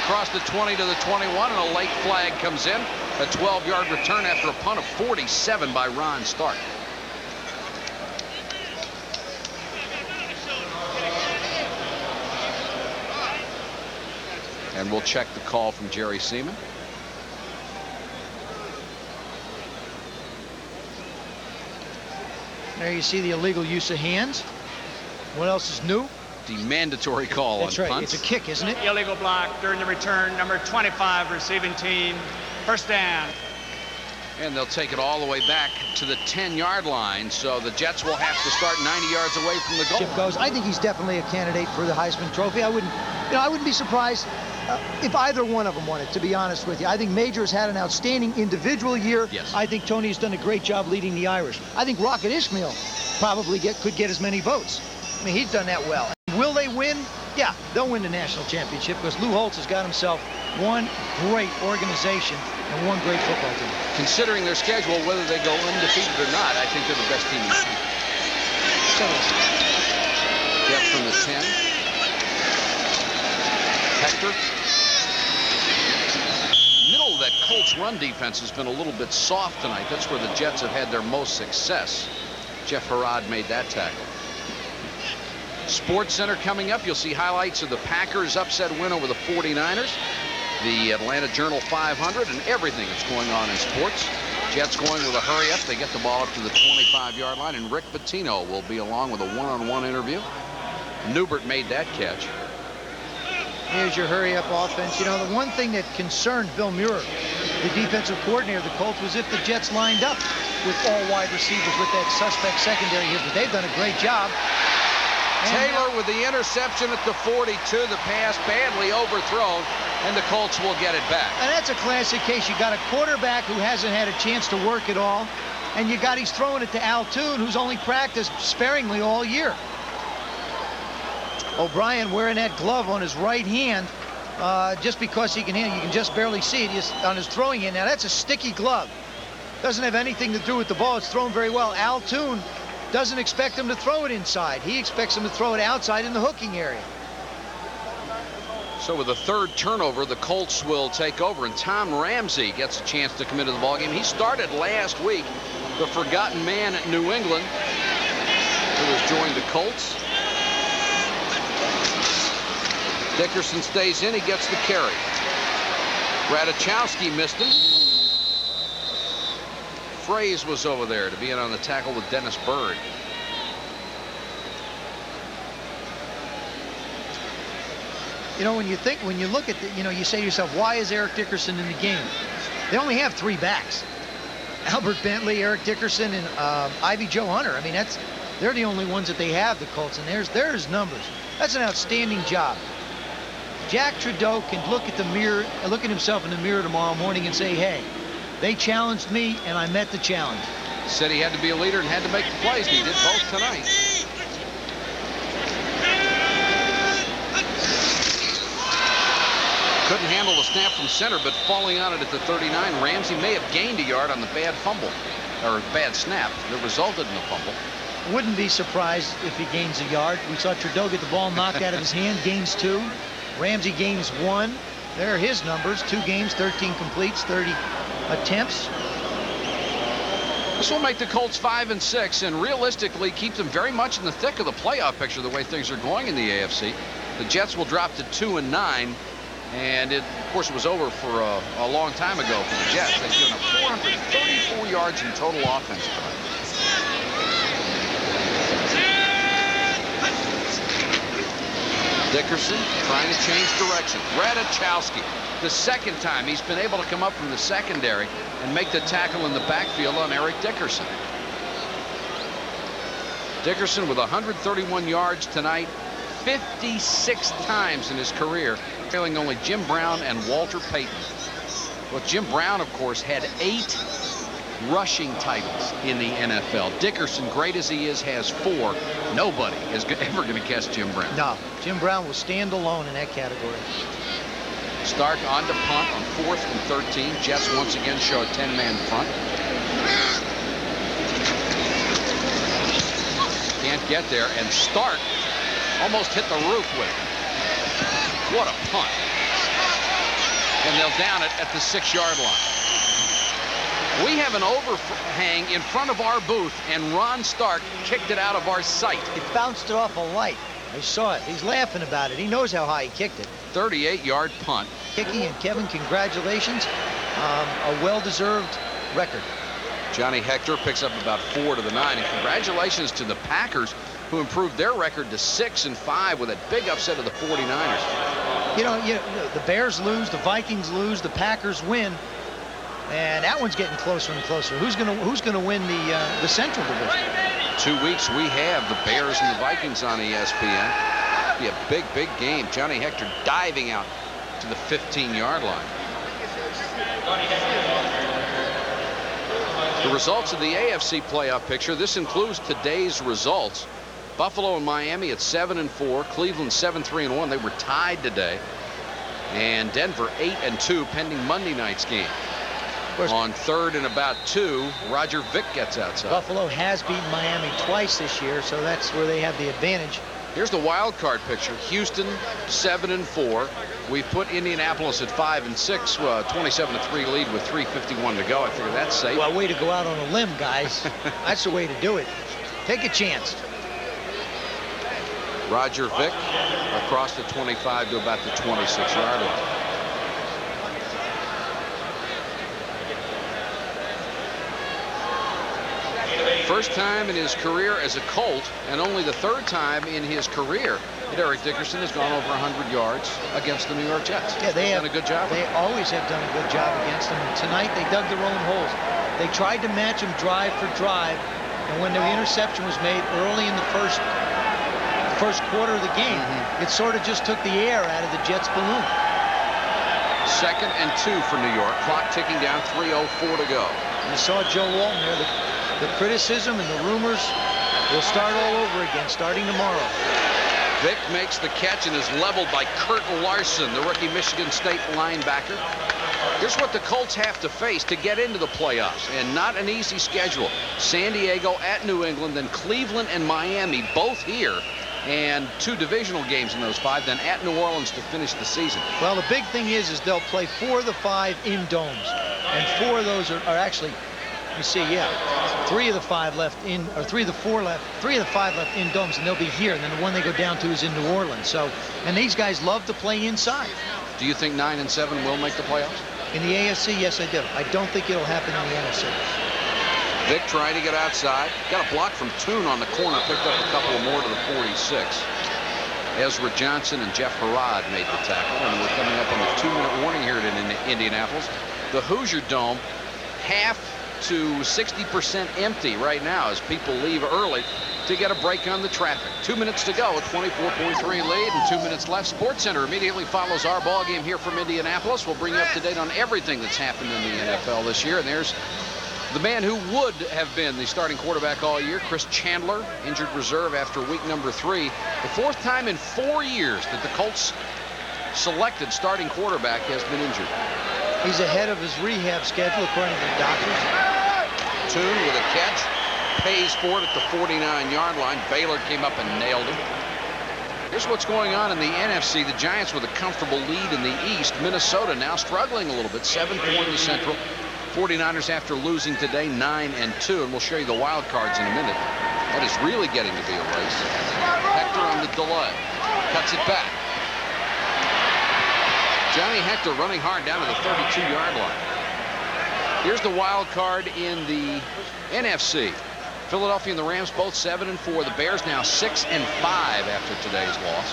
Across the 20 to the 21, and a late flag comes in. A 12-yard return after a punt of 47 by Ron Stark. And we'll check the call from Jerry Seaman. There you see the illegal use of hands. What else is new? The mandatory call on punts. That's right. It's a kick, isn't it? Illegal block during the return. Number 25, receiving team. 1st down. And they'll take it all the way back to the 10-yard line. So the Jets will have to start 90 yards away from the goal. Chip goes. I think he's definitely a candidate for the Heisman Trophy. I wouldn't be surprised if either one of them won it, to be honest with you. I think Major's had an outstanding individual year. Yes. I think Tony's done a great job leading the Irish. I think Rocket Ishmael probably could get as many votes. I mean, he's done that well. Will they win? Yeah, they'll win the national championship because Lou Holtz has got himself one great organization and one great football team. Considering their schedule, whether they go undefeated or not, I think they're the best team in the league. Jeff from the 10. Hector. Middle of that Colts run defense has been a little bit soft tonight. That's where the Jets have had their most success. Jeff Harrod made that tackle. Sports Center coming up. You'll see highlights of the Packers' upset win over the 49ers, the Atlanta Journal 500, and everything that's going on in sports. Jets going with a hurry up. They get the ball up to the 25-yard line, and Rick Pitino will be along with a one-on-one interview. Newbert made that catch. Here's your hurry-up offense. The one thing that concerned Bill Muir the defensive coordinator of the Colts was if the Jets lined up with all wide receivers with that suspect secondary here, but they've done a great job. Taylor with the interception at the 42. The pass badly overthrown, and the Colts will get it back. And that's a classic case. You got a quarterback who hasn't had a chance to work it all, and he's throwing it to Al Toon, who's only practiced sparingly all year. O'Brien wearing that glove on his right hand just because he can handle it. You can just barely see it on his throwing hand. Now, that's a sticky glove. Doesn't have anything to do with the ball. It's thrown very well. Al Toon doesn't expect him to throw it inside. He expects him to throw it outside in the hooking area. So with the third turnover, the Colts will take over, and Tom Ramsey gets a chance to come into the ballgame. He started last week, the forgotten man at New England, who has joined the Colts. Dickerson stays in. He gets the carry. Radachowski missed him. Fraze was over there to be in on the tackle with Dennis Byrd. You know, when you look at you say to yourself, why is Eric Dickerson in the game? They only have 3 backs: Albert Bentley, Eric Dickerson, and Ivy Joe Hunter. I mean, they're the only ones that they have, the Colts, and there's numbers. That's an outstanding job. Jack Trudeau can look at himself in the mirror tomorrow morning and say, hey, they challenged me and I met the challenge. Said he had to be a leader and had to make the plays, and he did both tonight. Couldn't handle the snap from center, but falling on it at the 39, Ramsey may have gained a yard on the bad fumble, or bad snap that resulted in the fumble. Wouldn't be surprised if he gains a yard. We saw Trudeau get the ball knocked out of his hand, gains 2. Ramsey gains 1. There are his numbers: 2 games, 13 completes, 30 attempts. This will make the Colts 5-6, and realistically keep them very much in the thick of the playoff picture the way things are going in the AFC. The Jets will drop to 2-9, and of course it was over for a long time ago for the Jets. They've given up 434 yards in total offense tonight. Dickerson trying to change direction. Radachowski, the second time he's been able to come up from the secondary and make the tackle in the backfield on Eric Dickerson. Dickerson with 131 yards tonight, 56 times in his career, trailing only Jim Brown and Walter Payton. Well, Jim Brown, of course, had 8 rushing titles in the NFL. Dickerson, great as he is, has 4. Nobody is ever going to catch Jim Brown. No, Jim Brown will stand alone in that category. Stark on to punt on 4th and 13. Jets once again show a 10-man front. Can't get there, and Stark almost hit the roof with it. What a punt. And they'll down it at the 6-yard line. We have an overhang in front of our booth, and Ron Stark kicked it out of our sight. It bounced it off a light. I saw it. He's laughing about it. He knows how high he kicked it. 38-yard punt. Hickey and Kevin, congratulations. A well-deserved record. Johnny Hector picks up about 4 to the 9, and congratulations to the Packers, who improved their record to 6-5 with a big upset of the 49ers. You know, the Bears lose, the Vikings lose, the Packers win. And that one's getting closer and closer. Who's gonna win the Central Division? 2 weeks we have the Bears and the Vikings on ESPN. Be a big game. Johnny Hector diving out to the 15-yard line. The results of the AFC playoff picture. This includes today's results. Buffalo and Miami at 7-4. Cleveland 7-3-1. They were tied today. And Denver 8-2 pending Monday night's game. On 3rd and about 2, Roger Vick gets outside. Buffalo has beaten Miami twice this year, so that's where they have the advantage. Here's the wild card picture. Houston 7-4. We've put Indianapolis at 5-6, 27-3 lead with 3:51 to go. I figure that's safe. Well, way to go out on a limb, guys. That's the way to do it. Take a chance. Roger Vick across the 25 to about the 26-yard line. First time in his career as a Colt, and only the third time in his career that Eric Dickerson has gone over 100 yards against the New York Jets. Yeah, they have done a good job. They always have done a good job against them. And tonight they dug their own holes. They tried to match him drive for drive, and when the interception was made early in the first quarter of the game, it sort of just took the air out of the Jets' balloon. 2nd and 2 for New York. Clock ticking down, 3:04 to go. You saw Joe Walton there. The criticism and the rumors will start all over again starting tomorrow. Vick makes the catch and is leveled by Kurt Larson, the rookie Michigan State linebacker. Here's what the Colts have to face to get into the playoffs, and not an easy schedule. San Diego at New England, then Cleveland and Miami, both here, and 2 divisional games in those 5, then at New Orleans to finish the season. Well, the big thing is they'll play 4 of the 5 in domes, and 4 of those are actually, you see, 3 of the 5 left in, or 3 of the 4 left, 3 of the 5 left in domes, and they'll be here. And then the one they go down to is in New Orleans. So, and these guys love to play inside. Do you think 9 and 7 will make the playoffs? In the AFC, yes, I do. I don't think it'll happen in the NFC. Vick trying to get outside. Got a block from Toon on the corner. Picked up a couple more to the 46. Ezra Johnson and Jeff Harrod made the tackle. And we're coming up on the 2-minute warning here in Indianapolis. The Hoosier Dome, half to 60% empty right now as people leave early to get a break on the traffic. 2 minutes to go, a 24.3 lead and 2 minutes left. SportsCenter immediately follows our ball game here from Indianapolis. We'll bring you up to date on everything that's happened in the NFL this year. And there's the man who would have been the starting quarterback all year, Chris Chandler, injured reserve after week number 3. The 4th time in 4 years that the Colts selected starting quarterback has been injured. He's ahead of his rehab schedule according to the doctors. Toon with a catch, pays for it at the 49-yard line. Baylor came up and nailed him. Here's what's going on in the NFC. The Giants with a comfortable lead in the East. Minnesota now struggling a little bit, 7-4 in the Central. 49ers after losing today, 9-2, and we'll show you the wild cards in a minute. That is really getting to be a race. Hector on the delay, cuts it back. Johnny Hector running hard down to the 32-yard line. Here's the wild card in the NFC. Philadelphia and the Rams both 7-4. The Bears now 6-5 after today's loss.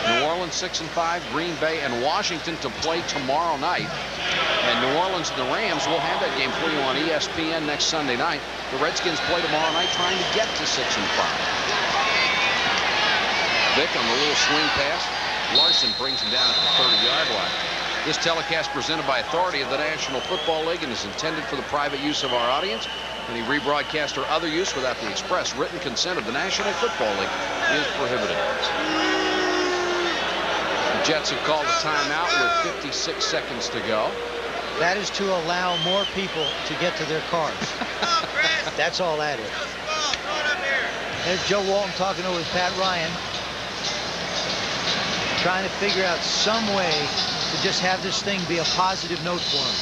New Orleans 6-5. Green Bay and Washington to play tomorrow night. And New Orleans and the Rams will have that game for you on ESPN next Sunday night. The Redskins play tomorrow night trying to get to 6-5. Vick on the little swing pass. Larson brings him down at the 30-yard line. This telecast presented by authority of the National Football League and is intended for the private use of our audience. Any rebroadcast or other use without the express written consent of the National Football League is prohibited. The Jets have called a timeout with 56 seconds to go. That is to allow more people to get to their cars. That's all that is. There's Joe Walton talking over with Pat Ryan, trying to figure out some way to just have this thing be a positive note for him.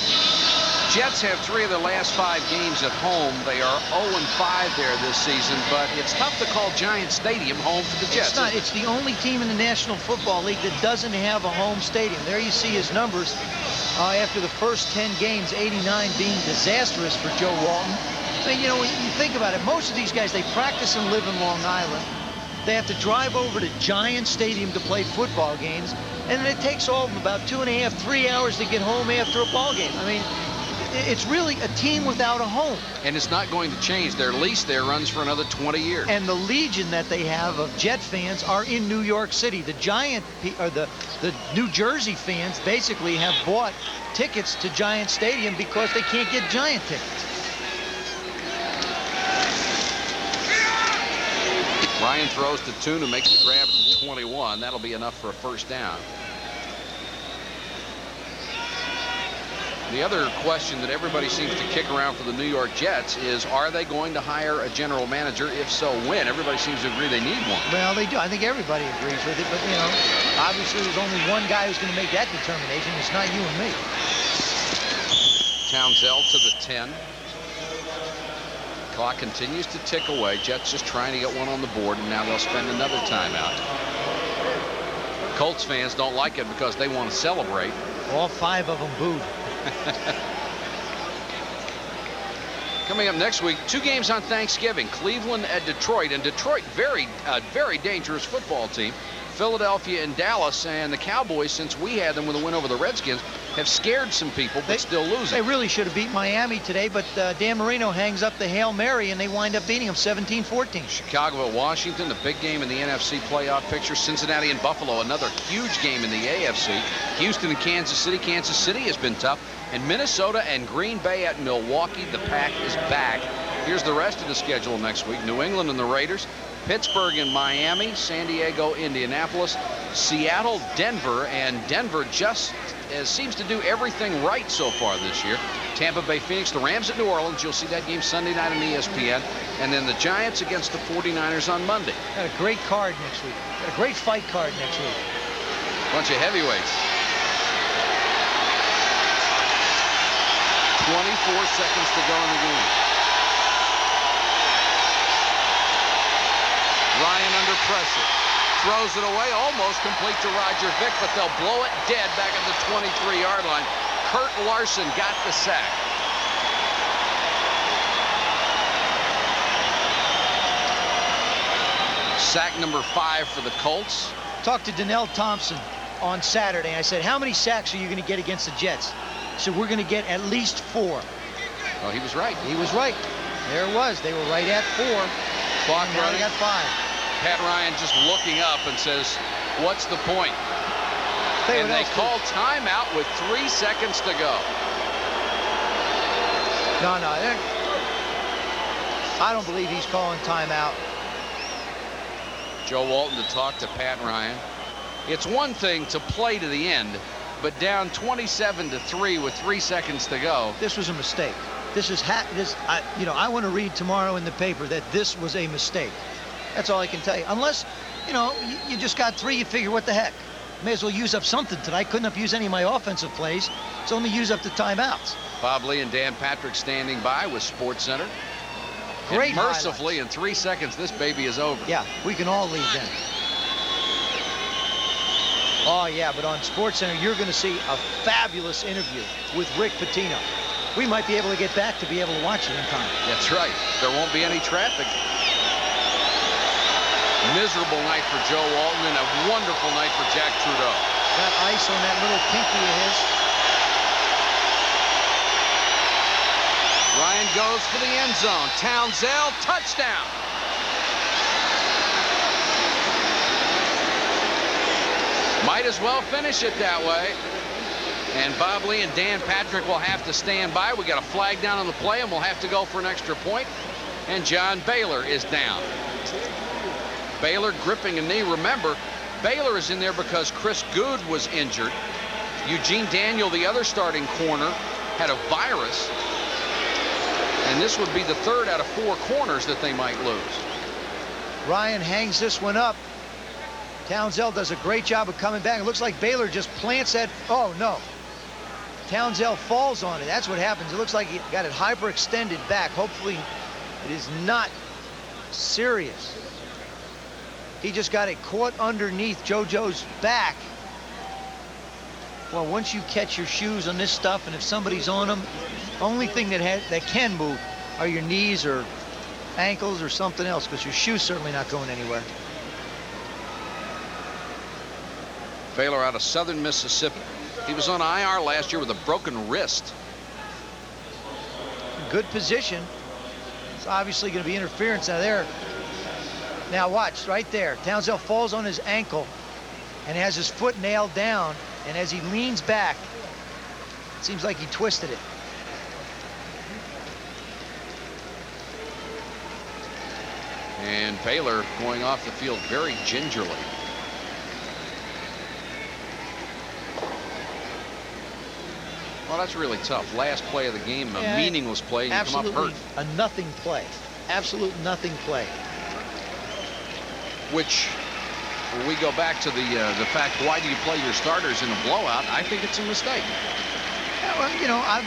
Jets have 3 of their last 5 games at home. They are 0-5 there this season, but it's tough to call Giant Stadium home for the Jets. It's not. It's the only team in the National Football League that doesn't have a home stadium. There you see his numbers after the first 10 games, 89 being disastrous for Joe Walton. I mean, you know, when you think about it, most of these guys, they practice and live in Long Island. They have to drive over to Giant Stadium to play football games, and then it takes all of them about 2.5, 3 hours to get home after a ball game. I mean, it's really a team without a home. And it's not going to change. Their lease there runs for another 20 years. And the legion that they have of Jet fans are in New York City. The Giant, or the New Jersey fans basically have bought tickets to Giant Stadium because they can't get Giant tickets. Ryan throws to Toon, who makes the grab at the 21. That'll be enough for a first down. The other question that everybody seems to kick around for the New York Jets is, are they going to hire a general manager? If so, when? Everybody seems to agree they need one. Well, they do. I think everybody agrees with it. But, you know, obviously there's only one guy who's going to make that determination. It's not you and me. Townsend to the 10. Clock continues to tick away. Jets just trying to get one on the board, and now they'll spend another timeout. Colts fans don't like it because they want to celebrate. All 5 of them booed. Coming up next week, 2 games on Thanksgiving. Cleveland at Detroit. And Detroit, very dangerous football team. Philadelphia and Dallas, and the Cowboys, since we had them with a win over the Redskins, have scared some people, but still losing. They really should have beat Miami today, but Dan Marino hangs up the Hail Mary, and they wind up beating them 17-14. Chicago at Washington, the big game in the NFC playoff picture. Cincinnati and Buffalo, another huge game in the AFC. Houston and Kansas City. Kansas City has been tough. And Minnesota and Green Bay at Milwaukee. The pack is back. Here's the rest of the schedule next week. New England and the Raiders. Pittsburgh and Miami, San Diego, Indianapolis, Seattle, Denver, and Denver just seems to do everything right so far this year. Tampa Bay, Phoenix, the Rams at New Orleans. You'll see that game Sunday night on ESPN. And then the Giants against the 49ers on Monday. Got a great card next week. Got a great fight card next week. Bunch of heavyweights. 24 seconds to go in the game. Ryan under pressure. Throws it away, almost complete to Roger Vick, but they'll blow it dead back at the 23-yard line. Kurt Larson got the sack. Sack number 5 for the Colts. Talked to Donnell Thompson on Saturday. I said, how many sacks are you going to get against the Jets? He said, we're going to get at least 4. Well, he was right. He was right. There it was. They were right at 4. Clock now running. They got 5. Pat Ryan just looking up and says, what's the point? And they call timeout with 3 seconds to go. No, I don't believe he's calling timeout. Joe Walton to talk to Pat Ryan. It's one thing to play to the end, but down 27-3 with 3 seconds to go. This was a mistake. I want to read tomorrow in the paper that this was a mistake. That's all I can tell you. Unless, you just got 3, you figure, what the heck? May as well use up something tonight. Couldn't have used any of my offensive plays, so let me use up the timeouts. Bob Lee and Dan Patrick standing by with SportsCenter. Great. And mercifully, in 3 seconds, this baby is over. Yeah, we can all leave then. Oh, yeah, but on SportsCenter, you're going to see a fabulous interview with Rick Pitino. We might be able to get back to be able to watch it in time. That's right. There won't be any traffic. Miserable night for Joe Walton and a wonderful night for Jack Trudeau. Got ice on that little pinky of his. Ryan goes for the end zone. Townsend, touchdown. Might as well finish it that way. And Bob Lee and Dan Patrick will have to stand by. We got a flag down on the play, and we'll have to go for an extra point. And John Baylor is down. Baylor gripping a knee. Remember, Baylor is in there because Chris Good was injured. Eugene Daniel, the other starting corner, had a virus. And this would be the 3rd out of 4 corners that they might lose. Ryan hangs this one up. Townsend does a great job of coming back. It looks like Baylor just plants that. Oh, no. Townsend falls on it. That's what happens. It looks like he got it hyperextended back. Hopefully it is not serious. He just got it caught underneath JoJo's back. Well, once you catch your shoes on this stuff, and if somebody's on them, only thing that can move are your knees or ankles or something else, because your shoe's certainly not going anywhere. Baylor out of Southern Mississippi. He was on IR last year with a broken wrist. Good position. It's obviously going to be interference out there. Now watch right there. Townsend falls on his ankle and has his foot nailed down, and as he leans back, it seems like he twisted it. And Baylor going off the field very gingerly. Well, that's really tough. Last play of the game, a meaningless play, and you come up hurt. A nothing play. Absolute nothing play. Which, when we go back to the fact, why do you play your starters in a blowout? I think it's a mistake. Yeah, well,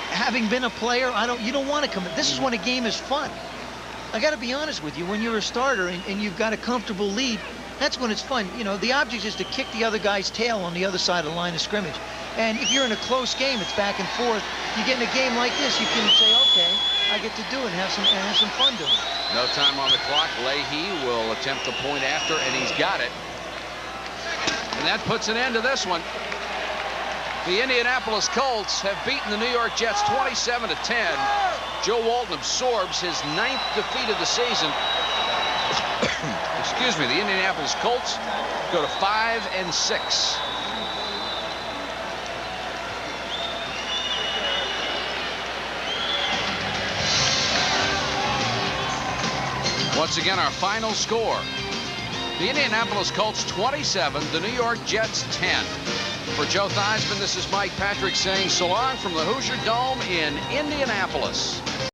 having been a player, you don't want to come. This is when a game is fun. I got to be honest with you. When you're a starter and you've got a comfortable lead, that's when it's fun. The object is to kick the other guy's tail on the other side of the line of scrimmage. And if you're in a close game, it's back and forth. You get in a game like this, you can say, okay, I get to do and have some fun doing it. No time on the clock. Leahy will attempt the point after, and he's got it. And that puts an end to this one. The Indianapolis Colts have beaten the New York Jets 27-10. Joe Walton absorbs his 9th defeat of the season. Excuse me. The Indianapolis Colts go to 5-6. Once again, our final score. The Indianapolis Colts 27, the New York Jets 10. For Joe Theismann, this is Mike Patrick saying so long from the Hoosier Dome in Indianapolis.